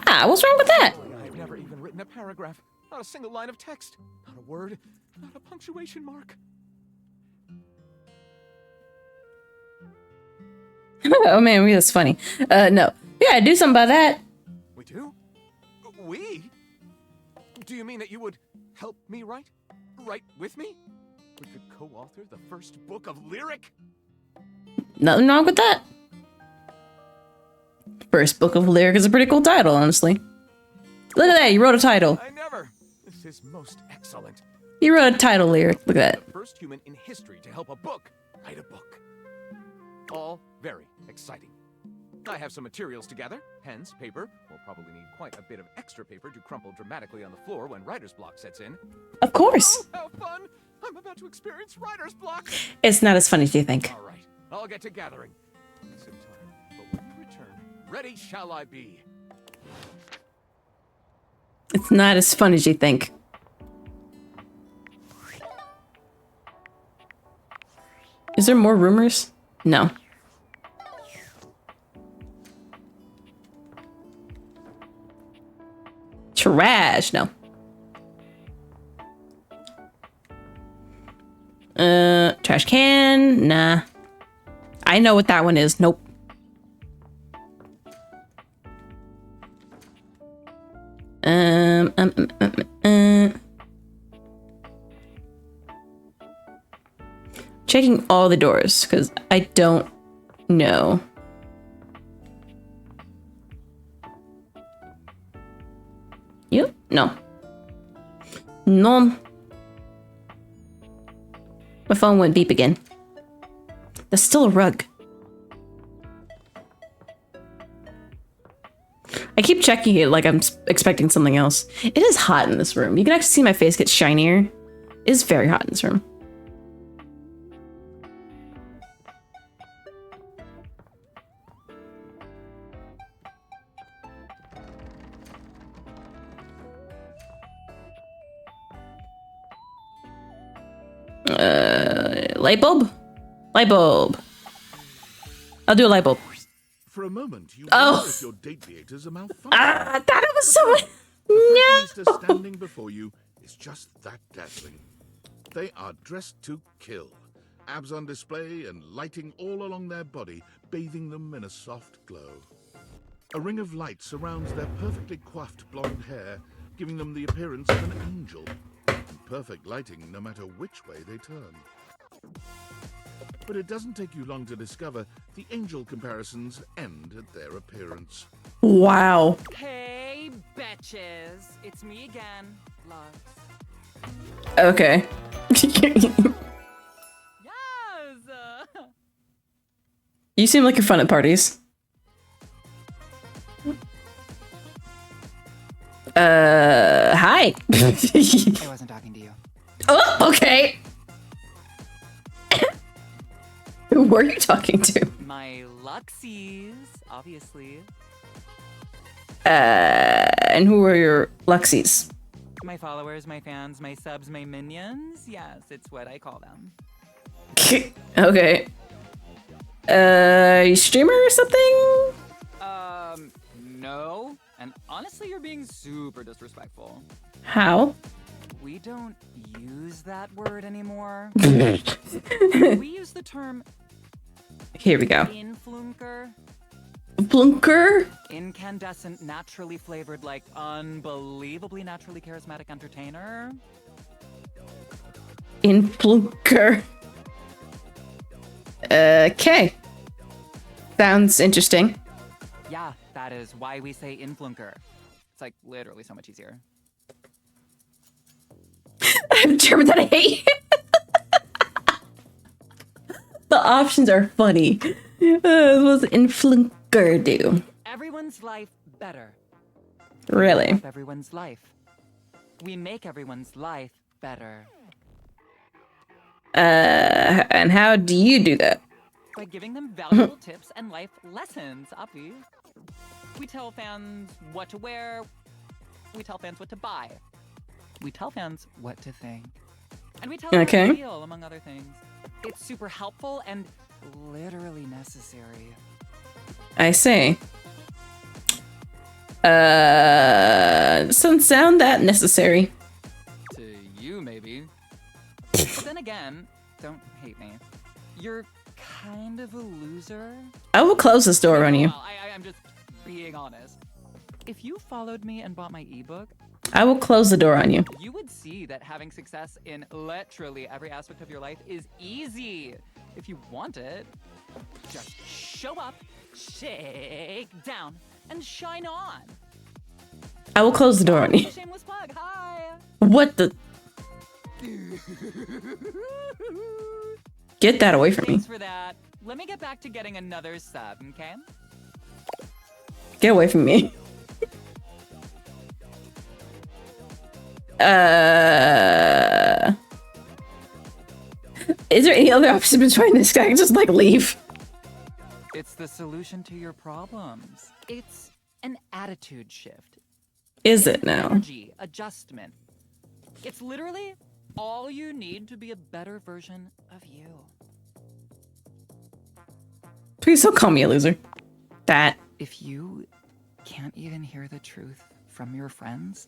Ah, what's wrong with that? I've never even written a paragraph. Not a single line of text. Not a word. Not a punctuation mark. Oh man, that's funny. No. Yeah, do something about that. We do? We? Do you mean that you would help me write? Write with me? We could co-author the first book of lyric? Nothing wrong with that. First book of lyric is a pretty cool title, honestly. Look at that, you wrote a title. I never. This is most excellent. You wrote a title lyric. Look at that. The first human in history to help a book write a book. All very exciting. I have some materials to gather. Pens, paper. We'll probably need quite a bit of extra paper to crumple dramatically on the floor when writer's block sets in. Of course. Oh, how fun! I'm about to experience writer's block. It's not as funny as you think. All right, I'll get to gathering. Some time, but when you return, ready shall I be. It's not as fun as you think. Is there more rumors? No. Trash. No. Trash can. Nah. I know what that one is. Nope. Checking all the doors because I don't know. You? No. No. My phone went beep again. There's still a rug. I keep checking it like I'm expecting something else. It is hot in this room. You can actually see my face get shinier. It is very hot in this room. Light bulb? Light bulb. I'll do a light bulb. For a moment, you wonder if your date creators are malfunctioning. I thought it was so... The no! Standing before you is just that dazzling. They are dressed to kill. Abs on display and lighting all along their body, bathing them in a soft glow. A ring of light surrounds their perfectly coiffed blonde hair, giving them the appearance of an angel. And perfect lighting no matter which way they turn. But it doesn't take you long to discover the angel comparisons end at their appearance. Wow. Hey, Hey, betches. It's me again, Lux. Okay. Yes! You seem like you're fun at parties. Hi. I wasn't talking to you. Oh, okay. Who were you talking to? My Luxies, obviously. And who are your Luxies? My followers, my fans, my subs, my minions. Yes, it's what I call them. Okay. You streamer or something? No. And honestly, you're being super disrespectful. How? We don't use that word anymore. We use the term Here we go. influnker. Flunker? Incandescent, naturally flavored, like unbelievably naturally charismatic entertainer. Influnker. Okay. Sounds interesting. Yeah, that is why we say influnker. It's like literally so much easier. I have a term that I hate. The options are funny. What does influnker do? Everyone's life better. Really? We help everyone's life. We make everyone's life better. And how do you do that? By giving them valuable tips and life lessons, Api. We tell fans what to wear. We tell fans what to buy. We tell fans what to think. And we tell them how to feel, among other things. It's super helpful and literally necessary. I see. Doesn't sound that necessary. To you, maybe. But then again, don't hate me. You're kind of a loser. I will close this door on you. Well, I'm just being honest. If you followed me and bought my ebook, I will close the door on you. you would see that having success in literally every aspect of your life is easy. If you want it, just show up, shake down, and shine on. I will close the door on you. Shameless plug. Hi. What the? Get that away from me. Thanks for that. Let me get back to getting another sub, okay? Get away from me. Is there any other option between this guy? I can just like leave. It's the solution to your problems. It's an attitude shift. Is it now? Energy adjustment. It's literally all you need to be a better version of you. Please don't call me a loser. That. If you can't even hear the truth from your friends,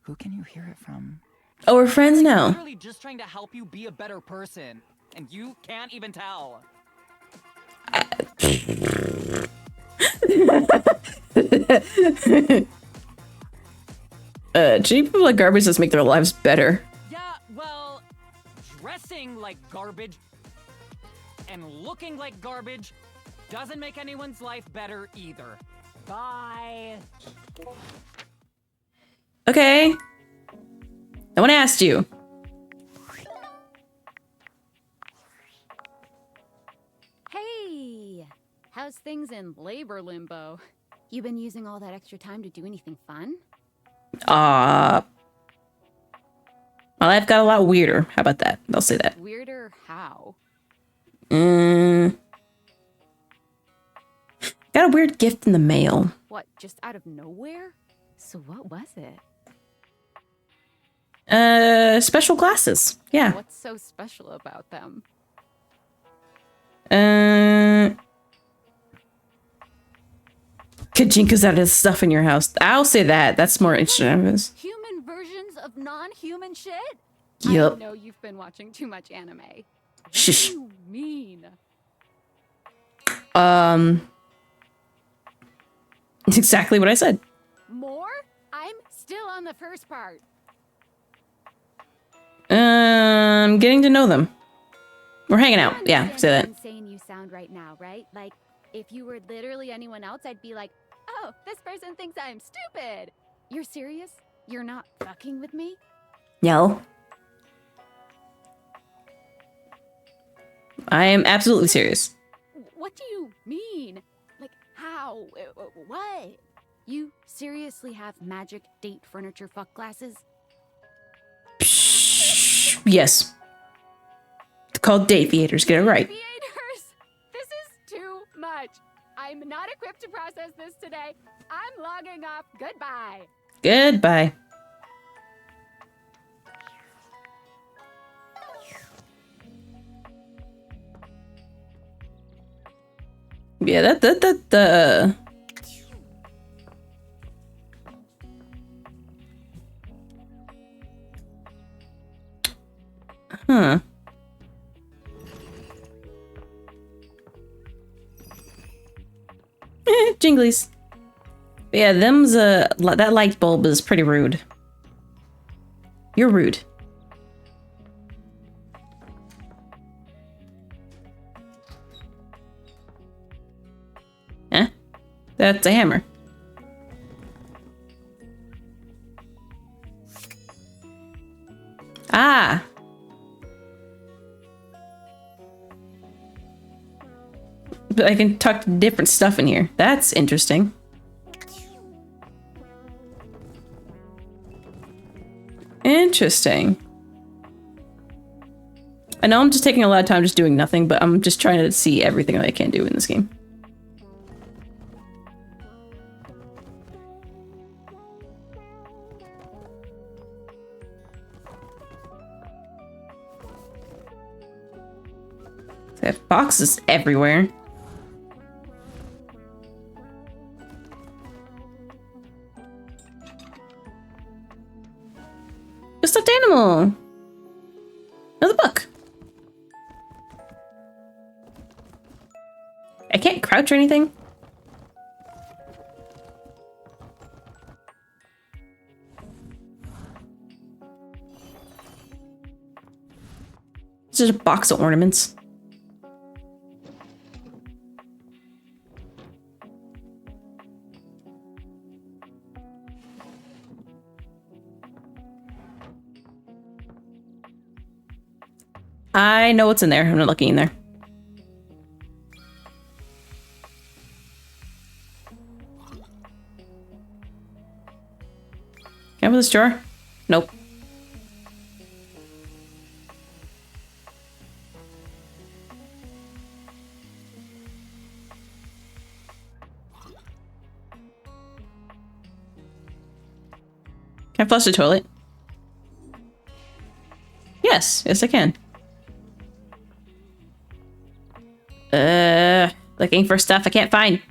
who can you hear it from? Oh, we're friends now. Literally just trying to help you be a better person, and you can't even tell. Treating people like garbage does make their lives better. Yeah, well, dressing like garbage and looking like garbage doesn't make anyone's life better either. Bye. Okay. No one asked you. Hey! How's things in labor limbo? You been using all that extra time to do anything fun? My life got a lot weirder. How about that? I'll say that. Weirder how? Got a weird gift in the mail. What, just out of nowhere? So what was it? Special glasses. Yeah. What's so special about them? Kajinka's out of stuff in your house. I'll say that. That's more interesting. Human versions of non-human shit? Yup. I know you've been watching too much anime. Shush. What do you mean? It's exactly what I said. More? I'm still on the first part. Getting to know them. We're hanging out. Yeah, say that. Insane you sound right now, right? Like, if you were literally anyone else, I'd be like, Oh, this person thinks I'm stupid. You're serious? You're not fucking with me? No. I am absolutely serious. What do you mean? Like, how? What? You seriously have magic date furniture fuck glasses? Yes. It's called date theaters. Get it right. Theaters? This is too much. I'm not equipped to process this today. I'm logging off. Goodbye. Goodbye. Yeah, that. Huh. Jinglies. But yeah, that light bulb is pretty rude. You're rude. Eh? That's a hammer. Ah! But I can talk to different stuff in here. That's interesting. Interesting. I know I'm just taking a lot of time just doing nothing, but I'm just trying to see everything that I can do in this game. They have boxes everywhere. A stuffed animal. Another book. I can't crouch or anything. It's just a box of ornaments. I know what's in there. I'm not looking in there. Can I open this drawer? Nope. Can I flush the toilet? Yes. Yes, I can. Looking for stuff I can't find.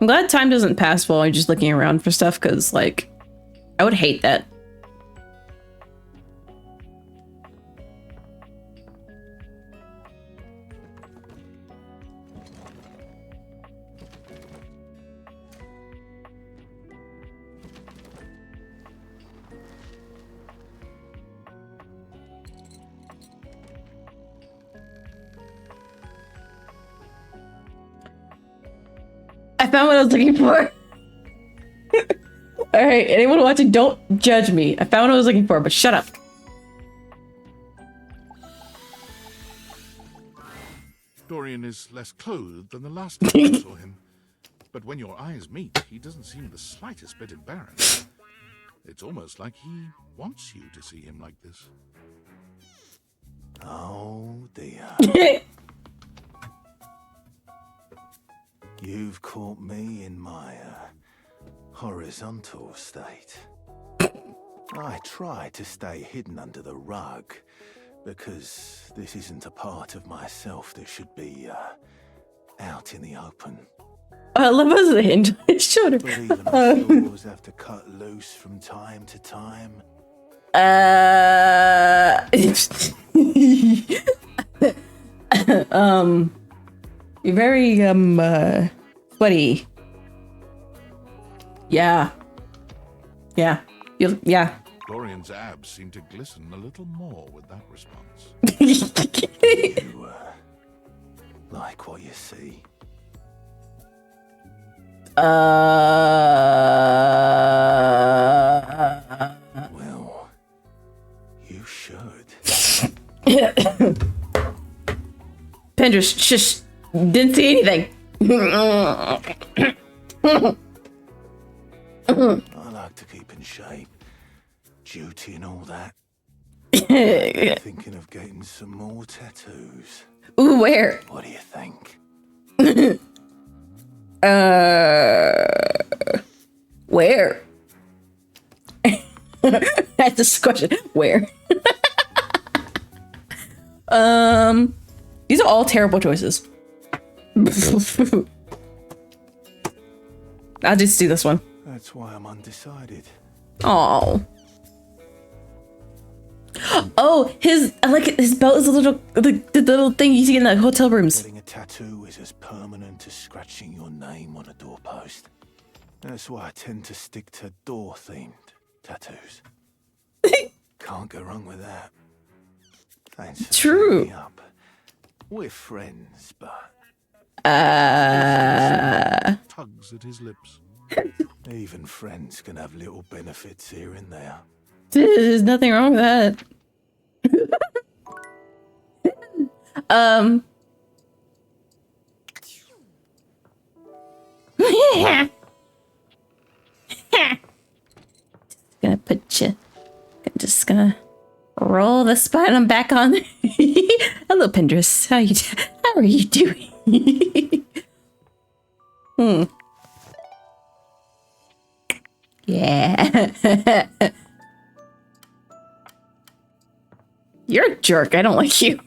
I'm glad time doesn't pass while I'm just looking around for stuff, because, like, I would hate that. I found what I was looking for. Alright, anyone watching, don't judge me. I found what I was looking for, but shut up. Dorian is less clothed than the last time I saw him. But when your eyes meet, he doesn't seem the slightest bit embarrassed. It's almost like he wants you to see him like this. Oh dear. You've caught me in my horizontal state. I try to stay hidden under the rug because this isn't a part of myself that should be out in the open. I love us a hinge on his shoulder. But even I always have to cut loose from time to time. You're very, sweaty. Yeah. Yeah. Yeah. Dorian's abs seem to glisten a little more with that response. You, like what you see? Well, you should. Penders just didn't see anything. I like to keep in shape. Duty and all that. Thinking of getting some more tattoos. Ooh, where? What do you think? Where? That's the question. Where? These are all terrible choices. I'll just do this one. That's why I'm undecided. Oh. Oh, I like his belt is a little the little thing you see in the hotel rooms. Getting a tattoo is as permanent as scratching your name on a doorpost. That's why I tend to stick to door-themed tattoos. Can't go wrong with that. Thanks for True. me up. We're friends, but tugs at his lips. Even friends can have little benefits here and there. There's nothing wrong with that. Gonna put you. Just gonna roll the spine back on. Hello, Pendris. How are you doing? Yeah. You're a jerk. I don't like you.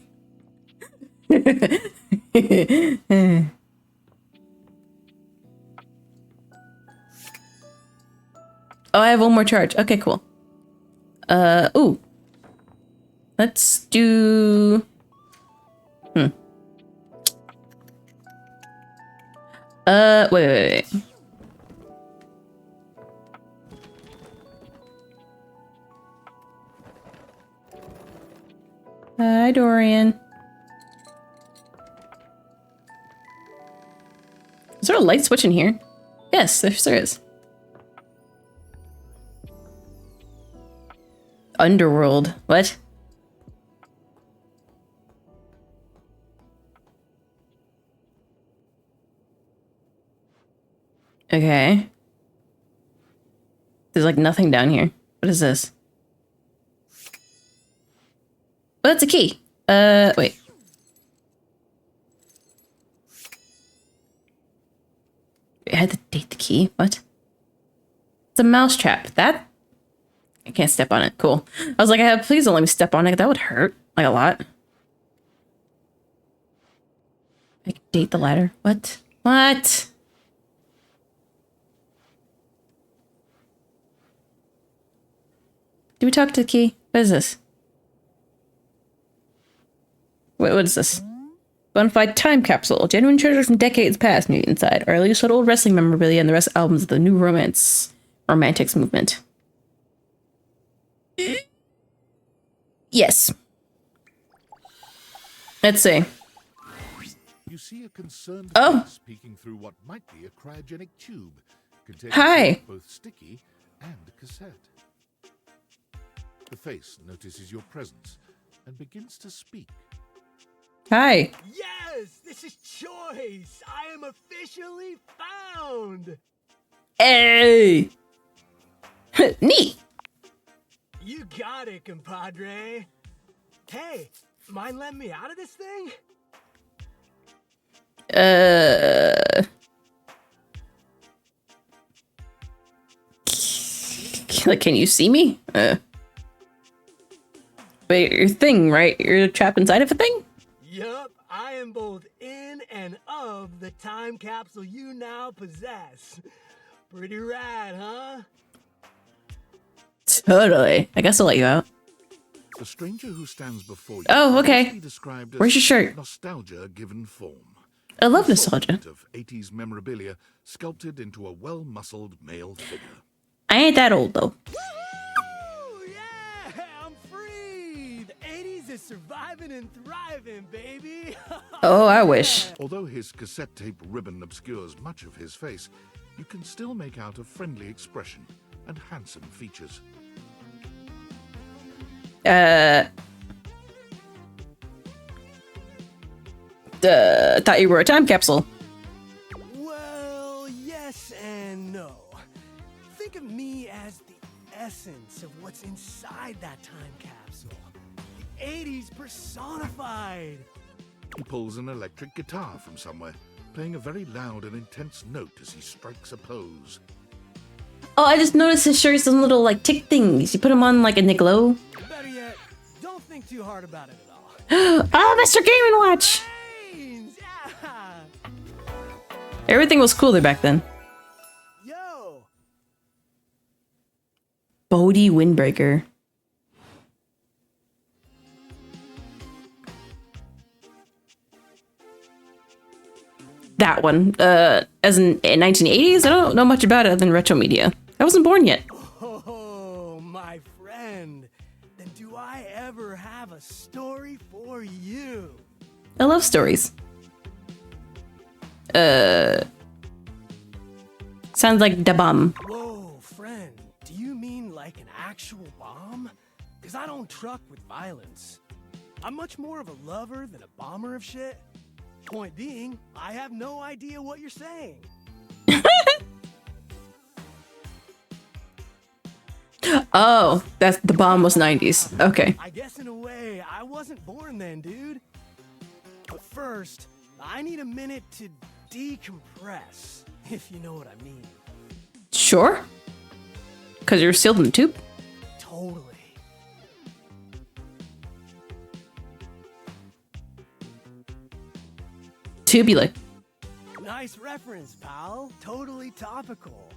Oh, I have one more charge. Okay, cool. Ooh. Let's do... wait. Hi, Dorian. Is there a light switch in here? Yes, there is. Underworld. What? Okay. There's like nothing down here. What is this? Oh, that's a key. Wait. I had to date the key. What? It's a mouse trap. That? I can't step on it. Cool. I was like, please don't let me step on it. That would hurt. Like a lot. I can date the ladder. What? What? Do we talk to the key? What is this? Wait, what is this? Bonafide time capsule. Genuine treasures from decades past new inside. Or at least old wrestling memorabilia and the rest albums of the new romantics movement. Yes. Let's see. You see a concerned Oh. face peeking through what might be a cryogenic tube containing Hi. both sticky and cassette. The face notices your presence and begins to speak. Hi. Yes, this is Choice. I am officially found. Hey. Neat. You got it, compadre. Hey, mind letting me out of this thing? Like, can you see me? Wait, your thing, right? You're trapped inside of a thing? Yup, I am both in and of the time capsule you now possess. Pretty rad, huh? Totally. I guess I'll let you out. The stranger who stands before you. Oh, okay. must be described as Where's your shirt? Nostalgia given form. I love An nostalgia. assortment of 80s memorabilia sculpted into a well-muscled male figure. I ain't that old, though. Woo! is surviving and thriving, baby. Oh, I wish. Although his cassette tape ribbon obscures much of his face, you can still make out a friendly expression and handsome features. Thought you were a time capsule. Well, yes and no. Think of me as the essence of what's inside that time capsule. The 80s personified. He pulls an electric guitar from somewhere, playing a very loud and intense note as he strikes a pose. Oh, I just noticed his shirt some little like tick things. You put them on like a Nick-Low. Better yet, don't think too hard about it at all. Oh, Mr. Game & Watch! Yeah. Everything was cooler back then. Yo. Bodhi Windbreaker. That one. As in 1980s? I don't know much about it other than retro media. I wasn't born yet. Oh, my friend. Then do I ever have a story for you? I love stories. Sounds like da bomb. Whoa, friend. Do you mean like an actual bomb? Because I don't truck with violence. I'm much more of a lover than a bomber of shit. Point being, I have no idea what you're saying. Oh, that's the bomb was 90s. Okay. I guess in a way, I wasn't born then, dude. But first, I need a minute to decompress, if you know what I mean. Sure. Because you're sealed in the tube? Totally. Tubular. Nice reference, pal. Totally topical.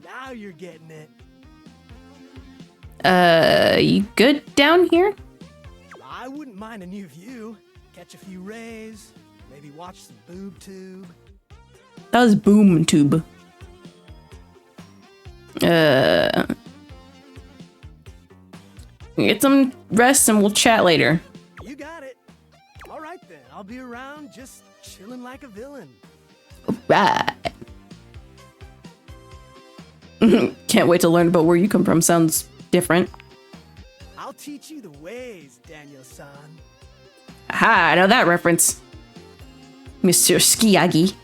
Now you're getting it. You good down here? I wouldn't mind a new view. Catch a few rays. Maybe watch some boob tube. That was boom tube. Get some rest and we'll chat later. You got it. All right then. I'll be around just chilling like a villain. Right. Can't wait to learn about where you come from. Sounds different. I'll teach you the ways, Daniel-san. Aha, I know that reference. Mr. Skiyagi.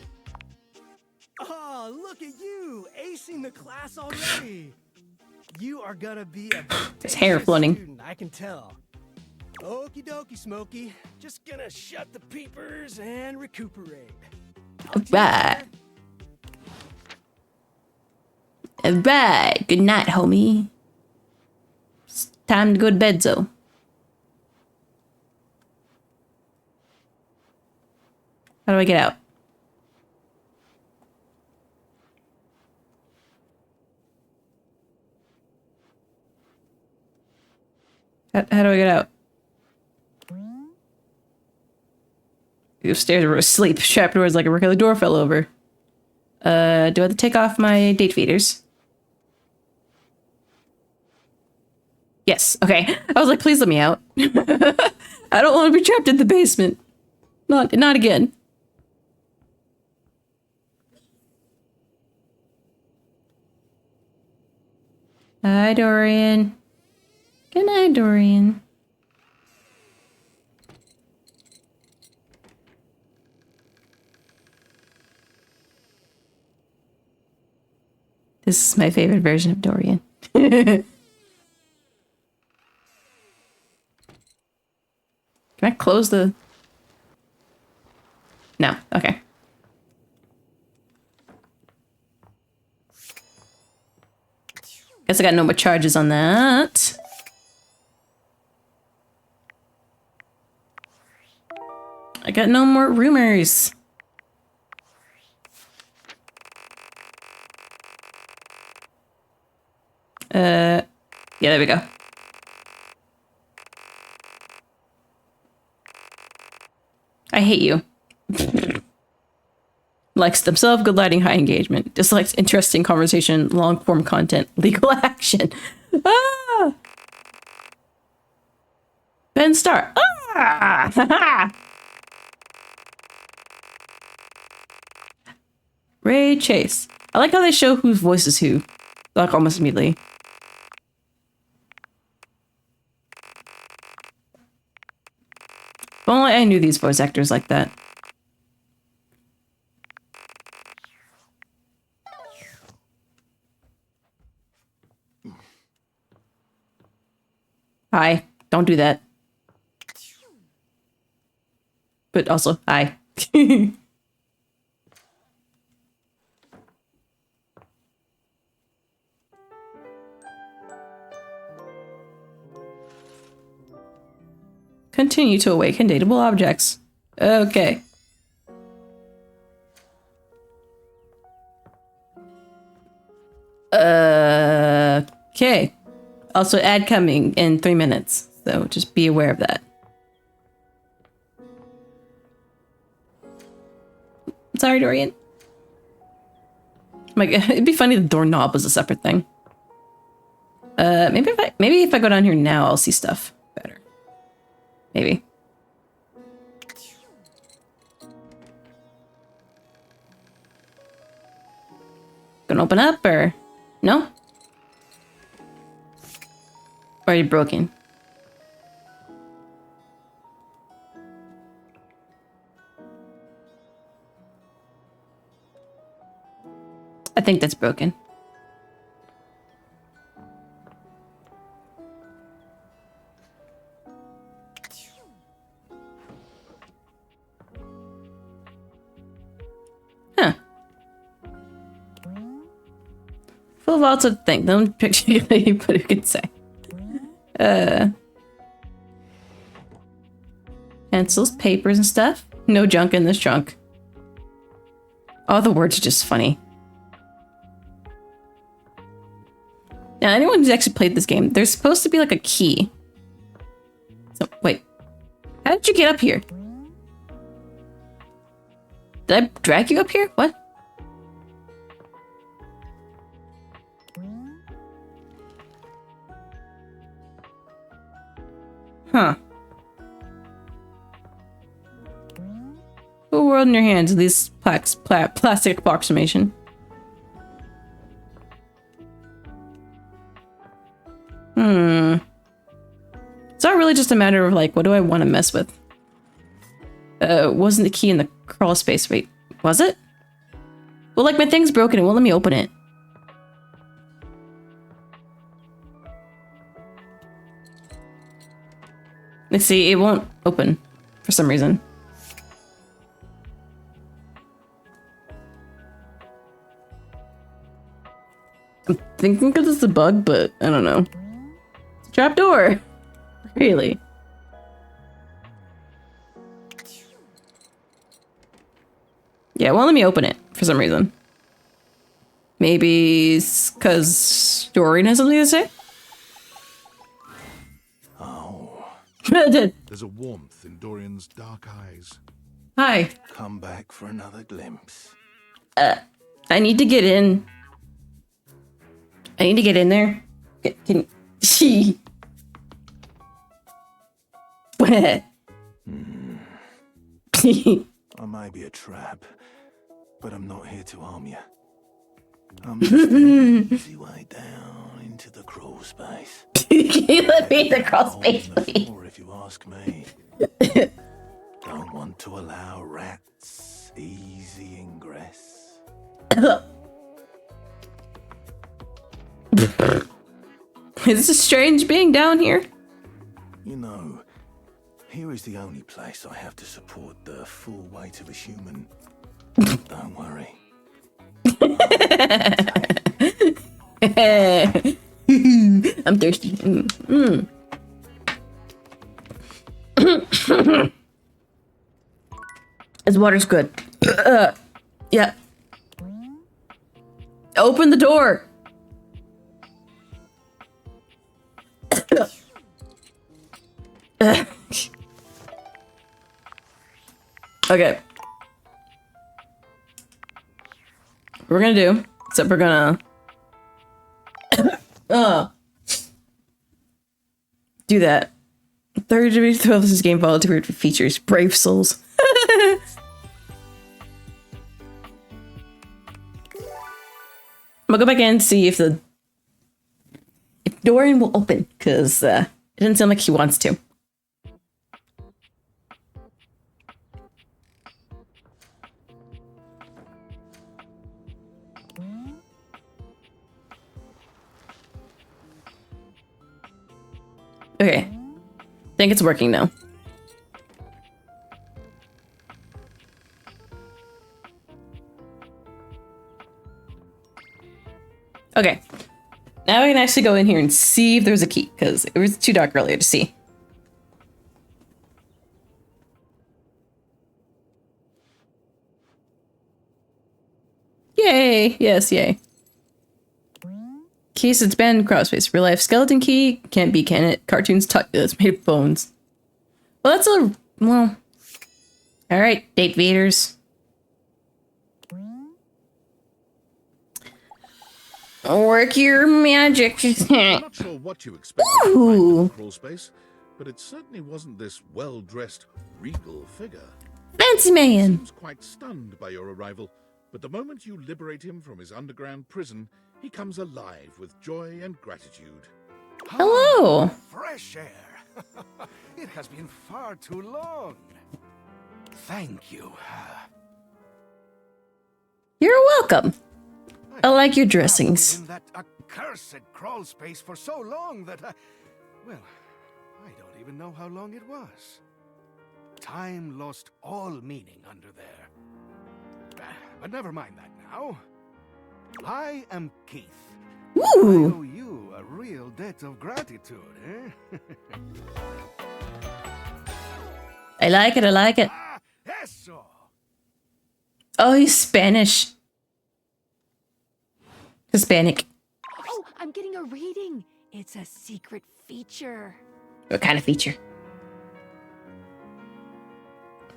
Oh, look at you, acing the class already. You are gonna be a His hair floating. student, I can tell. Okie dokie, Smokey. Just gonna shut the peepers and recuperate. Alright. Alright. Good night, homie. It's time to go to bed, so. How do I get out? How do I get out? Upstairs or asleep. Trapdoors like a regular door fell over. Do I have to take off my date feeders? Yes. Okay. I was like, please let me out. I don't want to be trapped in the basement. Not again. Hi, Dorian. Good night, Dorian. This is my favorite version of Dorian. Can I close the... No, okay. Guess I got no more charges on that. I got no more rumors. Yeah, there we go. I hate you. Likes themselves, good lighting, high engagement. Dislikes interesting conversation, long form content, legal action. Ah! Ben Star. Ah! Ray Chase. I like how they show whose voice is who, like almost immediately. If only I knew these voice actors like that. Hi. Don't do that. But also, hi. Continue to awaken dateable objects. Okay. Okay. Also, ad coming in 3 minutes, so just be aware of that. Sorry, Dorian. Like, it'd be funny if the doorknob was a separate thing. Maybe if I go down here now, I'll see stuff better. Maybe. Gonna open up or no? Already broken. I think that's broken. Huh. Full of lots of things. Don't particularly, but who can say? Pencils, papers, and stuff. No junk in this trunk. All the words are just funny. Now, anyone who's actually played this game, there's supposed to be like a key. So, wait. How did you get up here? Did I drag you up here? What? Huh. Who world in your hands? This plastic approximation. It's not really just a matter of like, what do I want to mess with? Wasn't the key in the crawl space? Wait, was it? Well, like my thing's broken. It won't let me open it. Let's see, it won't open for some reason. I'm thinking because it's a bug, but I don't know. It's a trapdoor. Really? Yeah, it won't let me open it for some reason. Maybe it's because Dorian has something to say? Oh. There's a warmth in Dorian's dark eyes. Hi. Come back for another glimpse. I need to get in. I need to get in there. Can she? I may be a trap, but I'm not here to harm you. I'm just an easy way down into the crawl space. Can you let me in the crawl space, please? Or if you ask me, don't want to allow rats easy ingress. Is this strange being down here? You know, here is the only place I have to support the full weight of a human. Don't worry. I'm thirsty. This water's good. Yeah. Open the door. Okay. What we're gonna do, except we're gonna do that. Third division of this game volunteered for features. Brave souls. I'm gonna go back in and see if Dorian will open, because it doesn't sound like he wants to. Okay. I think it's working now. Okay. Now I can actually go in here and see if there's a key, because it was too dark earlier to see. Yay! Yes, yay. Keys that's banned in Crossface. Real life skeleton key. Can't be, can it? Cartoons taught you it's made of bones. Well, that's a... well... Alright, date vaders. Work your magic. I'm not sure what you expected to find in the crawl space, but it certainly wasn't this well-dressed, regal figure. Fancy man! He seems quite stunned by your arrival, but the moment you liberate him from his underground prison, he comes alive with joy and gratitude. Hello! Fresh air! It has been far too long. Thank you. You're welcome. I like your dressings. In that accursed crawl space for so long that well, I don't even know how long it was. Time lost all meaning under there. But never mind that now. I am Keith. Ooh. I owe you a real debt of gratitude, eh? I like it, I like it. Eso. Oh, he's Spanish. Hispanic. Oh, I'm getting a reading. It's a secret feature. What kind of feature?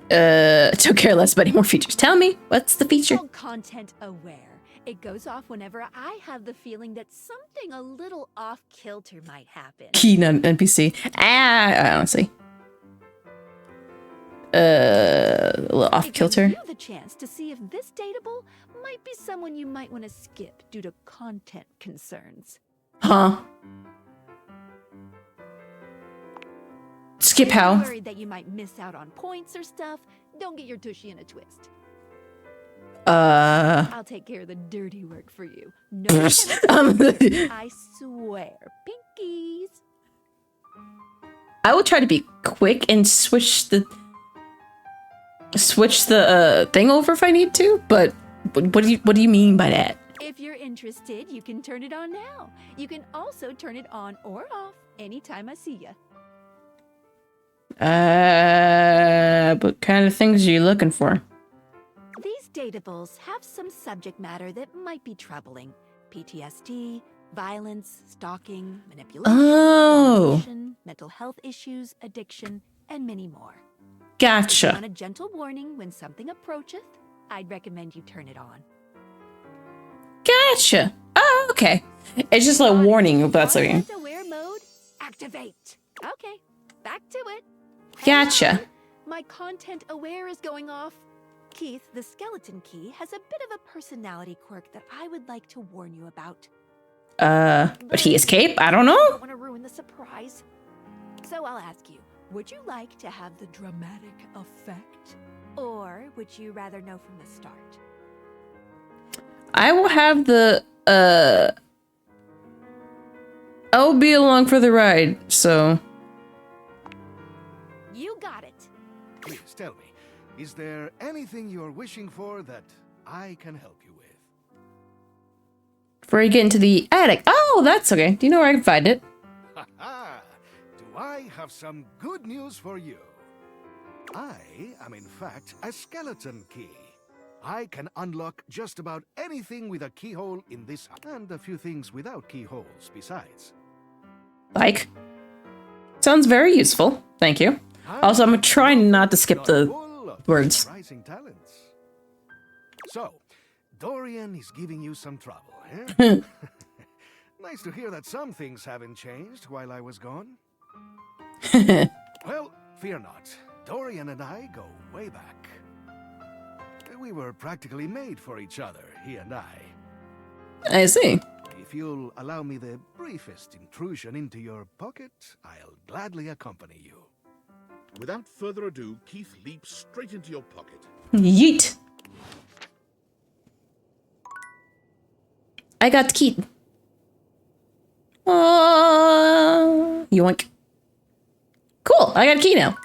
Don't care less about any more features. Tell me, what's the feature? It's called content aware. It goes off whenever I have the feeling that something a little off kilter might happen. Keen on NPC. I don't see. A little off kilter. It gives you the chance to see if this dateable might be someone you might want to skip due to content concerns. Huh? Skip If you're how? worried that you might miss out on points or stuff, don't get your tushy in a twist. I'll take care of the dirty work for you. No penalty. I swear. Pinkies. I will try to be quick and switch the thing over if I need to, but what do you mean by that? If you're interested, you can turn it on now. You can also turn it on or off anytime I see you. What kind of things are you looking for? These datables have some subject matter that might be troubling. PTSD, violence, stalking, manipulation, domination, mental health issues, addiction, and many more. Gotcha. If you want a gentle warning when something approacheth, I'd recommend you turn it on. Gotcha. Oh, okay. It's just like warning, but that's okay. Content aware mode, activate. Okay, back to it. Gotcha. My content aware is going off. Keith, the skeleton key, has a bit of a personality quirk that I would like to warn you about. But he escaped? I don't know. I don't want to ruin the surprise. So I'll ask you, would you like to have the dramatic effect? Or would you rather know from the start? I will have the, I'll be along for the ride, so. You got it. Please tell me, is there anything you're wishing for that I can help you with? Before you get into the attic. Oh, that's okay. Do you know where I can find it? Ha-ha! Do I have some good news for you? I am in fact a skeleton key. I can unlock just about anything with a keyhole in this house, and a few things without keyholes besides. Like? Sounds very useful. Thank you. Also, I'm gonna try not to skip the words. Surprising talents. So, Dorian is giving you some trouble, eh? Nice to hear that some things haven't changed while I was gone. Well, fear not. Dorian and I go way back. We were practically made for each other, he and I. I see. If you'll allow me the briefest intrusion into your pocket, I'll gladly accompany you. Without further ado, Keith leaps straight into your pocket. Yeet. I got the key. Yoink. Cool, I got a key now.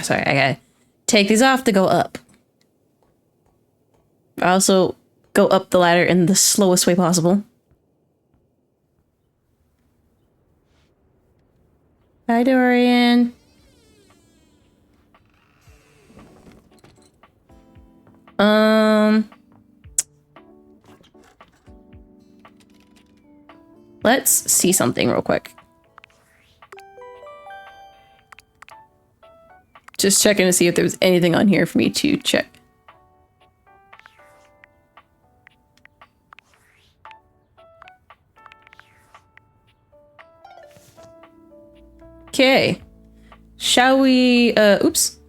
Sorry, I gotta take these off to go up. I also go up the ladder in the slowest way possible. Hi, Dorian. Let's see something real quick. Just checking to see if there was anything on here for me to check. Okay. Shall we, oops.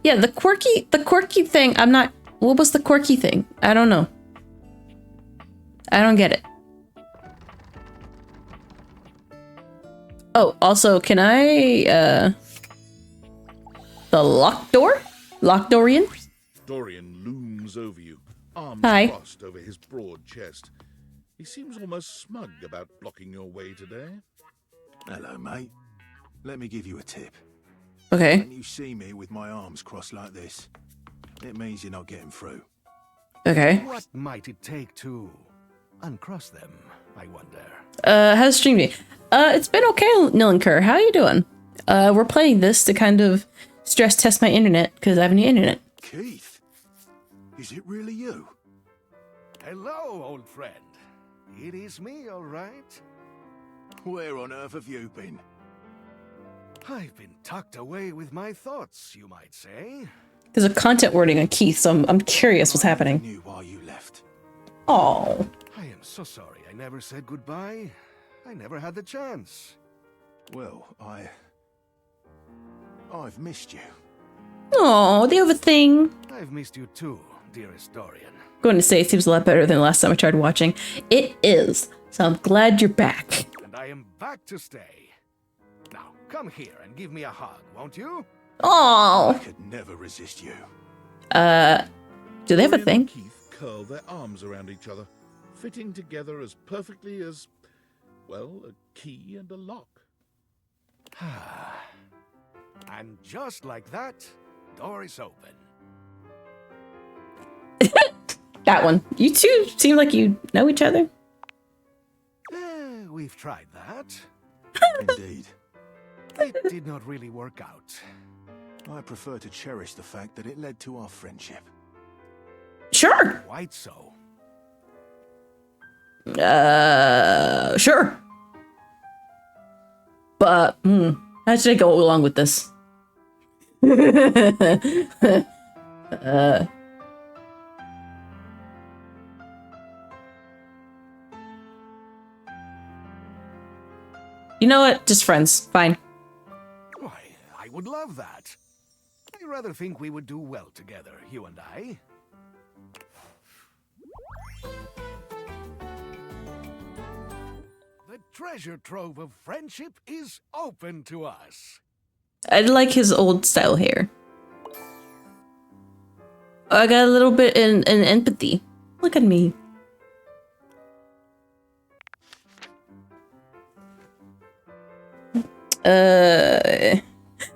Yeah, the quirky thing, I'm not, what was the quirky thing? I don't know. I don't get it. Oh, also, can I, the locked door? Locked Dorian? Dorian looms over you, arms Hi. crossed over his broad chest. He seems almost smug about blocking your way today. Hello, mate. Let me give you a tip. Okay. When you see me with my arms crossed like this, it means you're not getting through. Okay. What might it take to uncross them, I wonder? How's stream be? It's been okay, Nilinker. How you doing? We're playing this to kind of stress test my internet, because I have any internet. Keith, is it really you? Hello, old friend. It is me, all right. Where on earth have you been? I've been tucked away with my thoughts, you might say. There's a content warning on Keith, so I'm curious what's happening. I knew why you left. Oh. I am so sorry I never said goodbye. I never had the chance. Well, I've missed you. Oh, they have a thing. I've missed you too, dearest Dorian. Going to say it seems a lot better than the last time I tried watching. It is, so I'm glad you're back. And I am back to stay. Now, come here and give me a hug, won't you? Oh. I could never resist you. Do they have a Dorian and thing? Keith curl their arms around each other, fitting together as perfectly as, well, a key and a lock. And just like that, door is open. That one. You two seem like you know each other. We've tried that. Indeed. It did not really work out. I prefer to cherish the fact that it led to our friendship. Sure. Quite so. Sure. But, how should I go along with this? You know what? Just friends. Fine. Why, I would love that. I rather think we would do well together, you and I. The treasure trove of friendship is open to us. I like his old style hair. I got a little bit in empathy. Look at me.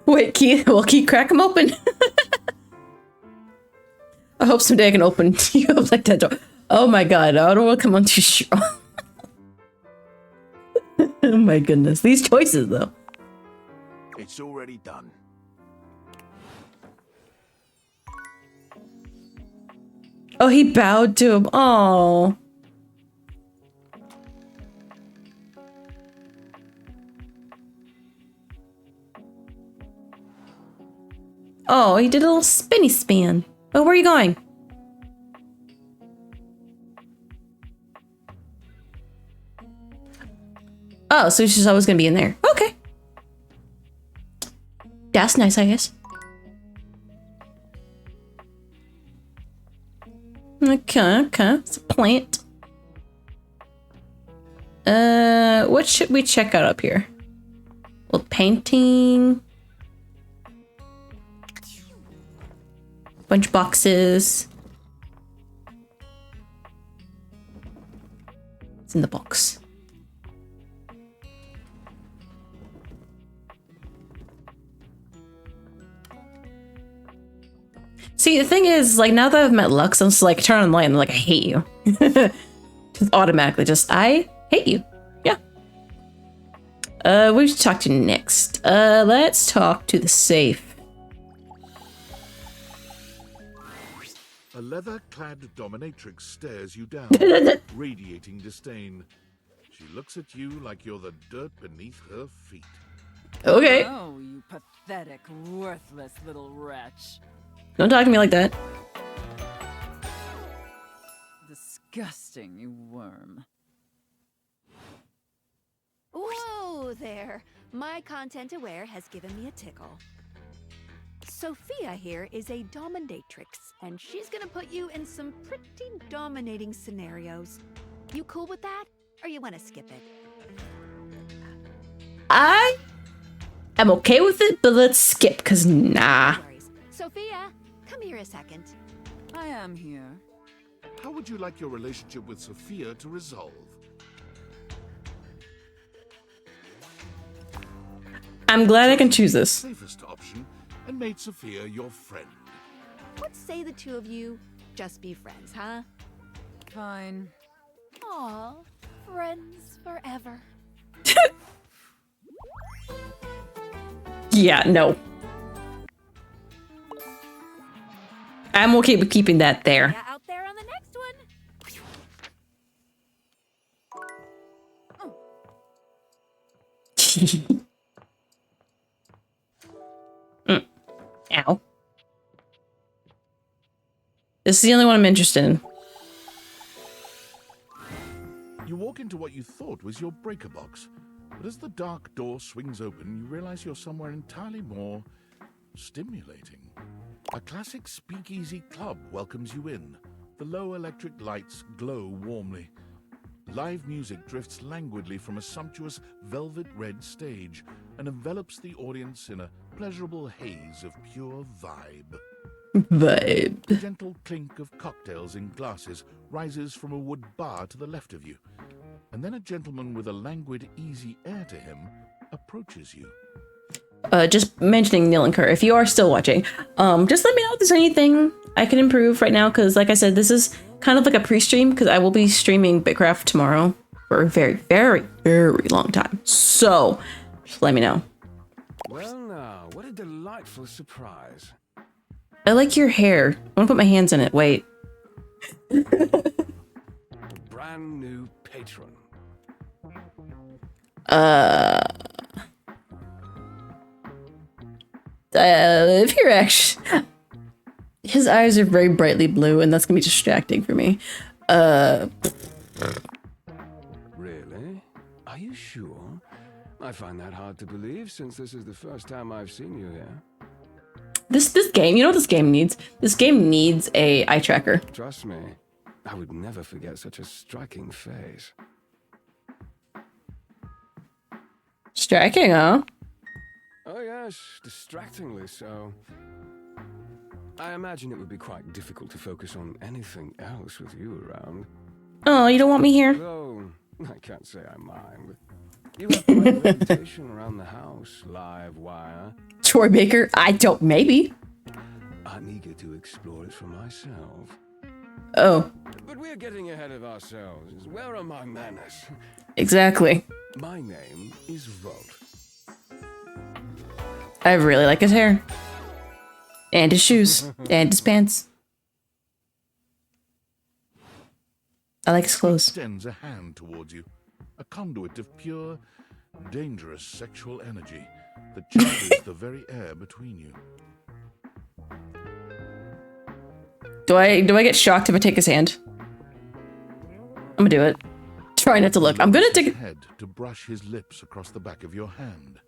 Wait, Keith, will Keith crack him open? I hope someday I can open you up like that door. Oh my god, I don't want to come on too strong. Oh my goodness, these choices though. It's already done. Oh, he bowed to him. Oh. Oh, he did a little spinny spin. Oh, where are you going? Oh, so she's always gonna be in there. Okay. That's nice, I guess. Okay, okay. It's a plant. What should we check out up here? Well, painting. Bunch of boxes. It's in the box. See, the thing is, like, now that I've met Lux, I'm just like, turn on the light and I'm like, I hate you. Just automatically, I hate you. Yeah. We should talk to next. Let's talk to the safe. A leather-clad dominatrix stares you down, radiating disdain. She looks at you like you're the dirt beneath her feet. Okay. Oh, you pathetic, worthless little wretch. Don't talk to me like that. Disgusting, you worm. Whoa there! My content aware has given me a tickle. Sophia here is a dominatrix, and she's gonna put you in some pretty dominating scenarios. You cool with that, or you want to skip it? I am okay with it, but let's skip, cause nah. No worries. Sophia, come here a second. I am here. How would you like your relationship with Sophia to resolve? I'm glad I can choose this. Safest option, and made Sophia your friend. Let's say the two of you just be friends, huh? Fine. Aw, friends forever. Yeah, no. I'm okay with keeping that there. Yeah, out there on the next one. Ow. This is the only one I'm interested in. You walk into what you thought was your breaker box, but as the dark door swings open, you realize you're somewhere entirely more stimulating. A classic speakeasy club welcomes you in. The low electric lights glow warmly. Live music drifts languidly from a sumptuous velvet red stage and envelops the audience in a pleasurable haze of pure vibe. Vibe. The gentle clink of cocktails in glasses rises from a wood bar to the left of you, and then a gentleman with a languid, easy air to him approaches you. Just mentioning Neil and Kerr, if you are still watching, just let me know if there's anything I can improve right now, because like I said, this is kind of like a pre-stream, because I will be streaming Bitcraft tomorrow for a very, very, very long time. So, just let me know. Well now, what a delightful surprise. I like your hair. I want to put my hands in it. Wait. Brand new patron. If you're actually... His eyes are very brightly blue, and that's gonna be distracting for me. Really? Are you sure? I find that hard to believe, since this is the first time I've seen you here. This game, you know what this game needs? This game needs a eye tracker. Trust me, I would never forget such a striking face. Striking, huh? Oh yes, distractingly so. I imagine it would be quite difficult to focus on anything else with you around. Oh, you don't want me here? Though, I can't say I mind. You have quite a reputation around the house, live wire. Troy Baker? I don't, maybe. I'm eager to explore it for myself. Oh. But we're getting ahead of ourselves. Where are my manners? Exactly. My name is Volt. I really like his hair. And his shoes. And his pants. I like his clothes. Extends a hand towards you, a conduit of pure, dangerous sexual energy that charges the very air between you. Do I get shocked if I take his hand? I'm gonna do it. Just Try not to look. I'm gonna Lowers his take head to brush his lips across the back of your hand.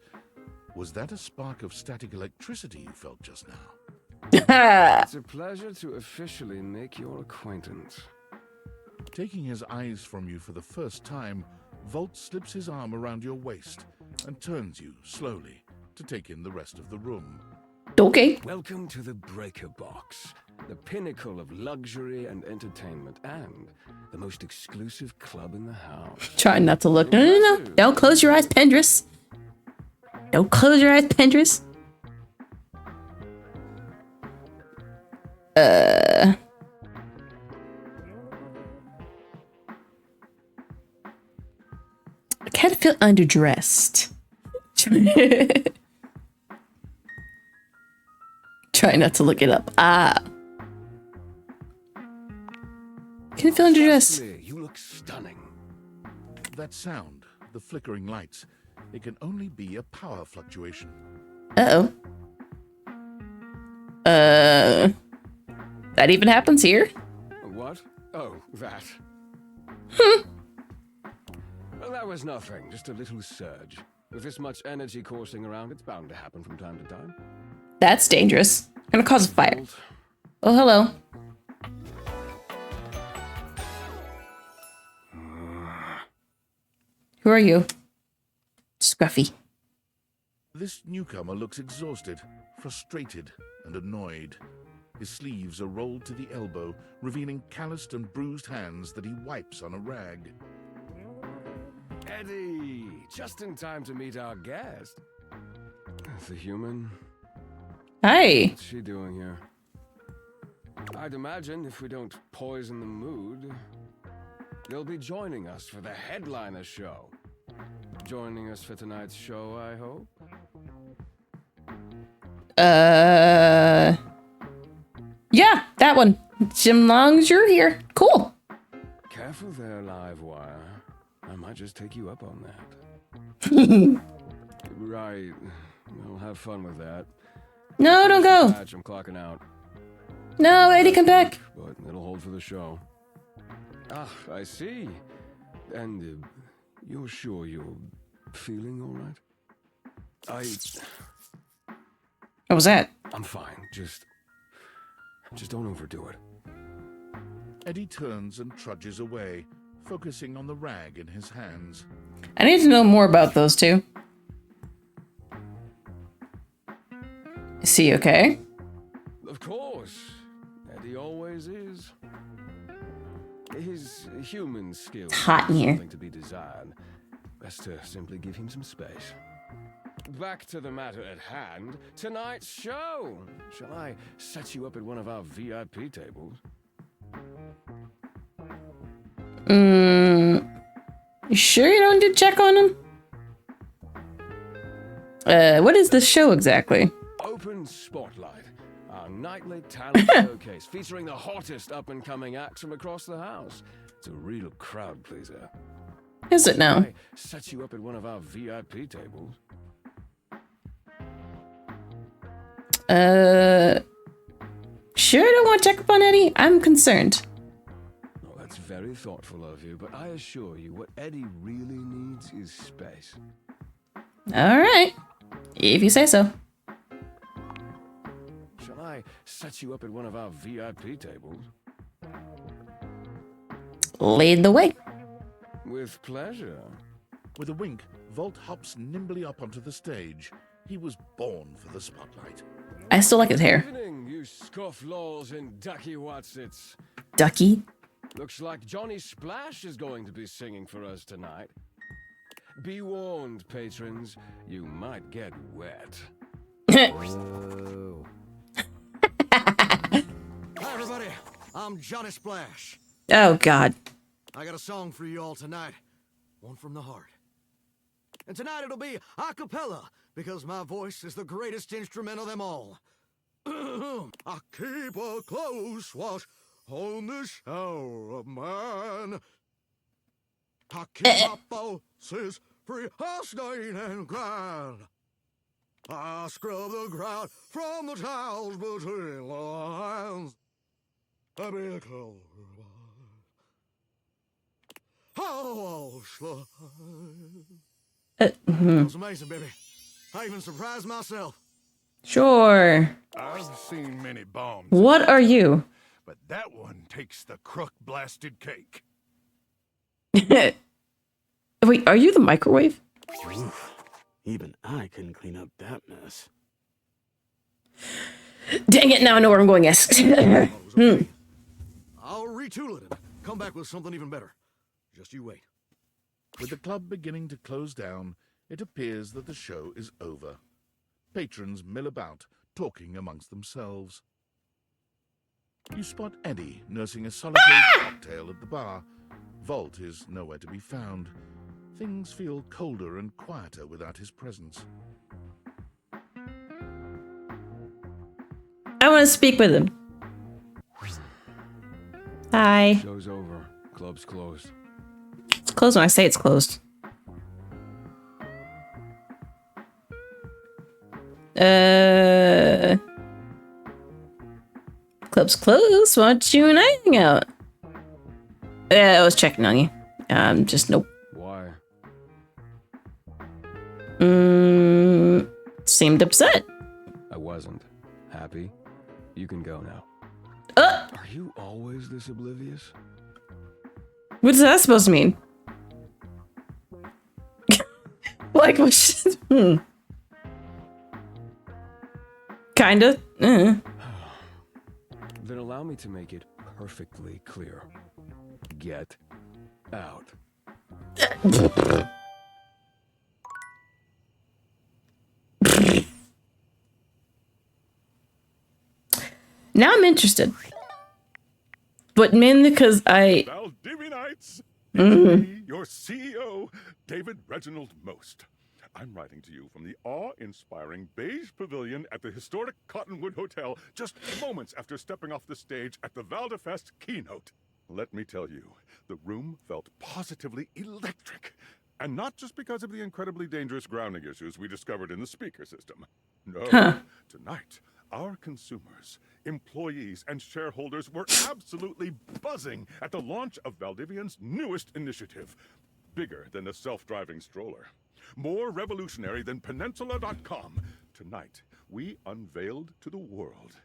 Was that a spark of static electricity you felt just now? It's a pleasure to officially make your acquaintance. Taking his eyes from you for the first time, Volt slips his arm around your waist and turns you slowly to take in the rest of the room. Okay. Welcome to the Breaker Box, the pinnacle of luxury and entertainment, and the most exclusive club in the house. Try not to look. No. Don't close your eyes, Pendris. Don't close your eyes, Pendris. I kind of feel underdressed. Try not to look it up. Can I feel underdressed? You look stunning. That sound, the flickering lights, it can only be a power fluctuation. Uh-oh. That even happens here? What? Oh, that. Well, that was nothing. Just a little surge. With this much energy coursing around, it's bound to happen from time to time. That's dangerous. Gonna cause a fire. Oh, hello. Who are you? Scruffy. This newcomer looks exhausted, frustrated, and annoyed. His sleeves are rolled to the elbow, revealing calloused and bruised hands that he wipes on a rag. Eddie! Just in time to meet our guest. The human. Hi. What's she doing here? I'd imagine if we don't poison the mood, you'll be joining us for the headliner show. Joining us for tonight's show, I hope? Yeah, that one. As long as you're here. Cool. Careful there, live wire. I might just take you up on that. Right. We'll have fun with that. No, don't go. I'm clocking out. No, Eddie, come back. But it'll hold for the show. Ah, I see. And you're sure you're feeling all right? What was that? I'm fine. Just don't overdo it. Eddie turns and trudges away, focusing on the rag in his hands. I need to know more about those two. Is he okay? Of course. Eddie always is. His human skills hot in here. Something to be desired. Best to simply give him some space. Back to the matter at hand. Tonight's show. Shall I set you up at one of our VIP tables? You sure you don't need to check on him? What is this show exactly? Open Spotlight, our nightly talent showcase featuring the hottest up-and-coming acts from across the house. It's a real crowd pleaser. Is it now? I set you up at one of our VIP tables. Sure don't want to check up on Eddie? I'm concerned. Oh, that's very thoughtful of you, but I assure you what Eddie really needs is space. Alright. If you say so. Shall I set you up at one of our VIP tables? Lead the way. With pleasure. With a wink, Volt hops nimbly up onto the stage. He was born for the spotlight. I still like his hair. Evening, you scofflaws and ducky watsits. Ducky? Looks like Johnny Splash is going to be singing for us tonight. Be warned, patrons, you might get wet. Hi, everybody. I'm Johnny Splash. Oh, God. I got a song for you all tonight. One from the heart. And tonight it'll be a cappella, because my voice is the greatest instrument of them all. I keep a close watch on this hour of mine. I keep my pulses free of stain and grind. I scrub the ground from the tiles between the lines. I be a color. Oh, slow. Mhm. That was amazing, baby. I even surprised myself. Sure. I've seen many bombs. What are you? But that one takes the crook-blasted cake. Wait, are you the microwave? Oof. Even I couldn't clean up that mess. Dang it, now I know where I'm going, yes. I'll retool it and come back with something even better. Just you wait. With the club beginning to close down, it appears that the show is over. Patrons mill about, talking amongst themselves. You spot Eddie nursing a solitary cocktail at the bar. Volt is nowhere to be found. Things feel colder and quieter without his presence. I want to speak with him. Hi. Show's over. Club's closed. It's closed when I say it's closed. Club's closed. Why don't you and I hang out? I was checking on you. Just nope. Why? Seemed upset. I wasn't. Happy? You can go now. Are you always this oblivious? What is that supposed to mean? Like, what? Kinda. Then allow me to make it perfectly clear. Get out. Now I'm interested. But mainly because Valdivianites, it's me, your CEO, David Reginald Most. I'm writing to you from the awe-inspiring beige pavilion at the historic Cottonwood Hotel just moments after stepping off the stage at the Valdefest keynote. Let me tell you, the room felt positively electric. And not just because of the incredibly dangerous grounding issues we discovered in the speaker system. No, tonight, our consumers, employees, and shareholders were absolutely buzzing at the launch of Valdivian's newest initiative. Bigger than the self-driving stroller. More revolutionary than Peninsula.com. Tonight, we unveiled to the world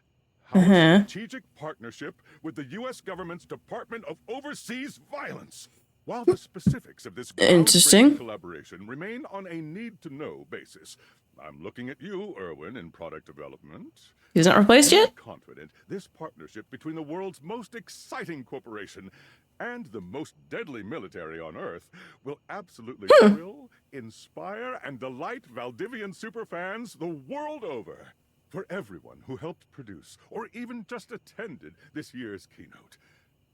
our strategic partnership with the U.S. government's Department of Overseas Violence. While the specifics of this groundbreaking collaboration remain on a need-to-know basis, I'm looking at you, Erwin, in product development. He's not replaced yet? I'm confident this partnership between the world's most exciting corporation and the most deadly military on Earth will absolutely thrill, inspire, and delight Valdivian superfans the world over. For everyone who helped produce or even just attended this year's keynote,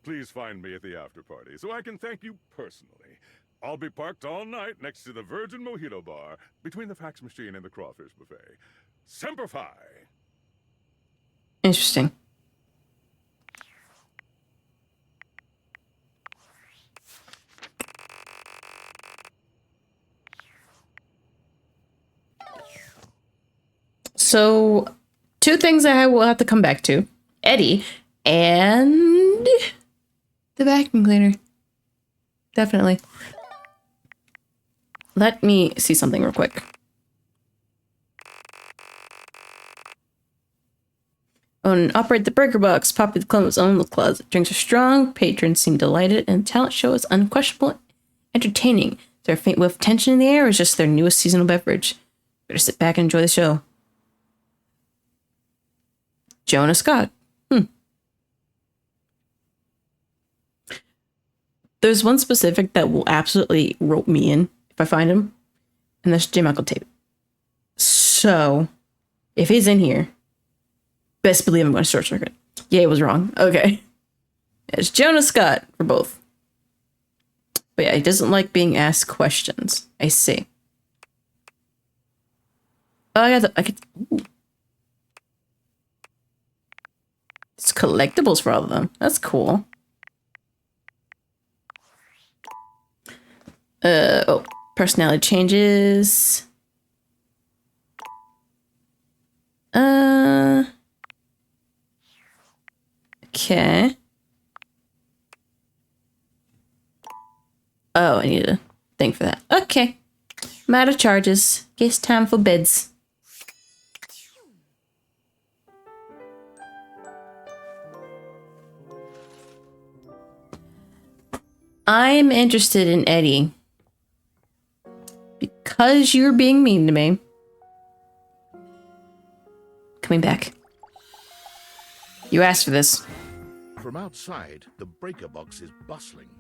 please find me at the after party so I can thank you personally. I'll be parked all night next to the Virgin Mojito Bar between the fax machine and the crawfish buffet. Semper Fi! Interesting. So, two things I will have to come back to. Eddie and the vacuum cleaner. Definitely. Let me see something real quick. Own and operate the Burger Box. Poppy the Club's own the closet. Drinks are strong. Patrons seem delighted. And the talent show is unquestionable entertaining. Is there a faint whiff of tension in the air or is just their newest seasonal beverage? Better sit back and enjoy the show. Jonah Scott. There's one specific that will absolutely rope me in if I find him. And that's J. Michael Tape. So, if he's in here, best believe I'm going to short circuit. Yeah, it was wrong. Okay. It's Jonah Scott for both. But yeah, he doesn't like being asked questions. I see. Oh, I could. Ooh. It's collectibles for all of them. That's cool. Personality changes. Okay. Oh, I need a thing for that. Okay. I'm out of charges. Guess time for beds. I'm interested in Eddie. Because you're being mean to me. Coming back. You asked for this. From outside, the breaker box is bustling.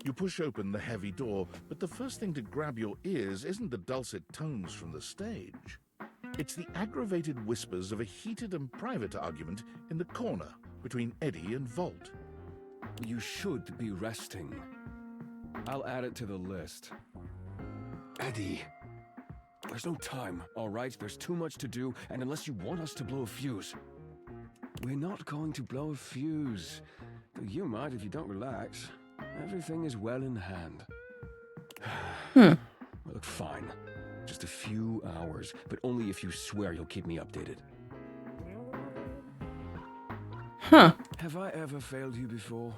You push open the heavy door, but the first thing to grab your ears isn't the dulcet tones from the stage. It's the aggravated whispers of a heated and private argument in the corner between Eddie and Volt. You should be resting. I'll add it to the list. Eddie, there's no time, all right? There's too much to do, and unless you want us to blow a fuse, we're not going to blow a fuse. You might if you don't relax. Everything is well in hand. Look, fine. Just a few hours, but only if you swear you'll keep me updated. Huh. Have I ever failed you before?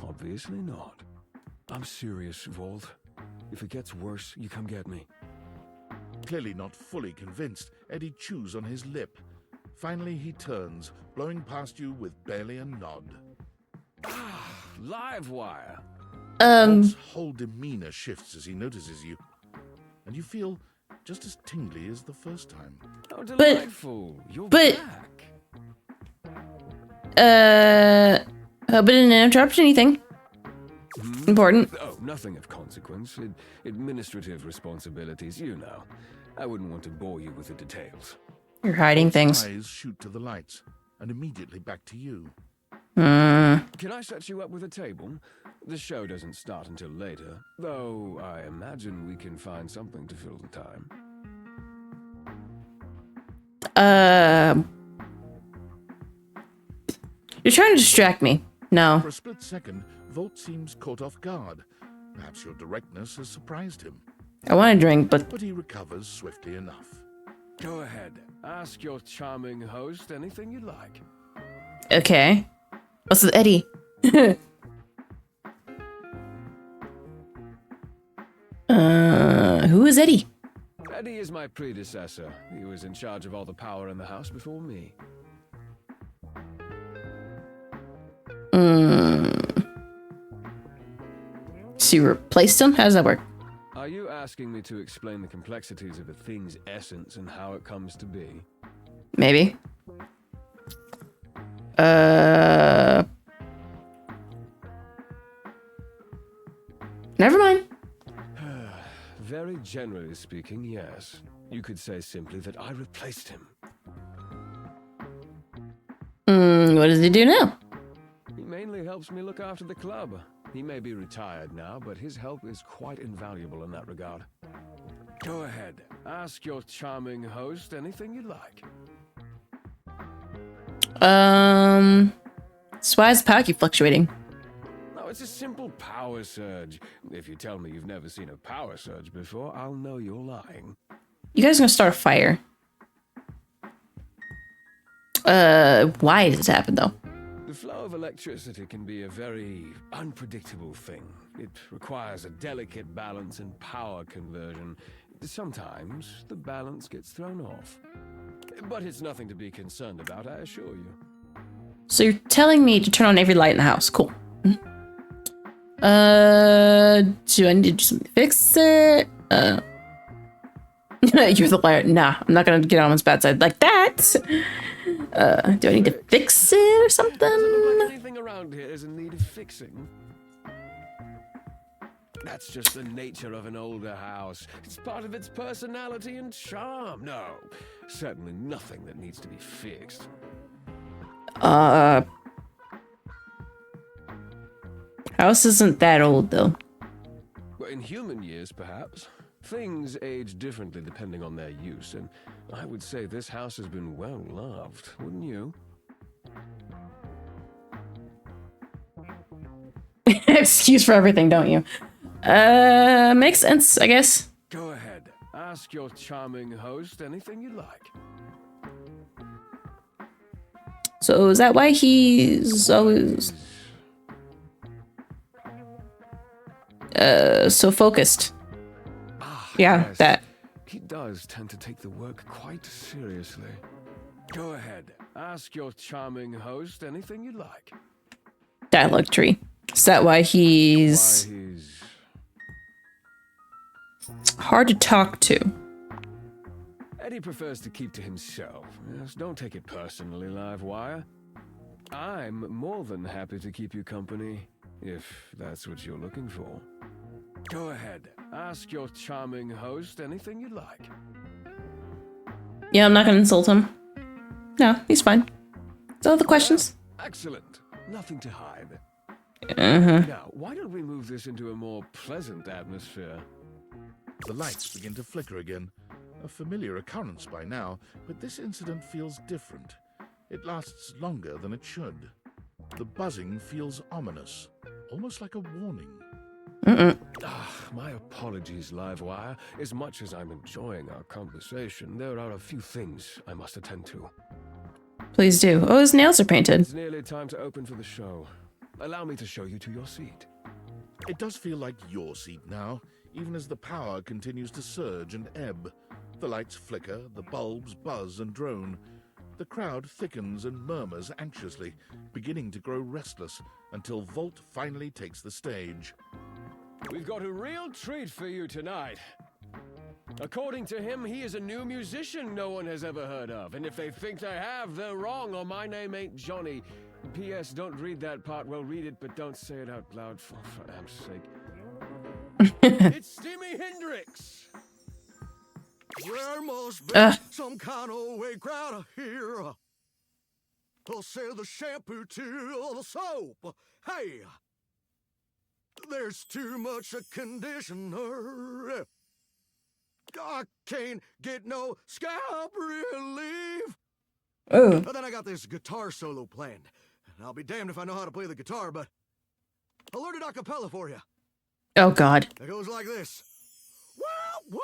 Obviously not. I'm serious, Volt. If it gets worse, you come get me. Clearly not fully convinced, Eddie chews on his lip. Finally, he turns, blowing past you with barely a nod. Live wire. Volt's whole demeanor shifts as he notices you, and you feel just as tingly as the first time. Oh, delightful. You're but back. Hope it didn't interrupt anything. Important. Oh, nothing of consequence. Administrative responsibilities, you know. I wouldn't want to bore you with the details. You're hiding things. Eyes shoot to the lights, and immediately back to you. Can I set you up with a table? The show doesn't start until later, though I imagine we can find something to fill the time. You're trying to distract me. No. For a split second, Volt seems caught off guard. Perhaps your directness has surprised him. I want a drink, but he recovers swiftly enough. Go ahead. Ask your charming host anything you like. okay. What's with Eddie? Who is Eddie? Eddie is my predecessor. He was in charge of all the power in the house before me. So you replaced him? How does that work? Are you asking me to explain the complexities of a thing's essence and how it comes to be? Maybe. Never mind. Very generally speaking, yes. You could say simply that I replaced him. What does he do now? He mainly helps me look after the club. He may be retired now, but his help is quite invaluable in that regard. Go ahead. Ask your charming host anything you like. So why is Paki fluctuating? No, it's a simple power surge. If you tell me you've never seen a power surge before, I'll know you're lying. You guys are gonna start a fire. Why does it happen though? The flow of electricity can be a very unpredictable thing. It requires a delicate balance and power conversion. Sometimes the balance gets thrown off. But it's nothing to be concerned about, I assure you. So you're telling me to turn on every light in the house. Cool. Do I need to do something to fix it? You're the liar. Nah, I'm not gonna get on his bad side like that. Do I need to fix it or something? Anything around here is in need of fixing. That's just the nature of an older house. It's part of its personality and charm. No, certainly nothing that needs to be fixed. House isn't that old though. Well, in human years, perhaps. Things age differently depending on their use, and I would say this house has been well loved, wouldn't you? Excuse for everything, don't you? Makes sense, I guess. Go ahead. Ask your charming host anything you like. So is that why he's always... So focused. Yeah, Yes, that. he does tend to take the work quite seriously. Go ahead. Ask your charming host anything you like. Dialogue tree. Is that why he's hard to talk to? Eddie prefers to keep to himself. Yes, don't take it personally, Livewire. I'm more than happy to keep you company, if that's what you're looking for. Go ahead. Ask your charming host anything you like. Yeah, I'm not gonna insult him. No, he's fine. So the questions? Excellent. Nothing to hide. Uh-huh. Now, why don't we move this into a more pleasant atmosphere? The lights begin to flicker again. A familiar occurrence by now, but this incident feels different. It lasts longer than it should. The buzzing feels ominous, almost like a warning. My apologies, Livewire. As much as I'm enjoying our conversation, there are a few things I must attend to. Please do. Oh, his nails are painted. It's nearly time to open for the show. Allow me to show you to your seat. It does feel like your seat now, even as the power continues to surge and ebb. The lights flicker, the bulbs buzz and drone. The crowd thickens and murmurs anxiously, beginning to grow restless until Volt finally takes the stage. We've got a real treat for you tonight. According to him, he is a new musician no one has ever heard of. And if they think they have, they're wrong, or my name ain't Johnny. P.S. Don't read that part. Well, read it, but don't say it out loud, for damn's sake. It's Steamy Hendrix! There must be some kind of way crowd here. They'll sell the shampoo to the soap. Hey, there's too much a conditioner. I can't get no scalp relief. Oh. But then I got this guitar solo planned. And I'll be damned if I know how to play the guitar, but I'll learn it a cappella for you. Oh, God. It goes like this. Wow, wow,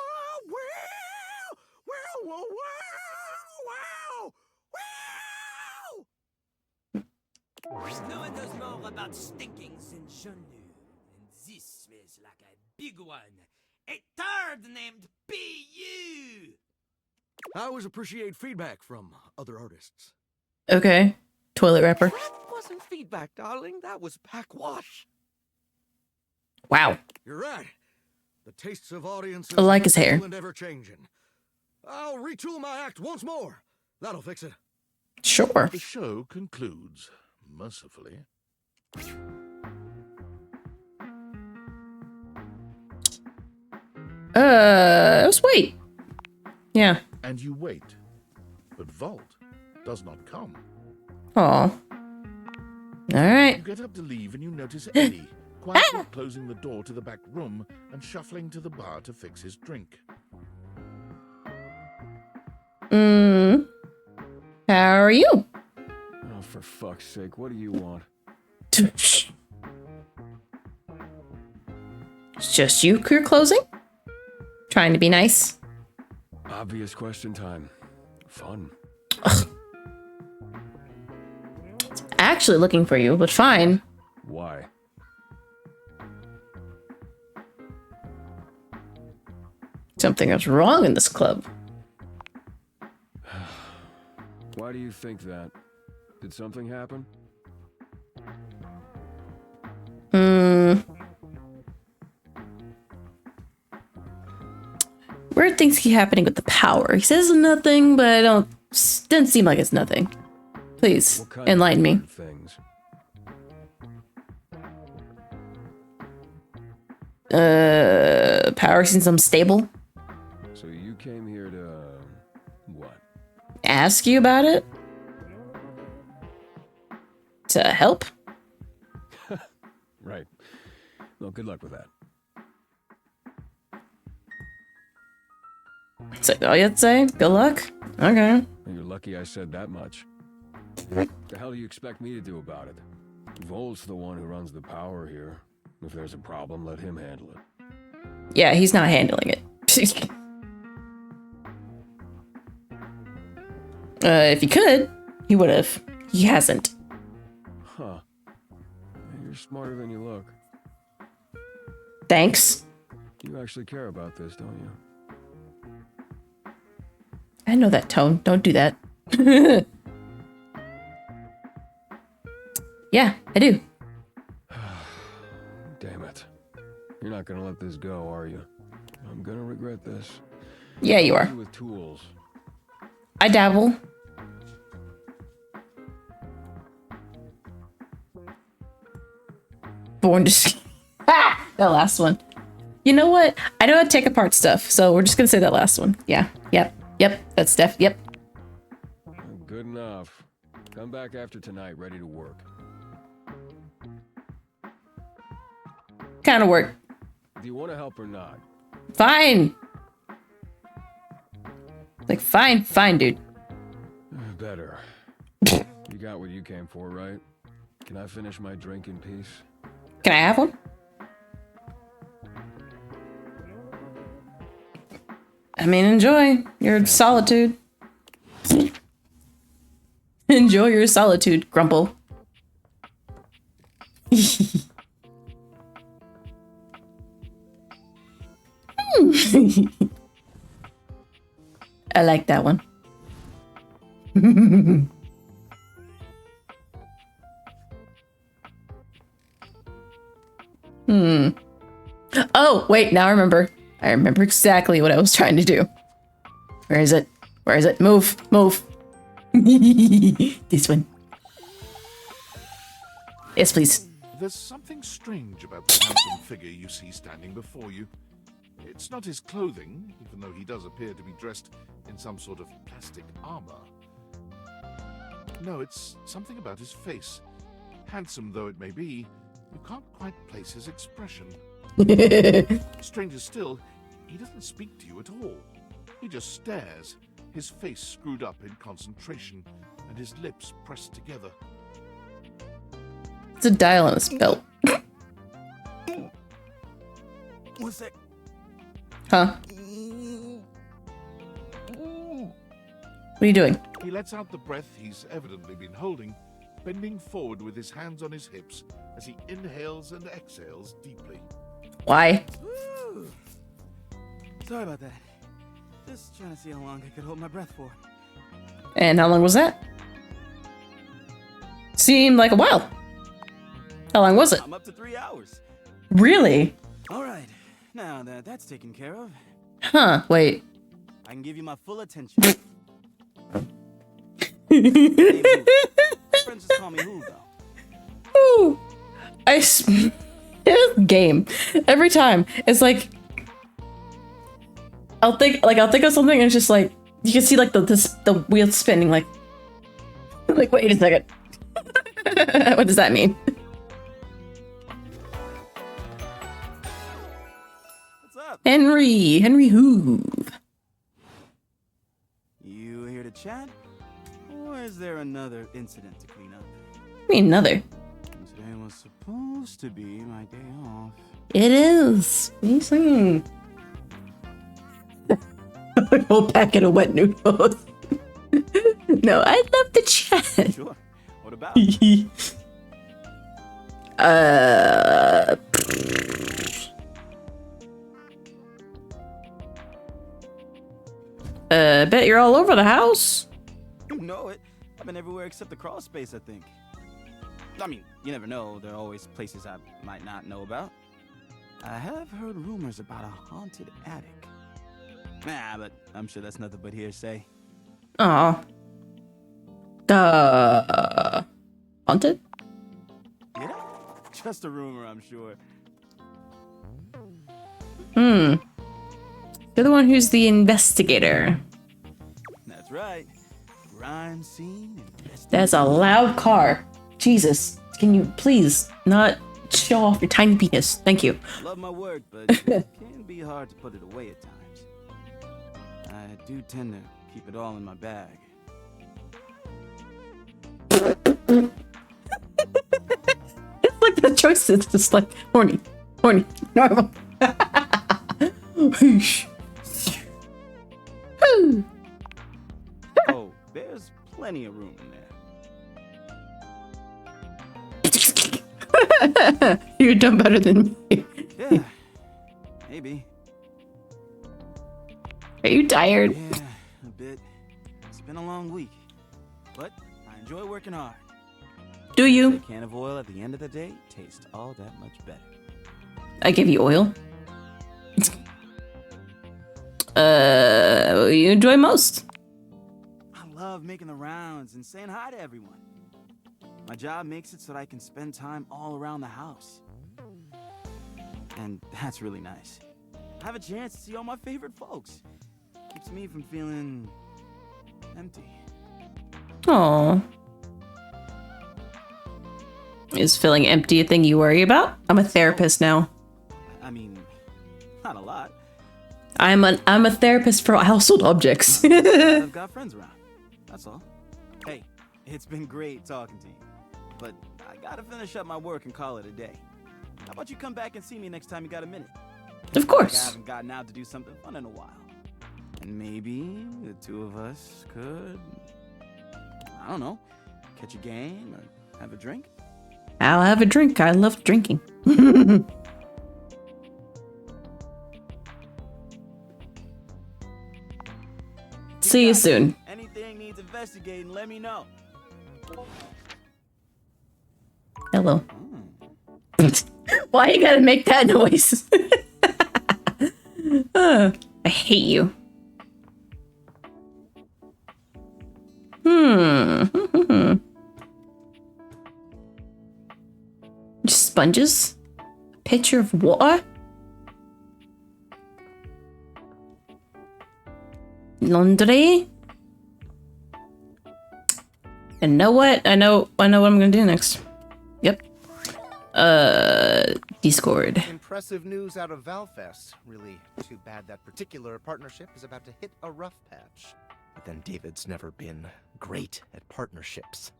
wow, wow, wow, wow, wow. No one knows more about stinkings than Jun, and this smells like a big one. A turd named B.U. I always appreciate feedback from other artists. Okay. Toilet wrapper. That wasn't feedback, darling. That was backwash. Wow. You're right. The tastes of audiences I like his hair. and ever changing. I'll retool my act once more. That'll fix it. Sure. The show concludes, mercifully. Let's wait. Yeah. And you wait. But Volt does not come. Aw. Alright. You get up to leave and you notice Eddie, quietly closing the door to the back room and shuffling to the bar to fix his drink. How are you? Oh, for fuck's sake, what do you want? It's just you, you're closing? Trying to be nice? Obvious question time. Fun. Actually looking for you, but fine. Why? Something is wrong in this club. Why do you think that? Did something happen? Weird things keep happening with the power. He says nothing, but doesn't seem like it's nothing. Please, enlighten me. Things? Power seems unstable. So you came here to, what? Ask you about it? To help? Right. Well, good luck with that. Is that all you have to say? Good luck? Okay. You're lucky I said that much. What the hell do you expect me to do about it? Volt's the one who runs the power here. If there's a problem, let him handle it. Yeah, he's not handling it. If he could, he would have. He hasn't. Huh. You're smarter than you look. Thanks. You actually care about this, don't you? I know that tone. Don't do that. Yeah, I do. Damn it. You're not gonna let this go, are you? I'm gonna regret this. Yeah, you are. With tools. I dabble. Born to... Ah! That last one. You know what? I know how to take apart stuff, so we're just gonna say that last one. Yeah. Yep. Yep. That's yep. Good enough. Come back after tonight, ready to work. Kind of work. Do you want to help or not? Fine. Like, fine, dude. Better. You got what you came for, right? Can I finish my drink in peace? Can I have one? I mean, enjoy your solitude. Enjoy your solitude, Grumple. I like that one. Oh, wait, now I remember. I remember exactly what I was trying to do. Where is it? Where is it? Move, move. This one. Yes, please. There's something strange about the handsome figure you see standing before you. It's not his clothing, even though he does appear to be dressed in some sort of plastic armor. No, it's something about his face. Handsome though it may be, you can't quite place his expression. Stranger still, he doesn't speak to you at all. He just stares, his face screwed up in concentration, and his lips pressed together. It's a dial on his belt. What's that? Huh? What are you doing? He lets out the breath he's evidently been holding, bending forward with his hands on his hips as he inhales and exhales deeply. Why? Ooh. Sorry about that. Just trying to see how long I could hold my breath for. And how long was that? Seemed like a while. How long was it? I'm up to 3 hours. Really? All right. Now that that's taken care of, Huh, wait. I can give you my full attention. Friends just call me Who, though. Ooh. Game. Every time. It's like I'll think of something and it's just like you can see like the wheel spinning like wait a second. What does that mean? What's up? Henry Hoove. You here to chat? Or is there another incident to clean up? I mean another. Today was supposed to be my day off. It is. What are you saying? A whole packet of wet noodles. No, I'd love to chat. Sure. What about? Bet you're all over the house. You know it. I've been everywhere except the crawl space, I think. I mean, you never know. There are always places I might not know about. I have heard rumors about a haunted attic. Nah, but I'm sure that's nothing but hearsay. Aw. Haunted? Yeah, just a rumor, I'm sure. You're the one who's the investigator. That's right. Crime scene. That's a loud car. Jesus. Can you please not show off your tiny penis? Thank you. Love my work, but it can be hard to put it away at times. I do tend to keep it all in my bag. It's like the choice is just like horny, normal. Oh, there's plenty of room in there. You're done better than me. Yeah, Maybe. Are you tired? Yeah, a bit. It's been a long week, but I enjoy working hard. Do you? A can of oil at the end of the day tastes all that much better. I give you oil. You enjoy most? I love making the rounds and saying hi to everyone. My job makes it so that I can spend time all around the house. And that's really nice. I have a chance to see all my favorite folks. Keeps me from feeling empty. Aww. Is feeling empty a thing you worry about? I'm a therapist now. I mean, not a lot. I'm a therapist for household objects. I've got friends around. That's all. Hey, it's been great talking to you. But I gotta finish up my work and call it a day. How about you come back and see me next time you got a minute? Of course. I haven't gotten out to do something fun in a while. And maybe the two of us could, I don't know, catch a game or have a drink? I'll have a drink. I love drinking. See you soon. Anything needs investigating, let me know. Hello. Why you gotta make that noise? I hate you. Sponges? A pitcher of water? Laundry? And know what? I know what I'm gonna do next. Yep. Discord. Impressive news out of Valfest. Really too bad that particular partnership is about to hit a rough patch. But then David's never been great at partnerships.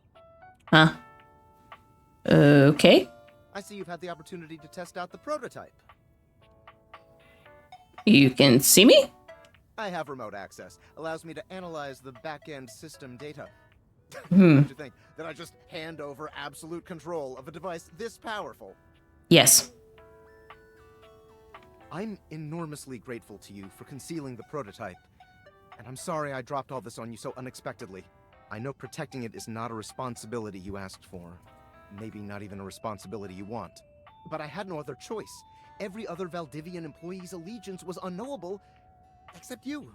Huh. Okay. I see you've had the opportunity to test out the prototype. You can see me? I have remote access. Allows me to analyze the back-end system data. Hmm. To think that I just hand over absolute control of a device this powerful? Yes. I'm enormously grateful to you for concealing the prototype. And I'm sorry I dropped all this on you so unexpectedly. I know protecting it is not a responsibility you asked for. Maybe not even a responsibility you want. But I had no other choice. Every other Valdivian employee's allegiance was unknowable, except you.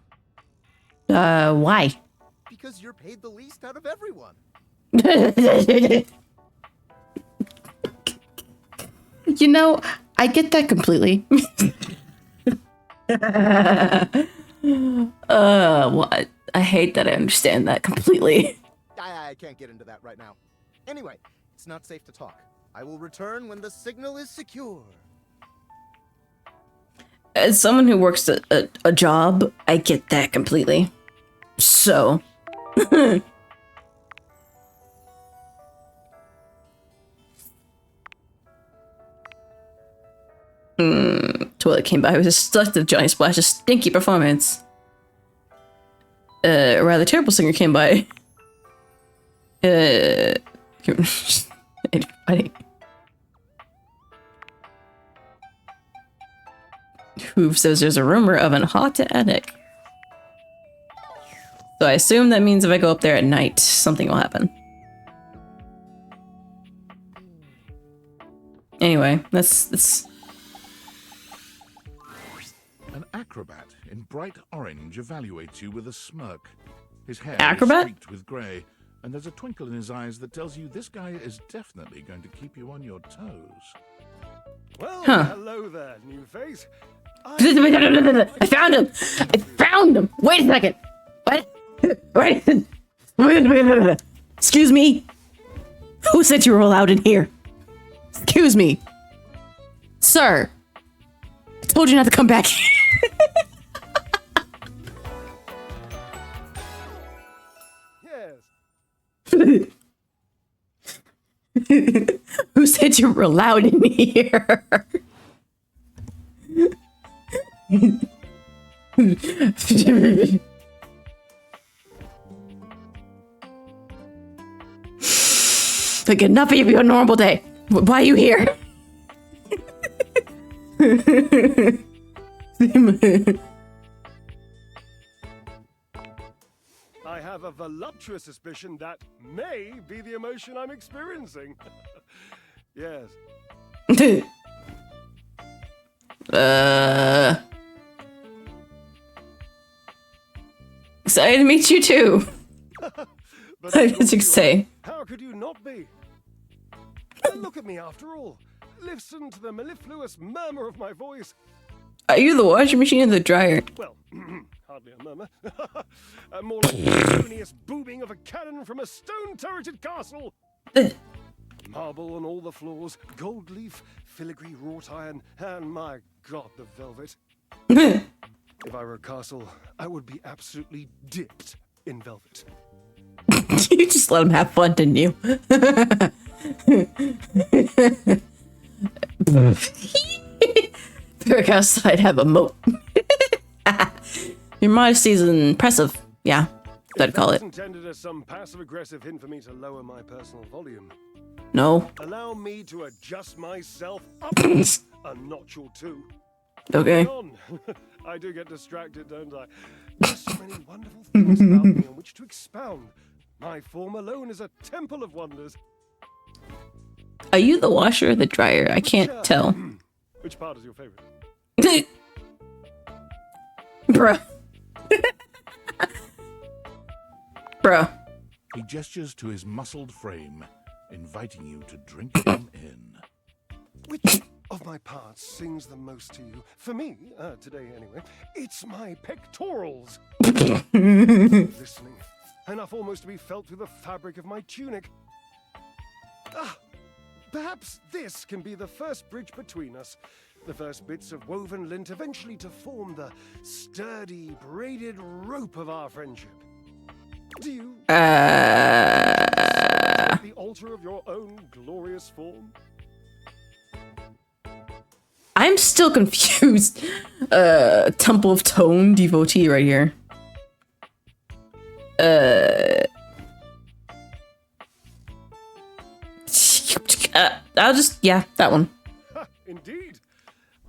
Why? Because you're paid the least out of everyone. You know, I get that completely. Well, I hate that I understand that completely. I can't get into that right now. Anyway, it's not safe to talk. I will return when the signal is secure. As someone who works a job, I get that completely. So. Toilet came by. I was just stuck to Johnny Splash's stinky performance. A rather terrible singer came by. Funny. Who says there's a rumor of an hot attic. So I assume that means if I go up there at night, something will happen. Anyway, that's... An acrobat in bright orange evaluates you with a smirk. His hair Acrobat? is streaked with grey, and there's a twinkle in his eyes that tells you this guy is definitely going to keep you on your toes. Well, Huh. hello there, new face. I found him! I found him! Wait a second! What? Wait. Excuse me? Who said you were allowed in here? Excuse me. Sir. I told you not to come back. Yes. Who said you were allowed in here? Like enough of your normal day. Why are you here? I have a voluptuous suspicion that may be the emotion I'm experiencing. Yes. Excited to meet you too. I just say. How could you not be? Look at me after all. Listen to the mellifluous murmur of my voice. Are you the washing machine or the dryer? Well, hardly a murmur. More like the harmonious booming of a cannon from a stone-turreted castle. Marble on all the floors, gold leaf, filigree wrought iron, and my god, the velvet. If I were a castle, I would be absolutely dipped in velvet. You just let him have fun, didn't you? Brick outside have a moat. Your modesty is impressive. Yeah, I'd call it. Intended as some passive-aggressive hint for me to lower my personal volume. No. Allow me to adjust myself up a notch or two. Okay. I do get distracted, don't I? There's so many wonderful things about me on which to expound. My form alone is a temple of wonders. Are you the washer or the dryer? I can't tell. Which part is your favorite? Bruh. Bruh. He gestures to his muscled frame, inviting you to drink him in. Which of my parts sings the most to you? For me, today anyway, it's my pectorals. Listening, enough almost to be felt through the fabric of my tunic. Perhaps this can be the first bridge between us. The first bits of woven lint eventually to form the sturdy, braided rope of our friendship. Do you at the altar of your own glorious form? I'm still confused. Temple of Tone devotee right here. I'll just, yeah, that one. Indeed.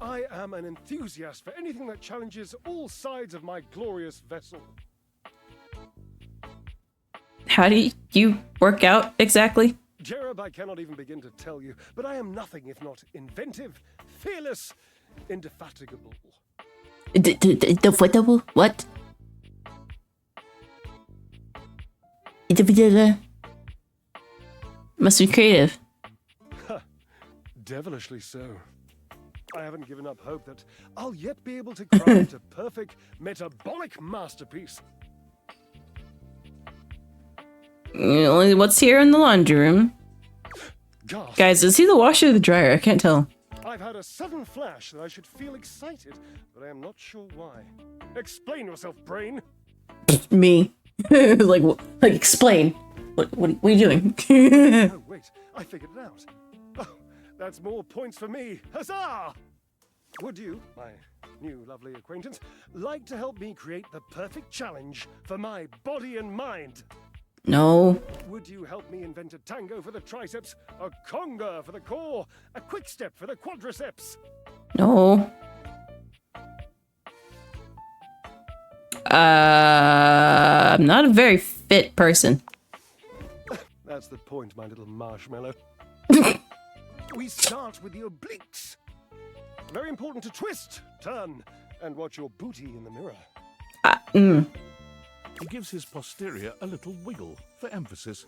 I am an enthusiast for anything that challenges all sides of my glorious vessel. How do you work out exactly? Jerub, I cannot even begin to tell you, but I am nothing if not inventive, fearless, indefatigable. Indefatigable? What? Indefatigable? Must be creative. Devilishly so. I haven't given up hope that I'll yet be able to craft a perfect metabolic masterpiece. Only what's here in the laundry room. Gasp. Guys, is he the washer or the dryer? I can't tell. I've had a sudden flash that I should feel excited, but I am not sure why. Explain yourself, brain. Me. like explain. What are you doing? Oh, wait, I figured it out. Oh, that's more points for me. Huzzah! Would you, my new lovely acquaintance, like to help me create the perfect challenge for my body and mind? No. Would you help me invent a tango for the triceps, a conga for the core, a quick step for the quadriceps? No. I'm not a very fit person. That's the point, my little marshmallow. We start with the obliques. Very important to twist, turn, and watch your booty in the mirror. He gives his posterior a little wiggle for emphasis.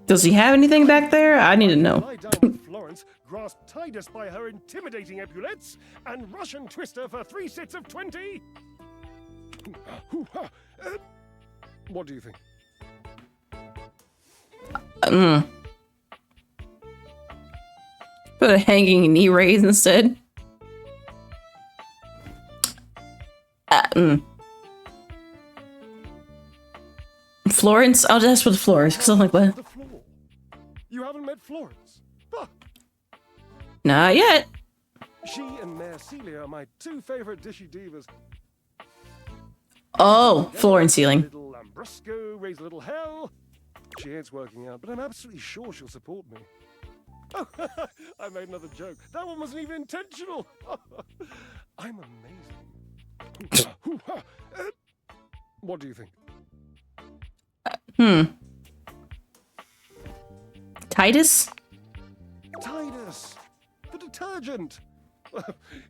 Does he have anything back there? I need to know. Lie down with Florence, grasp Titus by her intimidating epaulets, and Russian twister for 3 sets of 20. What do you think? Put a hanging knee raise instead. Florence? I'll just ask for the floors, because I'm like, what? You haven't met Florence? Not yet. She and Mare Celia are my 2 favorite dishy divas. Oh, floor and ceiling. Little Lambrusco, raise a little hell. She hates working out, but I'm absolutely sure she'll support me. Oh, I made another joke. That one wasn't even intentional. I'm amazing. What do you think? Titus? Titus, the detergent.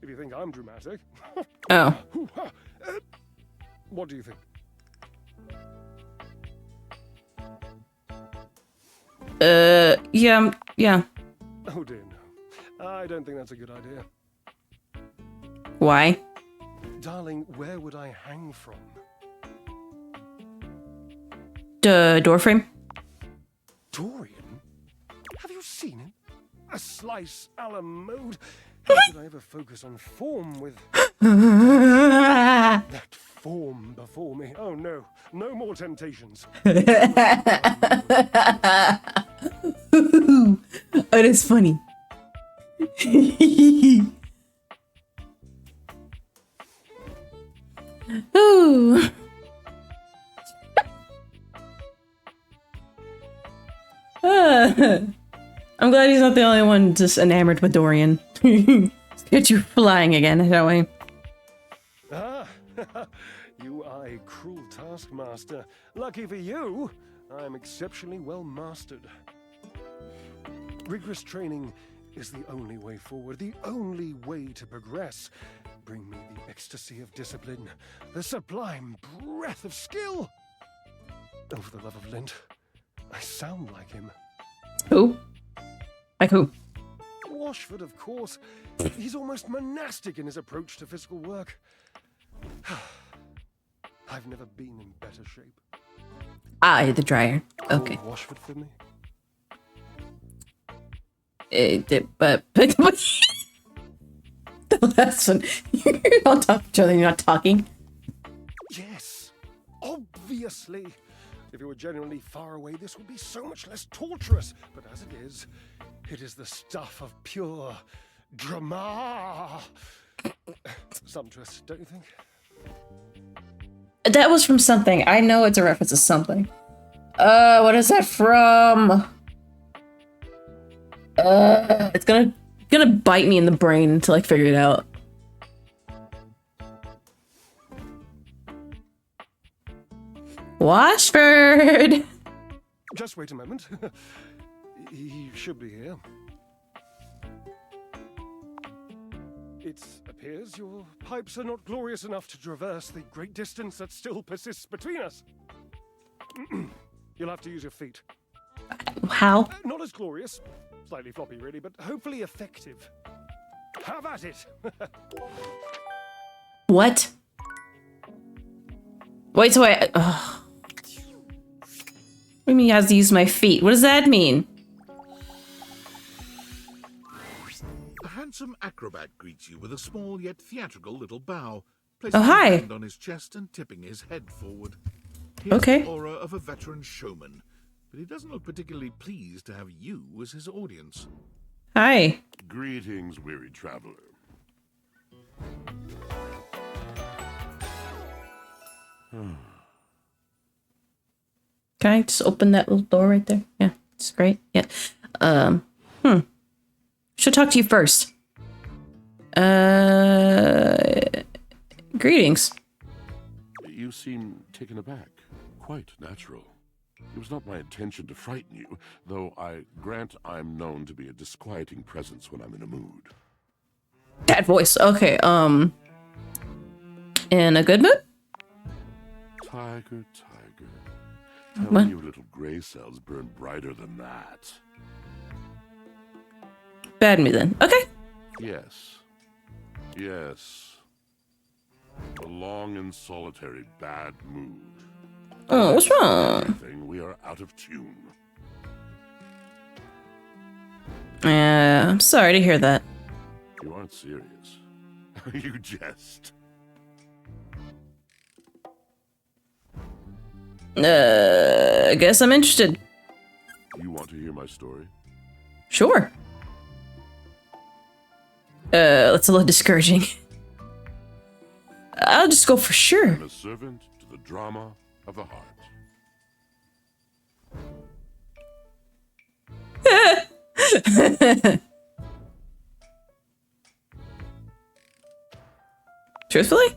If you think I'm dramatic. Oh. What do you think? Yeah. Oh dear, no. I don't think that's a good idea. Why? Darling, where would I hang from? Door frame? Dorian? Have you seen him? A slice a la mode? How could I ever focus on form with that form before me? Oh no, no more temptations. It is funny. Ooh. I'm glad he's not the only one just enamored with Dorian. Get you flying again, shall we? Ah, you are a cruel taskmaster. Lucky for you, I am exceptionally well mastered. Rigorous training is the only way forward, the only way to progress. Bring me the ecstasy of discipline, the sublime breath of skill. Oh, for the love of Lint, I sound like him. Who? Like who? Washford, of course. He's almost monastic in his approach to physical work. I've never been in better shape. Ah, the dryer. Okay. Call Washford for me. But the last one. You don't talk to each other, you're not talking. Yes, obviously. If you were genuinely far away, this would be so much less torturous. But as it is the stuff of pure drama. Sumptuous, don't you think? That was from something. I know it's a reference to something. What is that from? It's gonna bite me in the brain until I figure it out. Washford! Just wait a moment. He should be here. It appears your pipes are not glorious enough to traverse the great distance that still persists between us. You'll have to use your feet. How? Not as glorious. Slightly floppy, really, but hopefully effective. Have at it! What? Wait, so I... What do you mean he has to use my feet? What does that mean? A handsome acrobat greets you with a small yet theatrical little bow, placing Oh, hi. his hand on his chest and tipping his head forward. He has Okay. the aura of a veteran showman, but he doesn't look particularly pleased to have you as his audience. Hi. Greetings, weary traveler. Can I just open that little door right there? Yeah, it's great. Yeah. Should talk to you first. Greetings. You seem taken aback. Quite natural. It was not my intention to frighten you, though I grant I'm known to be a disquieting presence when I'm in a mood. That voice. Okay, in a good mood? Tiger, tiger. Tell What? me your little gray cells burn brighter than that. Bad mood then. Okay. Yes. Yes. A long and solitary bad mood. Oh, what's wrong? Anything, we are out of tune. I'm sorry to hear that. You aren't serious. You jest. I guess I'm interested. You want to hear my story? Sure. That's a little discouraging. I'll just go for sure. I'm a servant to the drama of the heart. Truthfully?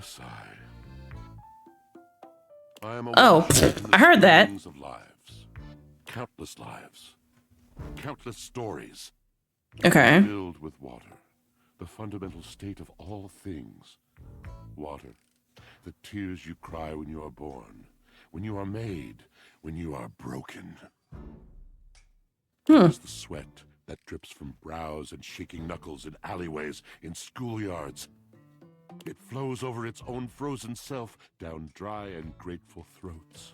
Sigh. I am Oh, I heard that. Of lives. Countless lives. Countless stories. Okay. Filled with water. The fundamental state of all things. Water. The tears you cry when you are born. When you are made. When you are broken. It is the sweat that drips from brows and shaking knuckles in alleyways, in schoolyards. It flows over its own frozen self down dry and grateful throats.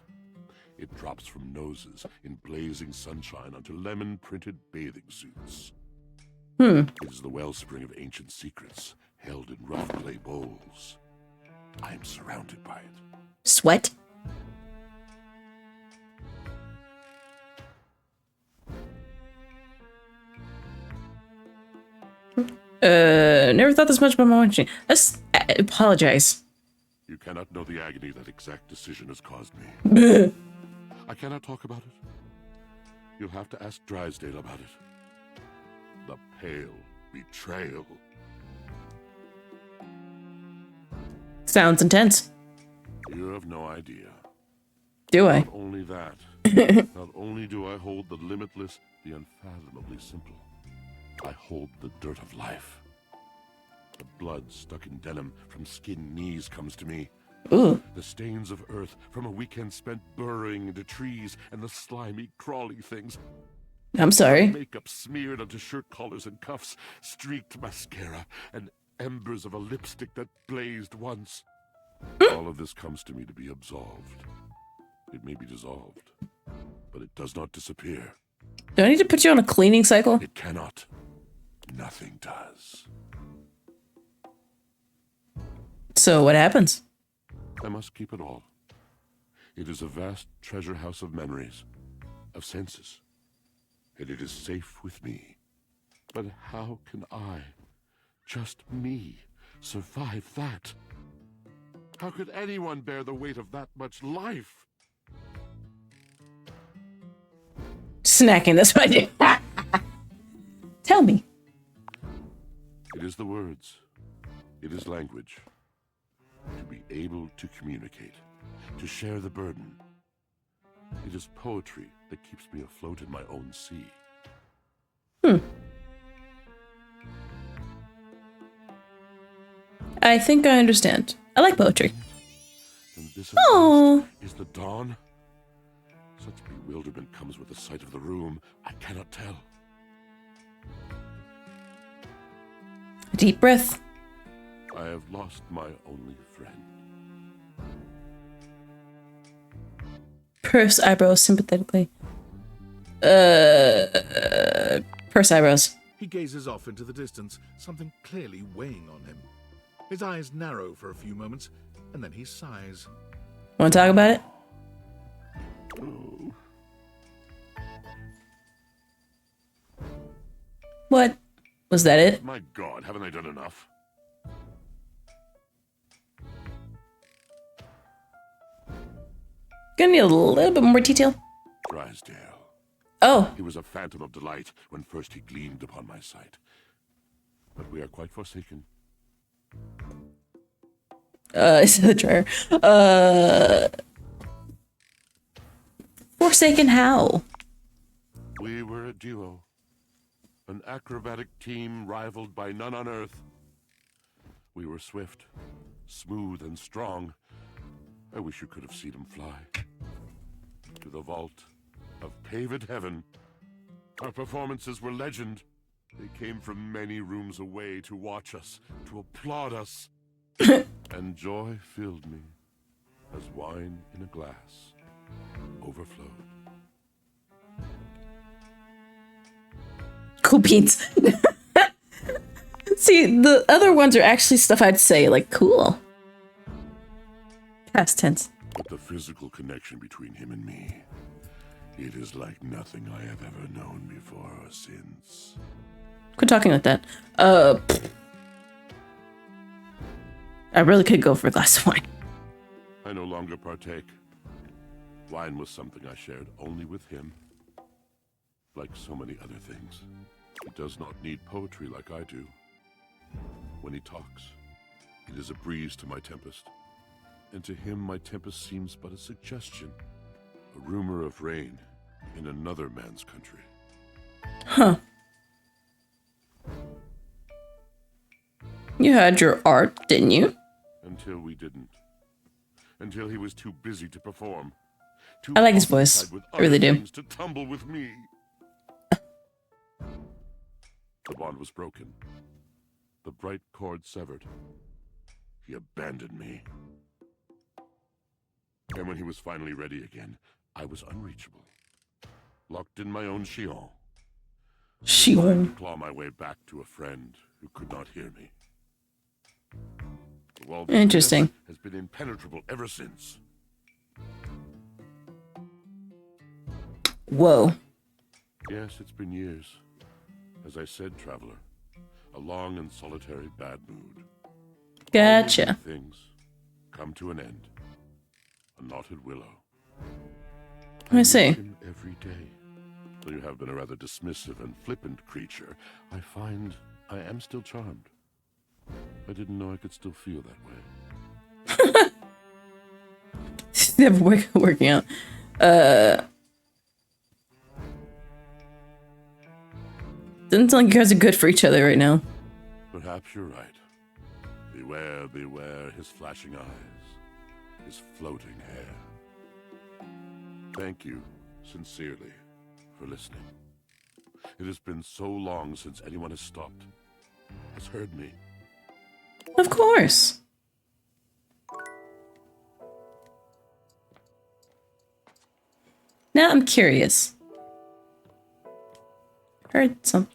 It drops from noses in blazing sunshine onto lemon-printed bathing suits. It is the wellspring of ancient secrets held in rough clay bowls. I am surrounded by it. Sweat? Never thought this much about my washing. I apologize. You cannot know the agony that exact decision has caused me. I cannot talk about it. You'll have to ask Drysdale about it. The pale betrayal. Sounds intense. You have no idea. Do I? Not only that, not only do I hold the limitless, the unfathomably simple, I hold the dirt of life. The blood stuck in denim from skinned knees comes to me. Ooh. The stains of earth from a weekend spent burrowing into trees and the slimy, crawly things. I'm sorry. Makeup smeared onto shirt collars and cuffs, streaked mascara, and embers of a lipstick that blazed once. All of this comes to me to be absolved. It may be dissolved, but it does not disappear. Do I need to put you on a cleaning cycle? It cannot. Nothing does. So what happens? I must keep it all. It is a vast treasure house of memories, of senses, and it is safe with me. But how can I, just me, survive that? How could anyone bear the weight of that much life? Snacking, that's what I do. Tell me. It is the words. It is language. To be able to communicate. To share the burden. It is poetry that keeps me afloat in my own sea. I think I understand. I like poetry. And this Oh, is the dawn? Such bewilderment comes with the sight of the room. I cannot tell. deep breath. I have lost my only friend. Purse eyebrows sympathetically. Purse eyebrows. He gazes off into the distance, something clearly weighing on him. His eyes narrow for a few moments, and then he sighs. Want to talk about it? What? Was that it? My God, haven't I done enough? Gonna need a little bit more detail. Drysdale. Oh. He was a phantom of delight when first he gleamed upon my sight. But we are quite forsaken. Is the dryer. Forsaken how? We were a duo. An acrobatic team rivaled by none on Earth. We were swift, smooth, and strong. I wish you could have seen him fly. To the vault of paved heaven. Our performances were legend. They came from many rooms away to watch us, to applaud us. And joy filled me as wine in a glass overflowed. Cool beans. See, the other ones are actually stuff I'd say, like, cool. Past tense. But the physical connection between him and me, it is like nothing I have ever known before or since. Quit talking like that. I really could go for a glass of wine. I no longer partake. Wine was something I shared only with him. Like so many other things. He does not need poetry like I do. When he talks, It is a breeze to my tempest, and to him my tempest seems but a suggestion, a rumor of rain in another man's country. Huh. You had your art, didn't you? Until we didn't. Until he was too busy to perform. Too I like his voice. occupied with I really other do. things to tumble with me. The bond was broken. The bright cord severed. He abandoned me. And when he was finally ready again, I was unreachable. Locked in my own Shion. Trying to claw my way back to a friend who could not hear me. The wall between Interesting. us has been impenetrable ever since. Whoa. Yes, it's been years. As I said, traveler, a long and solitary bad mood. Gotcha. All things come to an end. A knotted willow. I see. miss him every day. Though you have been a rather dismissive and flippant creature, I find I am still charmed. I didn't know I could still feel that way. Never working out. Doesn't sound like you guys are good for each other right now. Perhaps you're right. Beware, beware his flashing eyes, his floating hair. Thank you, sincerely, for listening. It has been so long since anyone has stopped, has heard me. Of course. Now I'm curious. Heard some.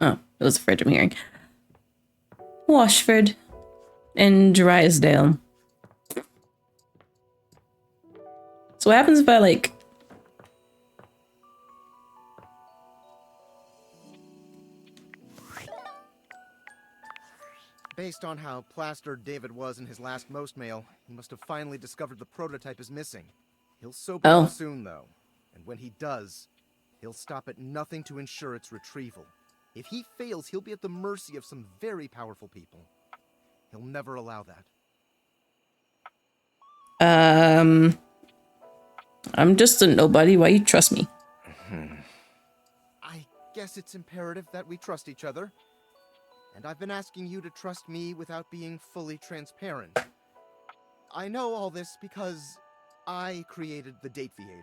Oh, it was a fridge I'm hearing. Washford and Drysdale. So what happens if I like... Based on how plastered David was in his last most mail, he must have finally discovered the prototype is missing. He'll sober up soon, though. And when he does, he'll stop at nothing to ensure its retrieval. If he fails, he'll be at the mercy of some very powerful people. He'll never allow that. I'm just a nobody. Why you trust me? I guess it's imperative that we trust each other. And I've been asking you to trust me without being fully transparent. I know all this because I created the Date Viators.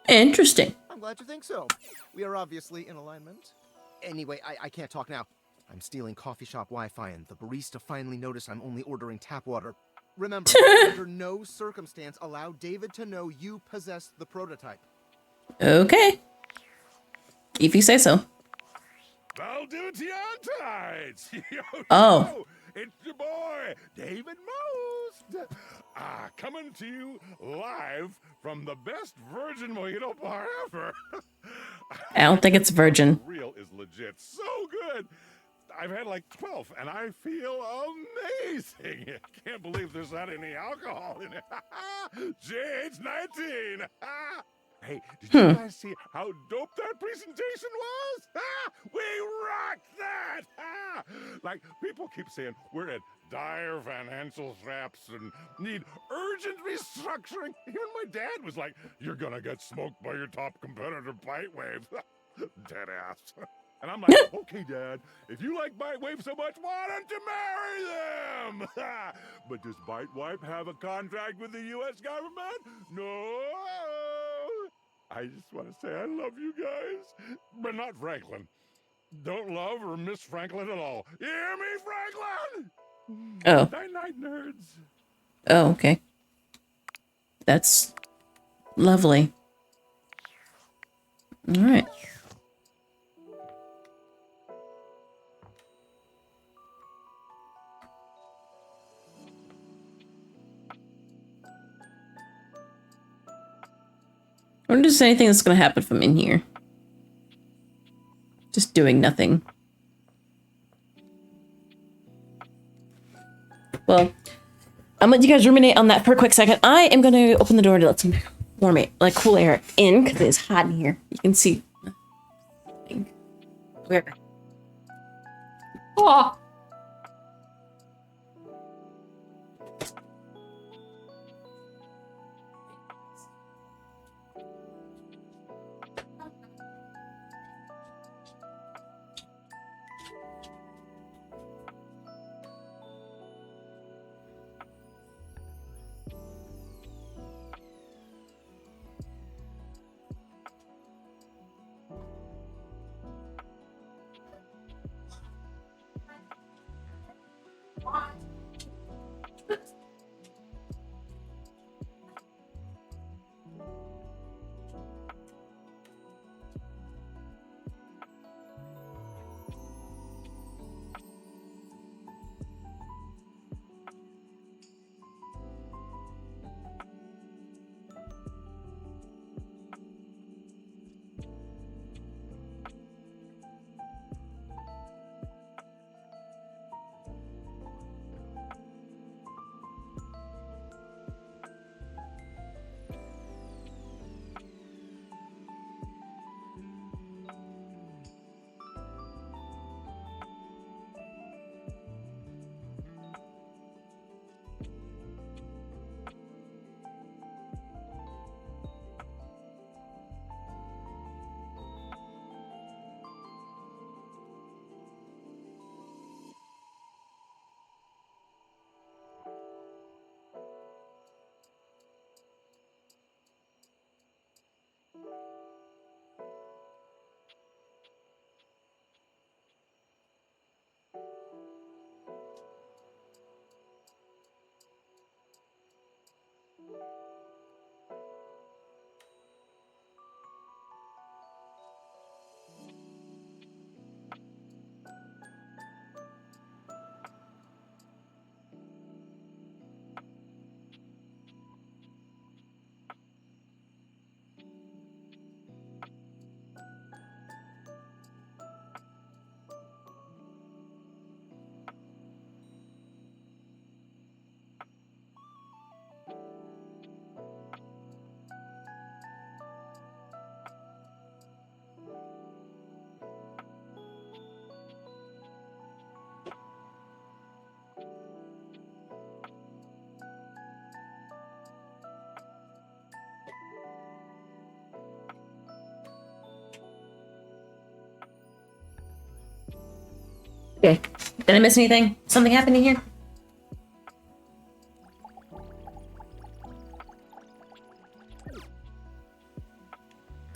Interesting. I'm glad you think so. We are obviously in alignment. Anyway, I can't talk now. I'm stealing coffee shop Wi-Fi and the barista finally noticed I'm only ordering tap water. Remember, under no circumstance allow David to know you possess the prototype. Okay. If you say so. Valdivian Tides! Oh. It's your boy, David Most! Coming to you live from the best virgin mojito bar ever. I don't think it's virgin. Real is legit so good. I've had like 12 and I feel amazing. Can't believe there's not any alcohol in it. JH19. Hey, did you guys see how dope that presentation was? We rocked that! Like, people keep saying we're at dire financial straps and need urgent restructuring. Even my dad was like, you're gonna get smoked by your top competitor, Bitewave. Dead ass. And I'm like, okay, Dad, if you like Bitewave so much, why don't you marry them? But does Bitewave have a contract with the U.S. government? No. I just want to say I love you guys, but not Franklin. Don't love or miss Franklin at all. You hear me, Franklin? Oh. Night-night, nerds. Oh, okay. That's lovely. All right. I wonder if there's anything that's going to happen from in here. Just doing nothing. Well, I'm gonna let you guys ruminate on that for a quick second. I am going to open the door to let some warm air, like cool air in, because it's hot in here. You can see. Oh. Okay. Did I miss anything? Something happening here?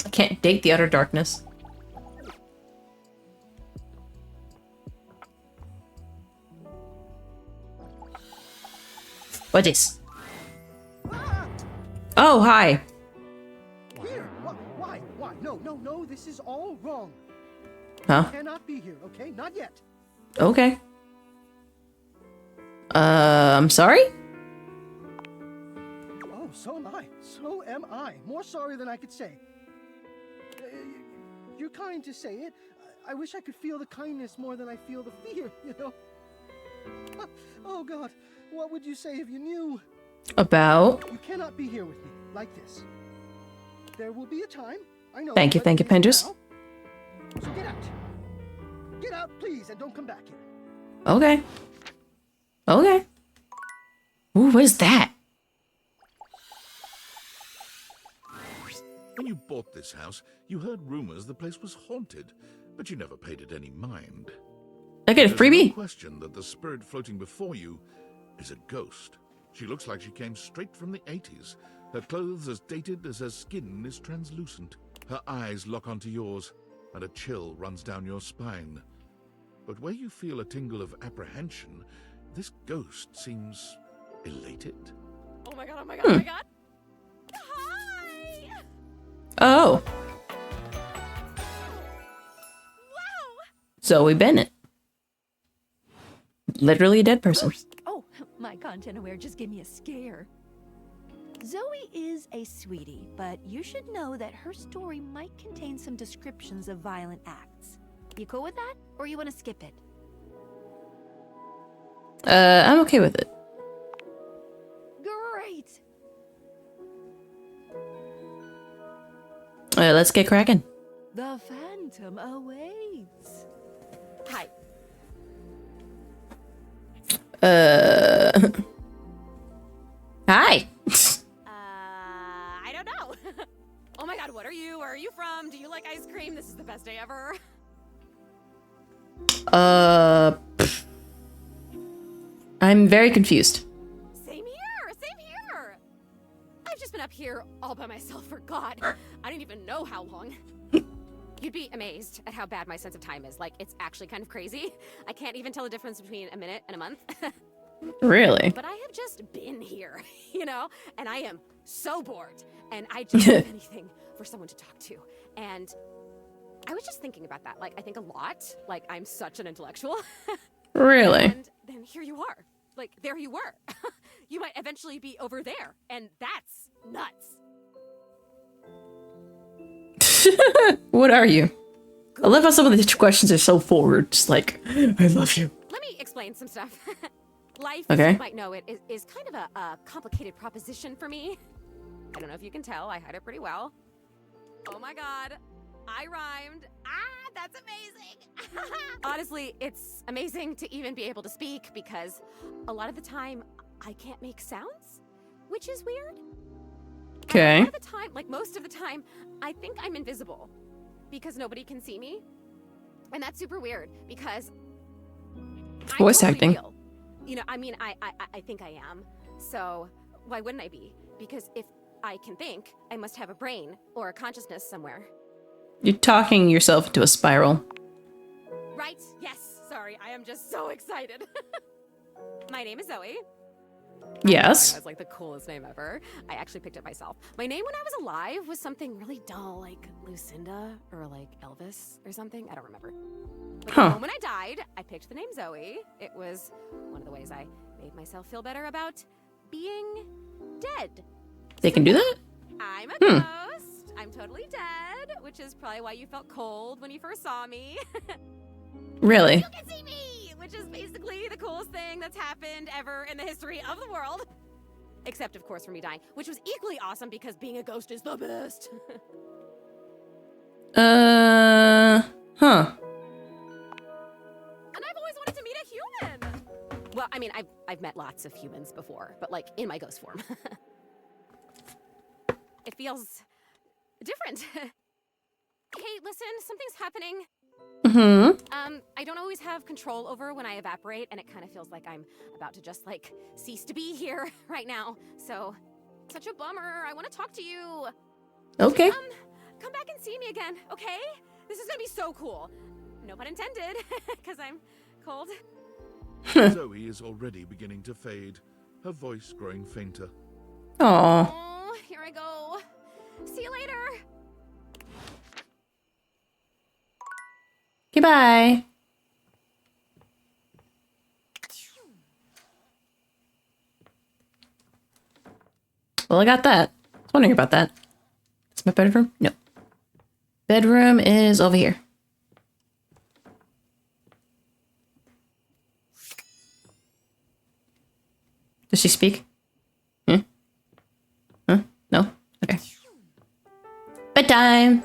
I can't date the utter darkness. What is? Oh, hi. Here! Why? No, this is all wrong. Huh? You cannot be here, okay? Not yet. Okay. I'm sorry? Oh, so am I. So am I. More sorry than I could say. You're kind to say it. I wish I could feel the kindness more than I feel the fear, you know? Oh, God. What would you say if you knew? About? You cannot be here with me like this. There will be a time. I know. Thank you, Pinterest. So get out. Get out, please, and don't come back here. Okay. Okay. Ooh, what is that? When you bought this house, you heard rumors the place was haunted, but you never paid it any mind. I get a There's freebie. no question that the spirit floating before you is a ghost. She looks like she came straight from the 80s. Her clothes as dated as her skin is translucent. Her eyes lock onto yours, and a chill runs down your spine. But where you feel a tingle of apprehension, this ghost seems elated. Oh my god, oh my god, oh my god. Hi! Oh. Wow! Zoe Bennett. Literally a dead person. Oh, my content aware just gave me a scare. Zoe is a sweetie, but you should know that her story might contain some descriptions of violent acts. You cool with that? Or you want to skip it? I'm okay with it. Great! Let's get cracking. The Phantom awaits. Hi. Hi. I don't know. Oh my god, what are you? Where are you from? Do you like ice cream? This is the best day ever. I'm very confused. Same here, same here. I've just been up here all by myself for God. I don't even know how long. You'd be amazed at how bad my sense of time is. Like, it's actually kind of crazy. I can't even tell the difference between a minute and a month. Really? But I have just been here, you know? And I am so bored. And I just want anything for someone to talk to. And I was just thinking about that. Like, I think a lot. Like, I'm such an intellectual. Really? And then here you are. Like, there you were. You might eventually be over there. And that's nuts. What are you? I love how some of the questions are so forward. Just like, I love you. Let me explain some stuff. Life, Okay. as you might know it, is kind of a complicated proposition for me. I don't know if you can tell, I hide it pretty well. Oh my god, I rhymed. Ah, that's amazing. Honestly, it's amazing to even be able to speak because a lot of the time I can't make sounds, which is weird. Okay. A lot of the time, like most of the time, I think I'm invisible because nobody can see me. And that's super weird because Voice acting. feel. You know, I mean, I think I am. So why wouldn't I be? Because if I can think, I must have a brain or a consciousness somewhere. You're talking yourself into a spiral. Right? Yes. Sorry, I am just so excited. My name is Zoe. Yes. That's like the coolest name ever. I actually picked it myself. My name when I was alive was something really dull, like Lucinda or like Elvis or something. I don't remember. But the moment I died, I picked the name Zoe. It was one of the ways I made myself feel better about being dead. They can do that? I'm a ghost. I'm totally dead, which is probably why you felt cold when you first saw me. Really? You can see me, which is basically the coolest thing that's happened ever in the history of the world. Except, of course, for me dying, which was equally awesome because being a ghost is the best. Huh. And I've always wanted to meet a human. Well, I mean, I've met lots of humans before, but like in my ghost form. It feels different. Hey, listen, something's happening. I don't always have control over when I evaporate, and it kind of feels like I'm about to just like cease to be here right now. So, such a bummer. I want to talk to you. Okay. Come back and see me again, okay? This is gonna be so cool. No pun intended, because I'm cold. Zoe is already beginning to fade, her voice growing fainter. Aww. Oh, here I go. See you later. Goodbye. Well, I got that. I was wondering about that. Is my bedroom? No. Bedroom is over here. Does she speak? Huh? No? Okay. Bedtime!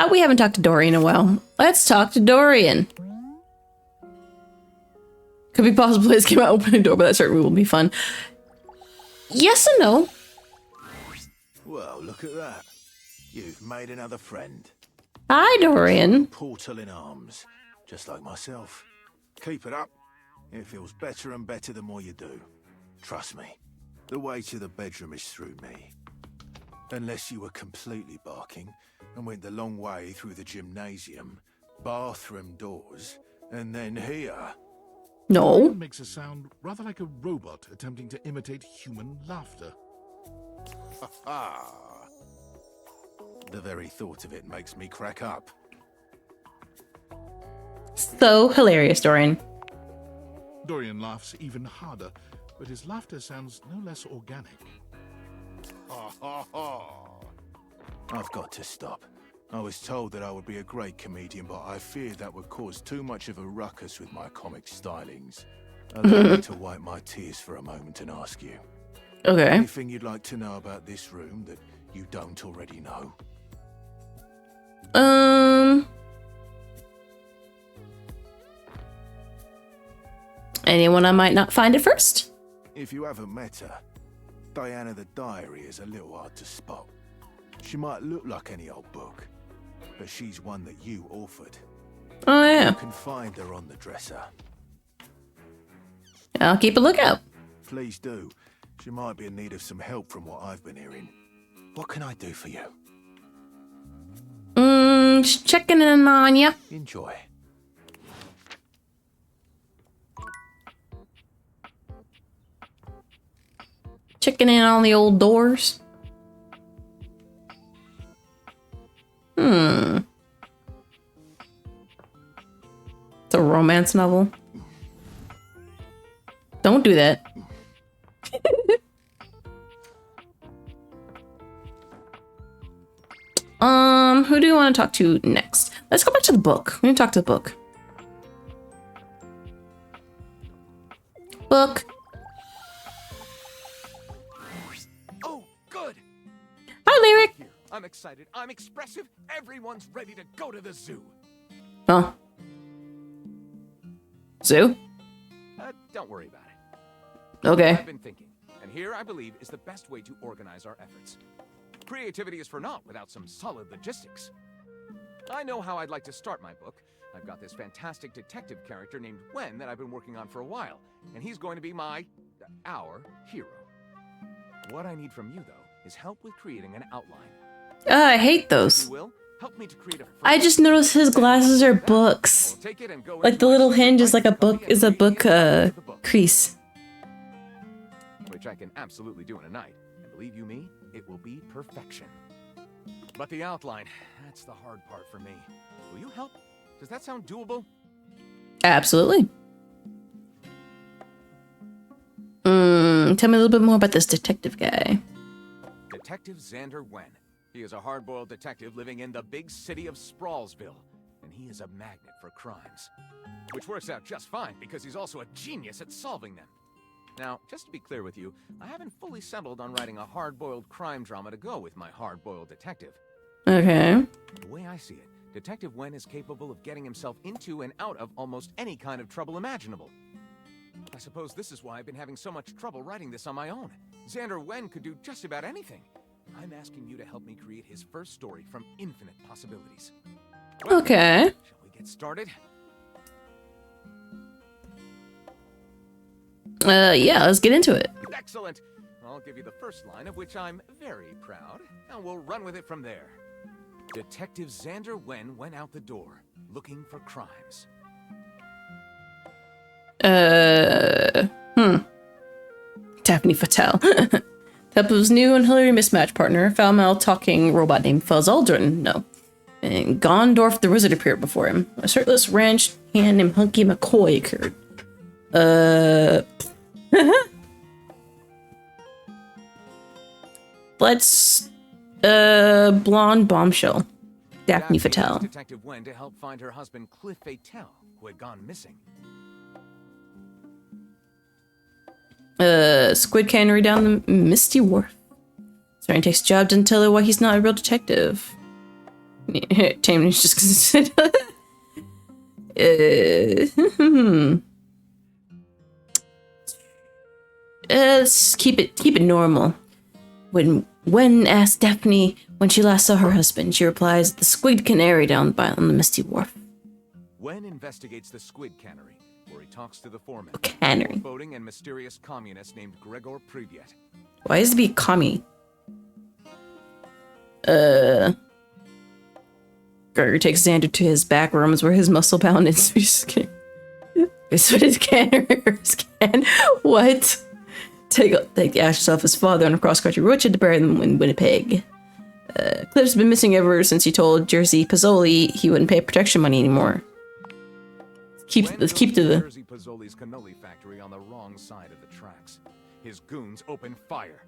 We haven't talked to Dorian in a while. Let's talk to Dorian. Could be possible this came out opening a door, but that certainly will be fun. Yes and no. Well, look at that. You've made another friend. Hi, Dorian. Portal in arms, just like myself. Keep it up. It feels better and better the more you do. Trust me. The way to the bedroom is through me. Unless you were completely barking and went the long way through the gymnasium, bathroom doors, and then here. No. Dorian makes a sound rather like a robot attempting to imitate human laughter. Ha ha! The very thought of it makes me crack up. So hilarious, Dorian. Dorian laughs even harder, but his laughter sounds no less organic. Ha ha ha! I've got to stop. I was told that I would be a great comedian, but I feared that would cause too much of a ruckus with my comic stylings. Allow me to wipe my tears for a moment and ask you. Okay. Anything you'd like to know about this room that you don't already know? Anyone I might not find at first? If you haven't met her, Diana the Diary is a little hard to spot. She might look like any old book, but she's one that you authored. Oh yeah. You can find her on the dresser. I'll keep a lookout. Please do. She might be in need of some help from what I've been hearing. What can I do for you? Just checking in on ya. Enjoy. Checking in on the old doors. It's a romance novel. Don't do that. Who do you want to talk to next? Let's go back to the book. We need to talk to the book. Book. Oh, good. Hi, Lyric. I'm excited. I'm expressive. Everyone's ready to go to the zoo. Huh? Zoo? Don't worry about it. Okay. I've been thinking, and here I believe is the best way to organize our efforts. Creativity is for naught without some solid logistics. I know how I'd like to start my book. I've got this fantastic detective character named Wen that I've been working on for a while, and he's going to be our hero. What I need from you, though, is help with creating an outline. I hate those. If you will, help me to create a I just noticed his glasses are books. Like the little hinge is like a book, crease. Which I can absolutely do in a night. And believe you me, it will be perfection. But the outline, that's the hard part for me. Will you help? Does that sound doable? Absolutely. Tell me a little bit more about this detective guy. Detective Xander Wen. He is a hard-boiled detective living in the big city of Sprawlsville, and he is a magnet for crimes. Which works out just fine, because he's also a genius at solving them. Now, just to be clear with you, I haven't fully settled on writing a hard-boiled crime drama to go with my hard-boiled detective. Okay. The way I see it, Detective Wen is capable of getting himself into and out of almost any kind of trouble imaginable. I suppose this is why I've been having so much trouble writing this on my own. Xander Wen could do just about anything. I'm asking you to help me create his first story from infinite possibilities. Well, okay. Shall we get started? Yeah, let's get into it. Excellent. I'll give you the first line, of which I'm very proud, and we'll run with it from there. Detective Xander Wen went out the door, looking for crimes. Daphne Fatale. Teppo's new and hilarious mismatch partner, foul-mouthed talking robot named Fuzz Aldrin. No. And Gondorf the Wizard appeared before him. A shirtless ranch hand named Hunky McCoy occurred. Let's blonde bombshell. Daphne Fatale. Detective Wen to help find her husband Cliff Fatale, who had gone missing. Squid cannery down the Misty Wharf. Sorry, takes a job, doesn't tell her why he's not a real detective. Tammy's just gonna let's keep it normal. When asked Daphne when she last saw her husband, she replies, "The Squid Cannery down on the Misty Wharf." Wen investigates the Squid Cannery, where he talks to the foreman, Cannery. a foreboding and mysterious communist named Gregor Privyet. Why is it be commie? Gregor takes Xander to his back rooms where his muscle bound is. Just kidding. It's what his canner's can. What? Take the ashes off his father on a cross-country road trip to bury them in Winnipeg. Cliff's been missing ever since he told Jersey Pozzoli he wouldn't pay protection money anymore. Let's keep to the Jersey Pozzoli's cannoli factory on the wrong side of the tracks. His goons open fire.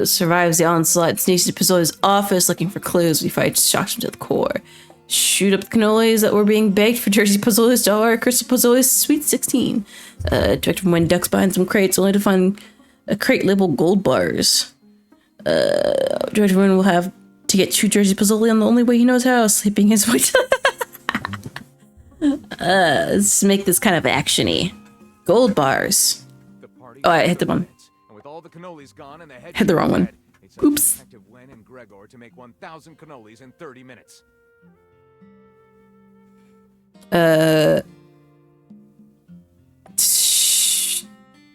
Survives the onslaught, sneaks into Pozzoli's office looking for clues. We fight, shocks him to the core. Shoot up the cannolis that were being baked for Jersey Pozzoli's daughter, Crystal Pozzoli's Sweet 16. Director Wen ducks behind some crates only to find a crate labeled gold bars. Director Wen will have To get true Jersey Pozzoli on the only way he knows how, sleeping his way to let's make this kind of action-y. Gold bars. Oh, I hit the one. And with all the cannolis gone and the head Hit the wrong one. Oops. Detective Wen and Gregor to make 1,000 cannolis in 30 minutes.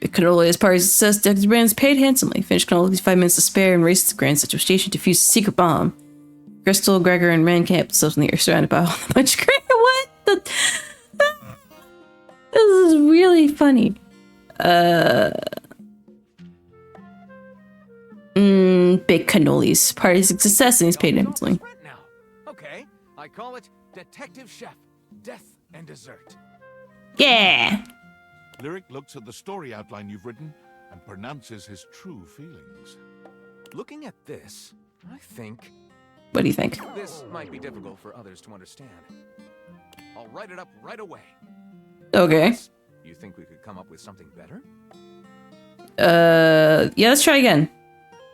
Cannoli as part of success, Dr. Brand's paid handsomely. Finished cannolis 5 minutes to spare and raced to the Grand Central Station to fuse the secret bomb. Crystal, Gregor, and Rand camp themselves in the air surrounded by a whole bunch of what? This is really funny. Big cannolis. Party's a success and he's paid handsomely. Okay, I call it Detective Chef, Death and Dessert. Yeah! Lyric looks at the story outline you've written and pronounces his true feelings. Looking at this, I think... What do you think? This might be difficult for others to understand. I'll write it up right away. Okay. You think we could come up with something better? Yeah, let's try again.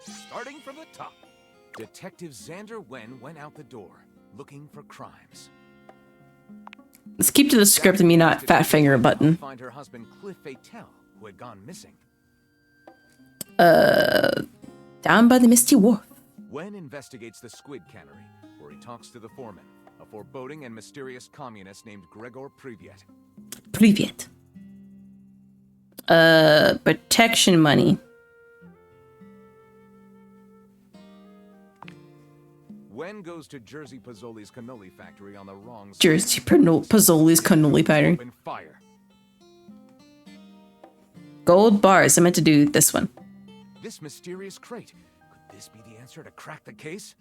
Starting from the top. Detective Xander Wen went out the door, looking for crimes. Let's keep to the script and me not fat finger a button. Find her husband Cliff Fatel, who had gone missing. Down by the Misty Wharf. Wen investigates the squid cannery, where he talks to the foreman, a foreboding and mysterious communist named Gregor Privyet. Privyet. Protection money. Wen goes to Jersey Pozzoli's cannoli factory on the wrong side. Jersey Pozzoli's cannoli pattern. Open fire. Gold bars. I meant to do this one. This mysterious crate. Could this be the answer to crack the case?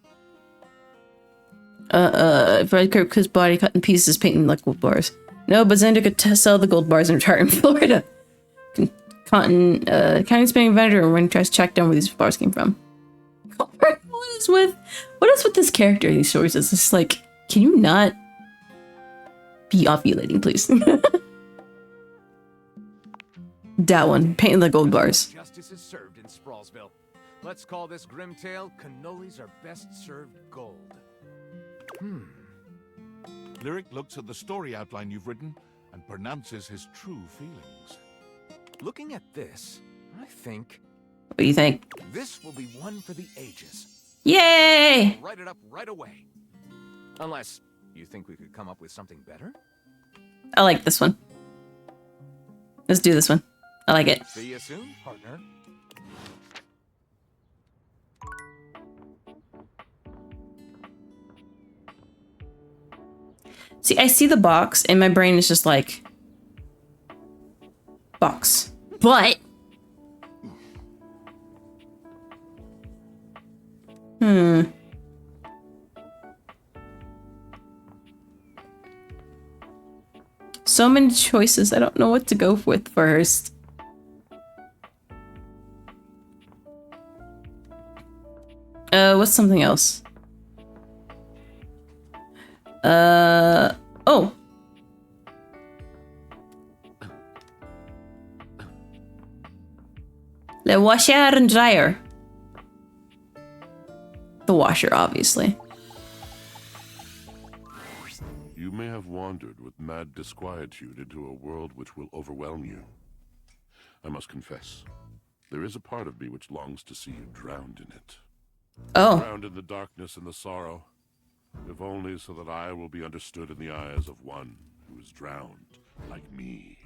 Fred Kirk's body cut in pieces, painting like gold bars. No, but Xander could sell the gold bars and retire in Florida. County spanning vendor when he tries to track down where these bars came from. What is with this character in these stories? It's just like, can you not be ovulating, please? That one, painting the gold bars. Justice is served in Sprawlsville. Let's call this grim tale Cannolis Are Best Served Gold. Lyric looks at the story outline you've written and pronounces his true feelings. Looking at this, I think... What do you think? This will be one for the ages. Yay! I'll write it up right away. Unless you think we could come up with something better? I like this one. Let's do this one. I like it. See you soon, partner. See, I see the box and my brain is just like... Box. But... So many choices. I don't know what to go with first. What's something else? Oh. The washer and dryer. The washer, obviously. You may have wandered with mad disquietude into a world which will overwhelm you. I must confess, there is a part of me which longs to see you drowned in it. Oh. Drowned in the darkness and the sorrow, if only so that I will be understood in the eyes of one who is drowned like me.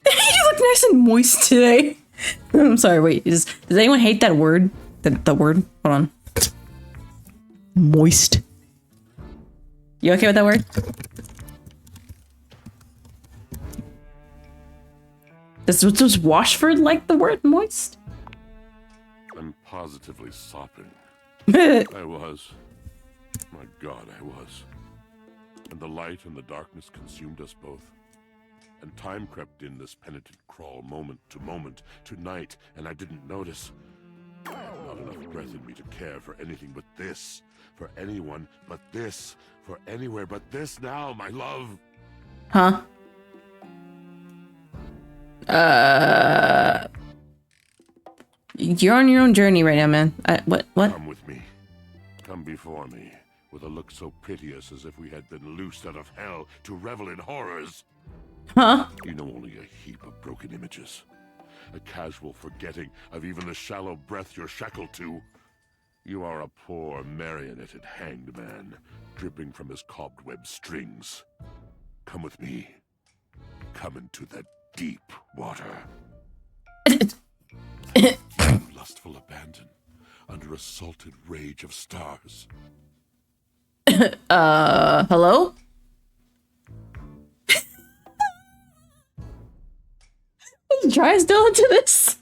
You look nice and moist today. I'm sorry, wait. Does anyone hate that word? The word? Hold on. Moist. You okay with that word? Does Washford like the word moist? I'm positively sopping. I was. My God, I was. And the light and the darkness consumed us both. And time crept in this penitent crawl moment to moment, to night, and I didn't notice. I had not enough breath in me to care for anything but this. For anyone but this. For anywhere but this now, my love. Huh? You're on your own journey right now, man. What? Come with me. Come before me, with a look so piteous as if we had been loosed out of hell to revel in horrors. Huh? You know only a heap of broken images. A casual forgetting of even the shallow breath you're shackled to. You are a poor marionetted hanged man, dripping from his cobweb strings. Come with me. Come into the deep water. Lustful abandon, under a salted rage of stars. Hello? Is Dry still into this?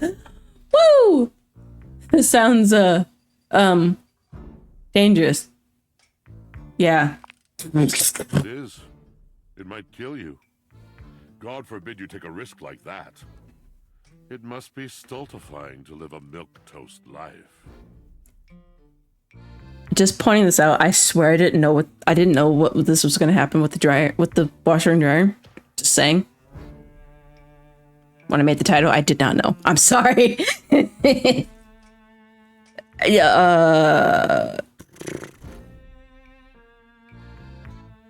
Woo! This sounds, dangerous. Yeah. It is. It might kill you. God forbid you take a risk like that. It must be stultifying to live a milquetoast life. Just pointing this out, I swear I didn't know what this was gonna happen with the dryer, with the washer and dryer. Just saying. When I made the title, I did not know. I'm sorry. Yeah,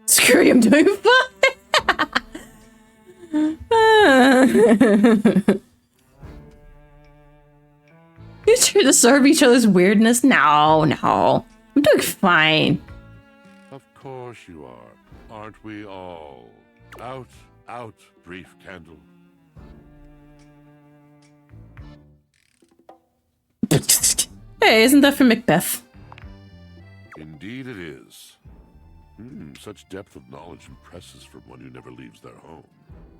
screw you, I'm doing fine. You try to serve each other's weirdness? No. I'm doing fine. Of course you are. Aren't we all? Out, brief candle. Hey, isn't that for Macbeth? Indeed it is. Such depth of knowledge impresses from one who never leaves their home.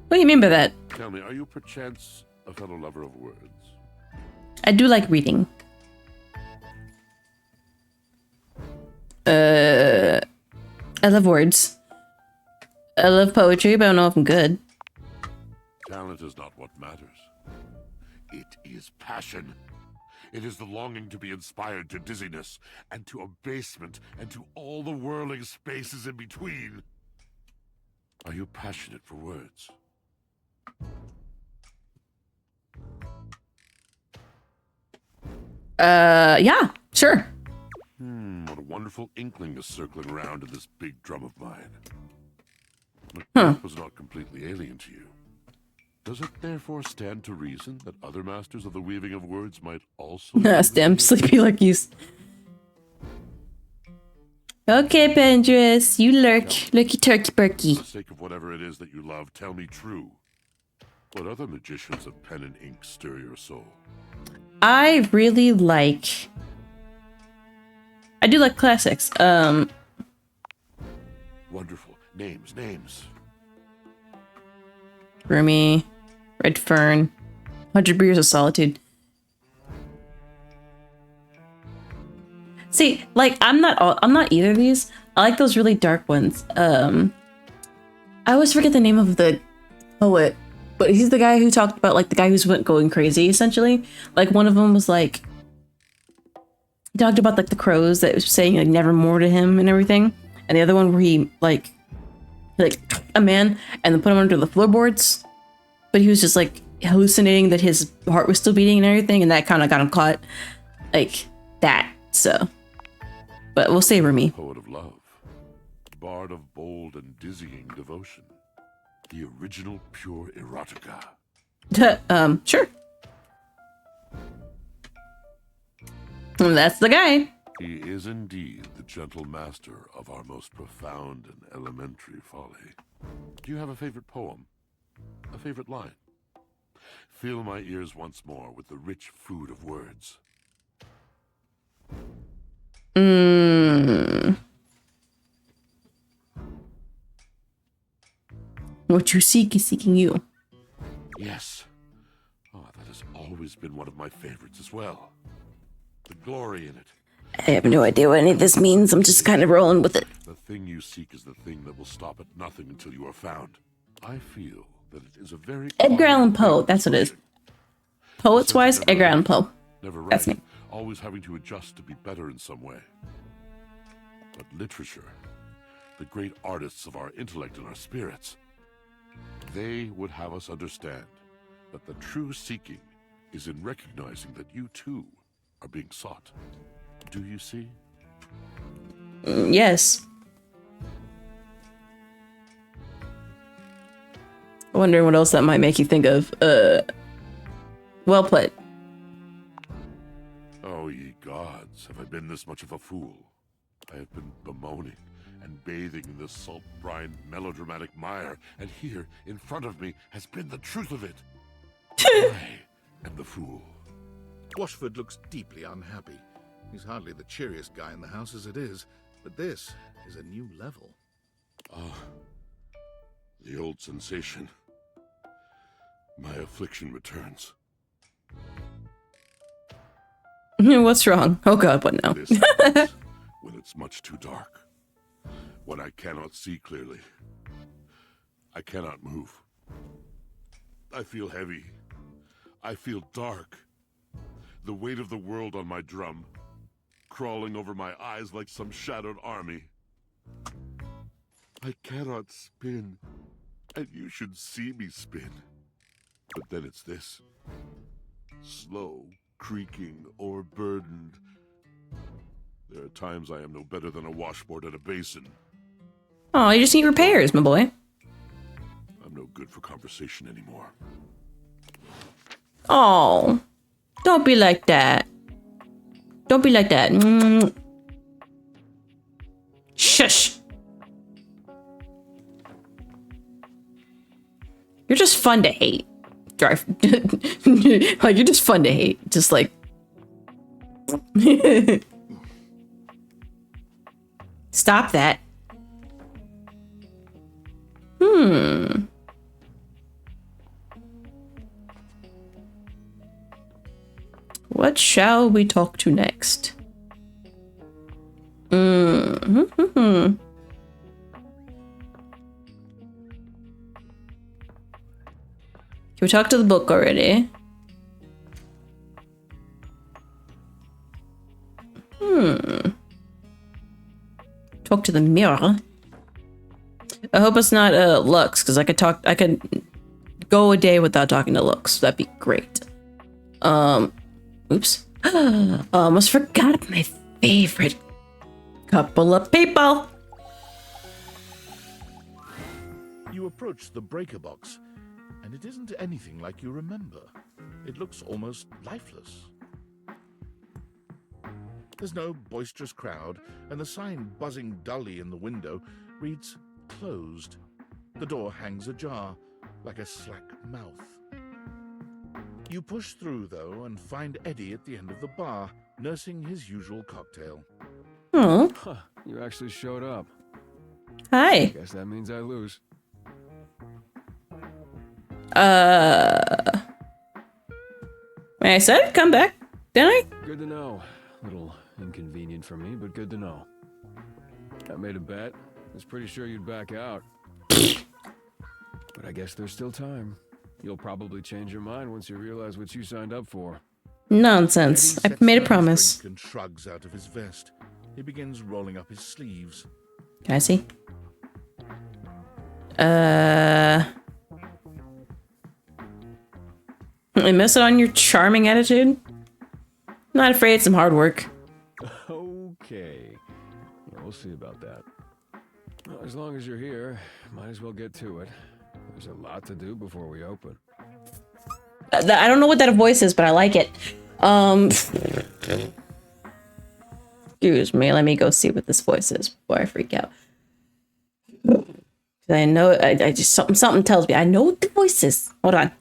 What do you mean by that? Tell me, are you perchance a fellow lover of words? I do like reading. I love words. I love poetry, but I don't know if I'm good. Talent is not what matters. It is passion. It is the longing to be inspired to dizziness, and to abasement, and to all the whirling spaces in between. Are you passionate for words? Yeah, sure. What a wonderful inkling is circling around in this big drum of mine. Macbeth was not completely alien to you. Does it therefore stand to reason that other masters of the weaving of words might also... Damn sleepy luckies. Okay, Pendress, you lurk. Lurky turkey perky. For the sake of whatever it is that you love, tell me true. What other magicians of pen and ink stir your soul? I really like... I do like classics. Wonderful. Names. Rumi, Red Fern, 100 Years of Solitude. See, like, I'm not either of these. I like those really dark ones. I always forget the name of the poet, but he's the guy who talked about, like, the guy who's went going crazy, essentially. Like, one of them was, like, he talked about, like, the crows that was saying, like, nevermore to him and everything. And the other one where he, like a man and then put him under the floorboards. But he was just, like, hallucinating that his heart was still beating and everything, and that kind of got him caught. Like, that, so. But we'll say Rumi. Poet of love. Bard of bold and dizzying devotion. The original pure erotica. Sure. That's the guy. He is indeed the gentle master of our most profound and elementary folly. Do you have a favorite poem? A favorite line? Fill my ears once more with the rich food of words. What you seek is seeking you. Yes. Oh, that has always been one of my favorites as well. The glory in it. I have no idea what any of this means. I'm just kind of rolling with it. The thing you seek is the thing that will stop at nothing until you are found. I feel that it is a very... Edgar Allan Poe, that's what it is. Poets-wise, Edgar Allan Poe. Never right. That's me. Always having to adjust to be better in some way. But literature, the great artists of our intellect and our spirits, they would have us understand that the true seeking is in recognizing that you too are being sought. Do you see? Yes. Wondering what else that might make you think of. Well played. Oh, ye gods, have I been this much of a fool? I have been bemoaning and bathing in this salt-brine melodramatic mire, and here, in front of me, has been the truth of it. I am the fool. Washford looks deeply unhappy. He's hardly the cheeriest guy in the house as it is, but this is a new level. Ah, the old sensation. My affliction returns. What's wrong? Oh god, what now? This happens when it's much too dark. When I cannot see clearly. I cannot move. I feel heavy. I feel dark. The weight of the world on my drum, crawling over my eyes like some shadowed army. I cannot spin, and you should see me spin. But then it's this. Slow, creaking, or burdened. There are times I am no better than a washboard at a basin. Oh, you just need repairs, my boy. I'm no good for conversation anymore. Oh, don't be like that. Don't be like that. Shush. You're just fun to hate. Drive. Like, you're just fun to hate. Just like. Stop that. What shall we talk to next? Can we talk to the book already? Talk to the mirror. I hope it's not Lux, because I could go a day without talking to Lux. That'd be great. Oops. Almost forgot my favorite couple of people. You approach the breaker box, and it isn't anything like you remember. It looks almost lifeless. There's no boisterous crowd, and the sign buzzing dully in the window reads closed. The door hangs ajar, like a slack mouth. You push through, though, and find Eddie at the end of the bar, nursing his usual cocktail. Oh. Huh, you actually showed up. Hi. Guess that means I lose. I said come back, didn't I? Good to know. Little inconvenient for me, but good to know. I made a bet. I was pretty sure you'd back out. But I guess there's still time. You'll probably change your mind once you realize what you signed up for. Nonsense. I made a promise. And shrugs out of his vest. He begins rolling up his sleeves. Can I see? I miss it on your charming attitude. Not afraid, some hard work. Okay. Yeah, we'll see about that. Well, as long as you're here, might as well get to it. There's a lot to do before we open. I don't know what that voice is, but I like it. Excuse me, let me go see what this voice is before I freak out. I know, I just, something tells me, I know what the voice is. Hold on.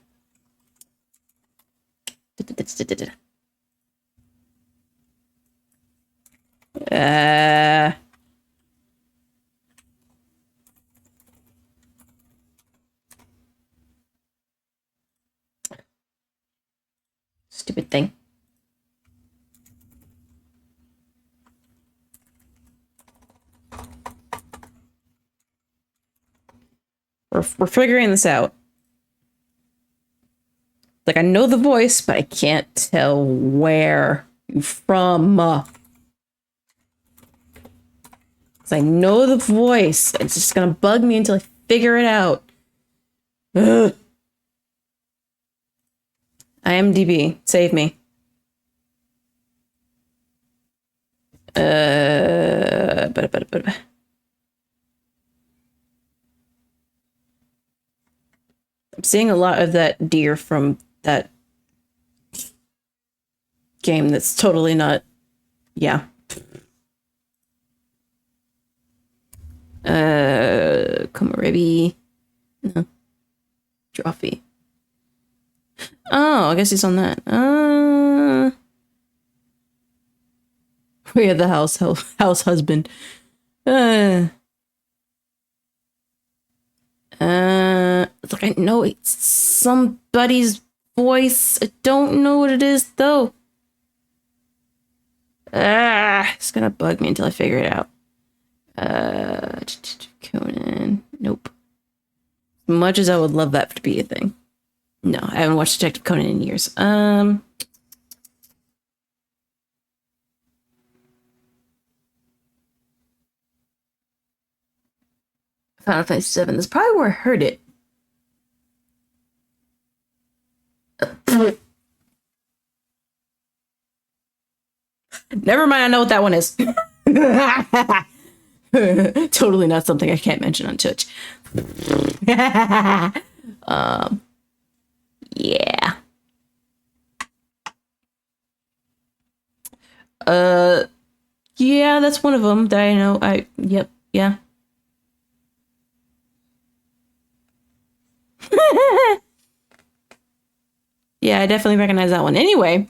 Stupid thing. We're figuring this out. Like, I know the voice, but I can't tell where you're from. 'Cause I know the voice. It's just gonna bug me until I figure it out. Ugh. IMDb, save me. I'm seeing a lot of that deer from that game that's totally not, yeah. Komorebi. No. Trophy. Oh, I guess he's on that. We had the house husband. It's like I know it's somebody's voice. I don't know what it is though. It's gonna bug me until I figure it out. Conan. Nope. As much as I would love that to be a thing. No, I haven't watched Detective Conan in years. Final Fantasy VII. That's probably where I heard it. Never mind, I know what that one is. Totally not something I can't mention on Twitch. Yeah. Yeah, that's one of them that I know. Yep, yeah. Yeah, I definitely recognize that one. Anyway,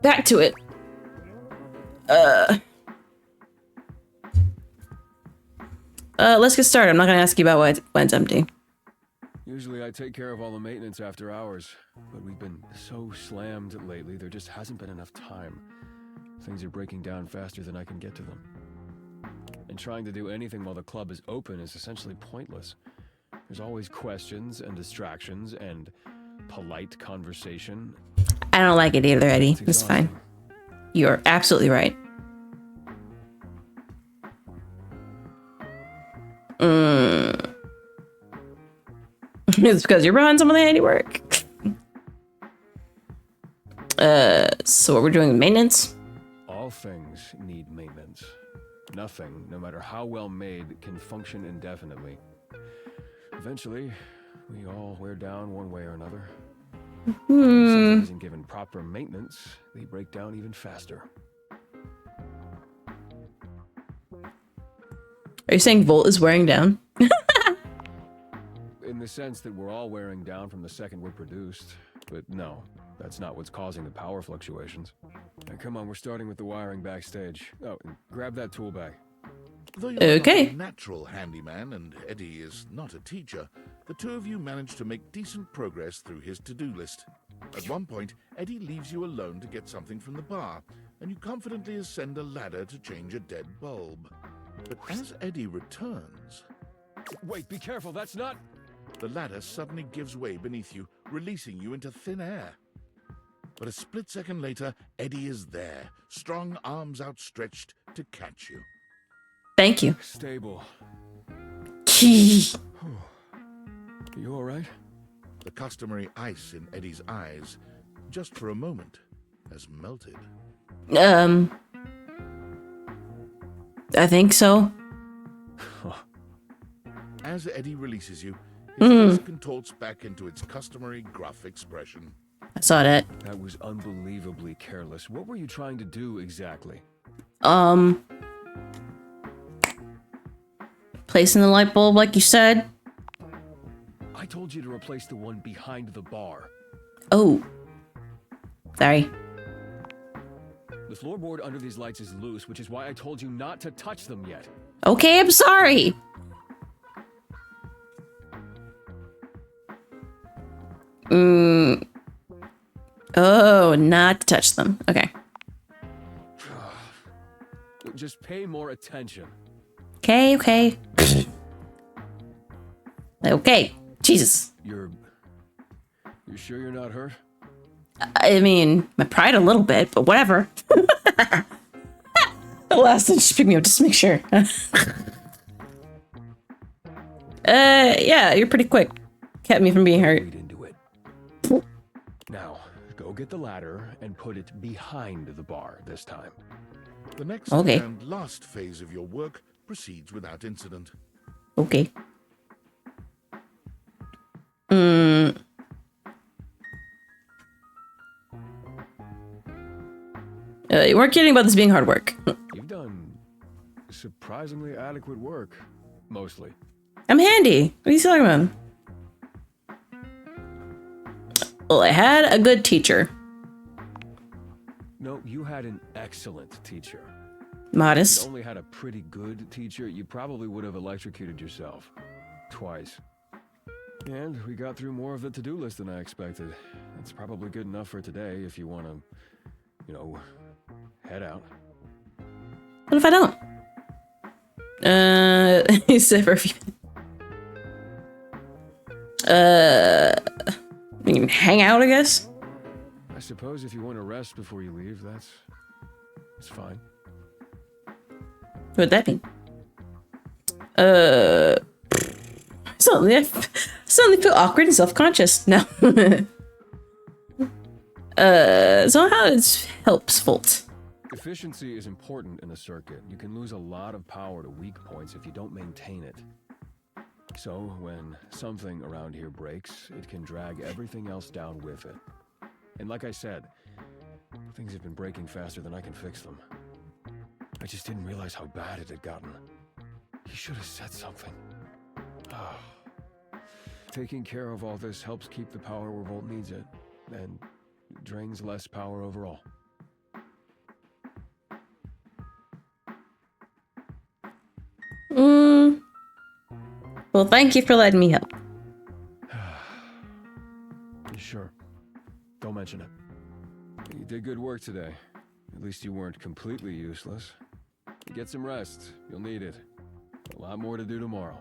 back to it. Let's get started. I'm not gonna ask you about why it's empty. Usually I take care of all the maintenance after hours, but we've been so slammed lately, there just hasn't been enough time. Things are breaking down faster than I can get to them. And trying to do anything while the club is open is essentially pointless. There's always questions and distractions and polite conversation. I don't like it either, Eddie. It's fine. You're absolutely right. It's because you're behind some of the handiwork. So what we're doing, maintenance? All things need maintenance. Nothing, no matter how well made, can function indefinitely. Eventually, we all wear down one way or another. If something isn't given proper maintenance, they break down even faster. Are you saying Volt is wearing down? In the sense that we're all wearing down from the second we're produced. But no, that's not what's causing the power fluctuations. Now, come on, we're starting with the wiring backstage. Oh, and grab that tool bag. Though you're not a natural handyman and Eddie is not a teacher, the two of you manage to make decent progress through his to-do list. At one point, Eddie leaves you alone to get something from the bar, and you confidently ascend a ladder to change a dead bulb. But as Eddie returns... Wait, be careful, that's not... The ladder suddenly gives way beneath you, releasing you into thin air. But a split second later, Eddie is there, strong arms outstretched to catch you. Thank you. Stable. You all right? The customary ice in Eddie's eyes, just for a moment, has melted. I think so. As Eddie releases you, his face contorts back into its customary gruff expression. I saw that. That was unbelievably careless. What were you trying to do exactly? Placing the light bulb like you said. I told you to replace the one behind the bar. Oh. Sorry. The floorboard under these lights is loose, which is why I told you not to touch them yet. Okay, I'm sorry. Oh, not to touch them. Okay. Just pay more attention. Okay. Okay. Jesus. You're sure you're not hurt? I mean, my pride a little bit, but whatever. The last thing, just pick me up just to make sure. Yeah, you're pretty quick. Kept me from being hurt. Go get the ladder and put it behind the bar this time. The next Okay. and last phase of your work proceeds without incident. Okay. You weren't kidding about this being hard work. You've done surprisingly adequate work, mostly. I'm handy. What are you talking about? Well, I had a good teacher. No, you had an excellent teacher. Modest. If you only had a pretty good teacher, you probably would have electrocuted yourself. Twice. And we got through more of the to-do list than I expected. That's probably good enough for today if you want to, you know, head out. What if I don't? He said for a few. We can hang out, I guess. I suppose if you want to rest before you leave, that's fine. What would that mean? Suddenly I feel awkward and self-conscious. No. Somehow it helps Volt. Efficiency is important in a circuit. You can lose a lot of power to weak points if you don't maintain it. So, when something around here breaks, it can drag everything else down with it. And like I said, things have been breaking faster than I can fix them. I just didn't realize how bad it had gotten. He should have said something. Taking care of all this helps keep the power where Volt needs it, and drains less power overall. Well, thank you for letting me help. Sure. Don't mention it. You did good work today. At least you weren't completely useless. Get some rest. You'll need it. A lot more to do tomorrow.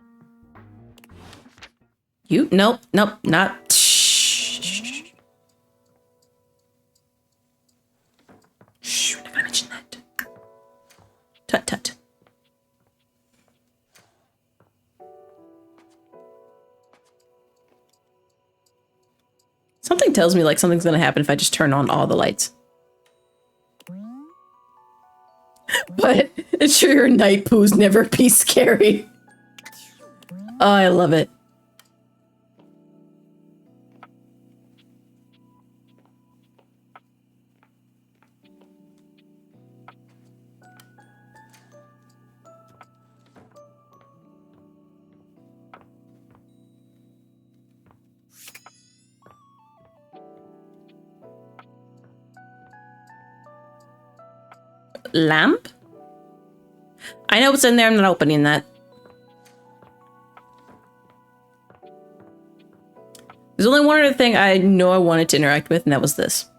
Nope, not. Shh. Shh, we're not gonna mention that. Tut tut. Something tells me like something's gonna happen if I just turn on all the lights. But ensure your night poos never be scary. Oh, I love it. Lamp? I know what's in there, I'm not opening that. There's only one other thing I know I wanted to interact with, and that was this.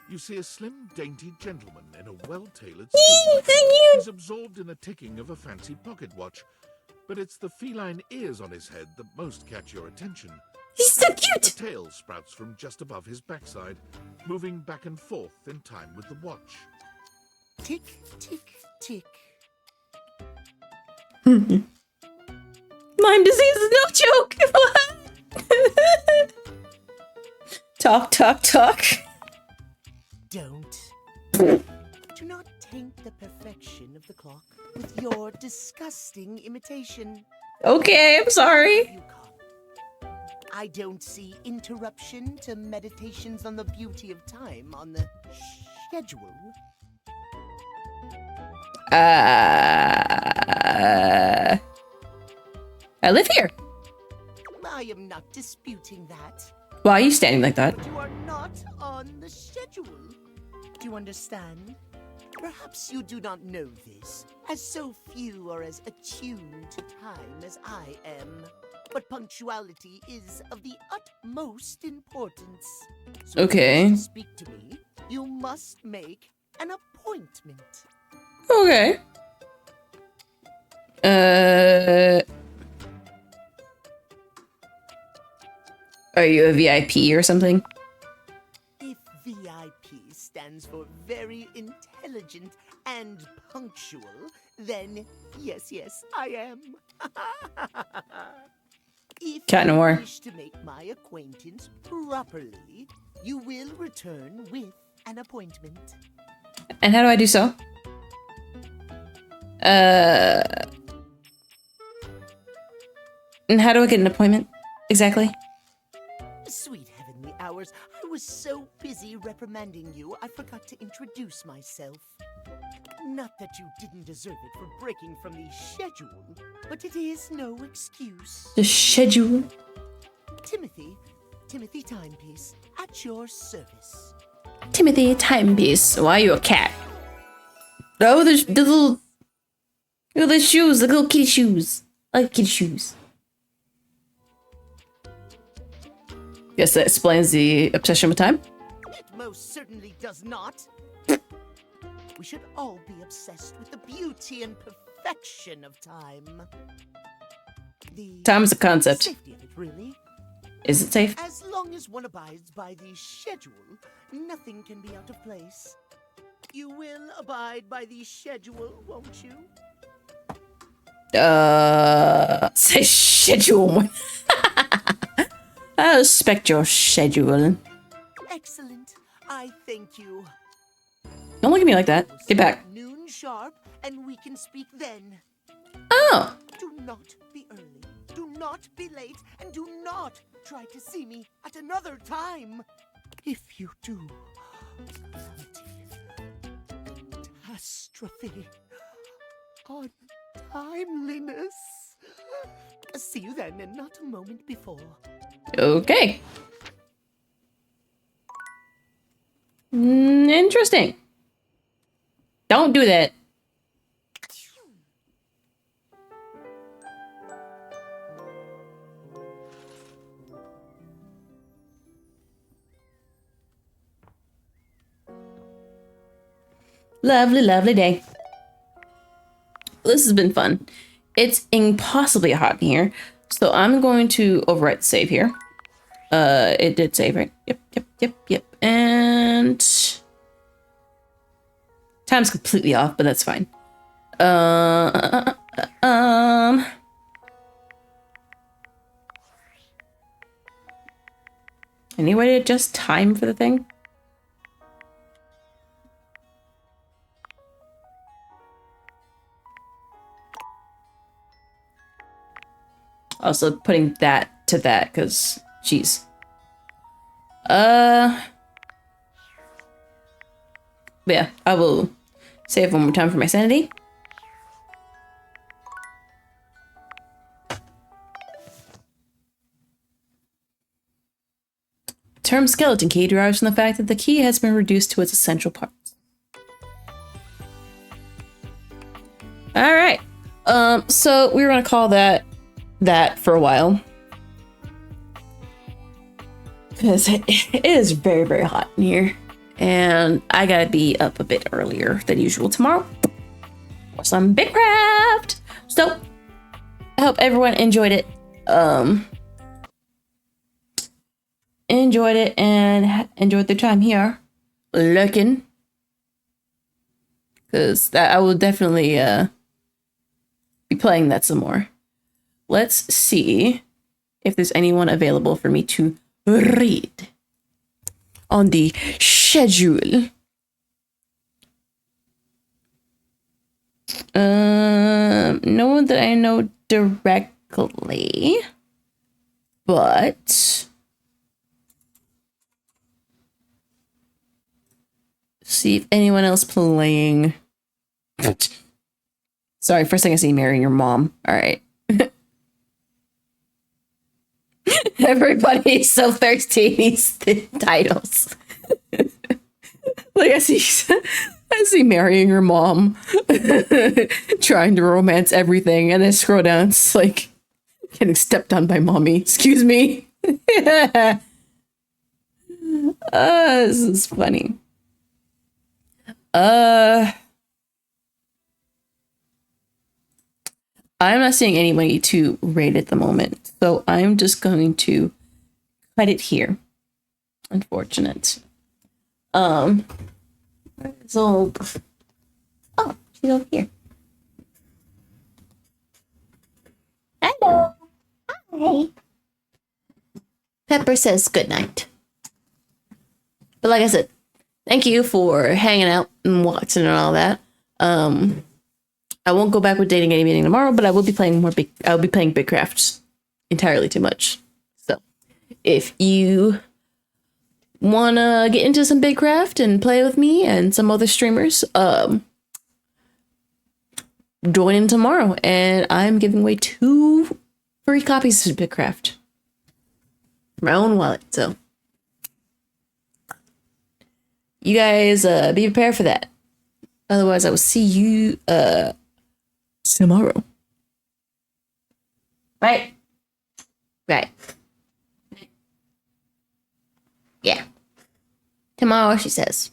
You see a slim, dainty gentleman in a well-tailored suit. He's absorbed in the ticking of a fancy pocket watch, but it's the feline ears on his head that most catch your attention. He's so cute! A tail sprouts from just above his backside, moving back and forth in time with the watch. Tick, tick, tick. Lyme disease is no joke! Talk, talk, talk. Don't. Do not taint the perfection of the clock with your disgusting imitation. Okay, I'm sorry. I don't see interruption to meditations on the beauty of time on the schedule. I live here. I am not disputing that. Why are you standing like that? But you are not on the schedule. Do you understand? Perhaps you do not know this, as so few are as attuned to time as I am. But punctuality is of the utmost importance. So Okay. to speak to me, you must make an appointment. Okay. Are you a VIP or something? If VIP stands for very intelligent and punctual, then yes, I am. If Cat you Noir. wish to make my acquaintance properly, you will return with an appointment. And how do I do so? And how do I get an appointment? Exactly. Sweet heavenly hours, I was so busy reprimanding you, I forgot to introduce myself. Not that you didn't deserve it for breaking from the schedule, but it is no excuse. The schedule. Timothy Timepiece, at your service. Timothy Timepiece. Why are you a cat? Oh, the little... Look at the shoes, the little kitty shoes. I like kitty shoes. Guess that explains the obsession with time. It most certainly does not. We should all be obsessed with the beauty and perfection of time. Time is a concept. Safety of it, really. Is it safe? As long as one abides by the schedule, nothing can be out of place. You will abide by the schedule, won't you? Say schedule. I respect your schedule. Excellent. I thank you. Don't look at me like that. Get back. Noon sharp, and we can speak then. Oh. Do not be early. Do not be late, and do not try to see me at another time. If you do, catastrophe. Untimeliness. See you then, and not a moment before. Okay. Interesting. Don't do that. Lovely, lovely day. This has been fun. It's impossibly hot in here, so I'm going to overwrite the save here. It did save, right? Yep. And time's completely off, but that's fine. Any way to adjust time for the thing? Also putting that to that, because, jeez. Yeah, I will save one more time for my sanity. The term skeleton key derives from the fact that the key has been reduced to its essential parts. Alright. So we were gonna call that for a while. Because it is very, very hot in here. And I gotta be up a bit earlier than usual tomorrow for some Bitcraft. So I hope everyone enjoyed it. Enjoyed it and enjoyed their time here lurking. Because I will definitely be playing that some more. Let's see if there's anyone available for me to read on the schedule. No one that I know directly, but see if anyone else playing. Sorry, first thing I see, marrying your mom. All right. Everybody's so thirsty in these titles. Like I see marrying your mom, trying to romance everything, and then scroll down, it's like getting stepped on by mommy. Excuse me. This is funny. I'm not seeing anybody to rate at the moment, so I'm just going to cut it here. Unfortunate. So, oh, she's over here. Hello. Hi. Pepper says good night. But like I said, thank you for hanging out and watching and all that. I won't go back with dating any meeting tomorrow, but I will be playing I'll be playing Bitcraft entirely too much. So if you wanna get into some Bitcraft and play with me and some other streamers, join in tomorrow, and I'm giving away 2 free copies of Bitcraft. My own wallet, so you guys be prepared for that. Otherwise, I will see you tomorrow. Right? Right. Yeah. Tomorrow, she says.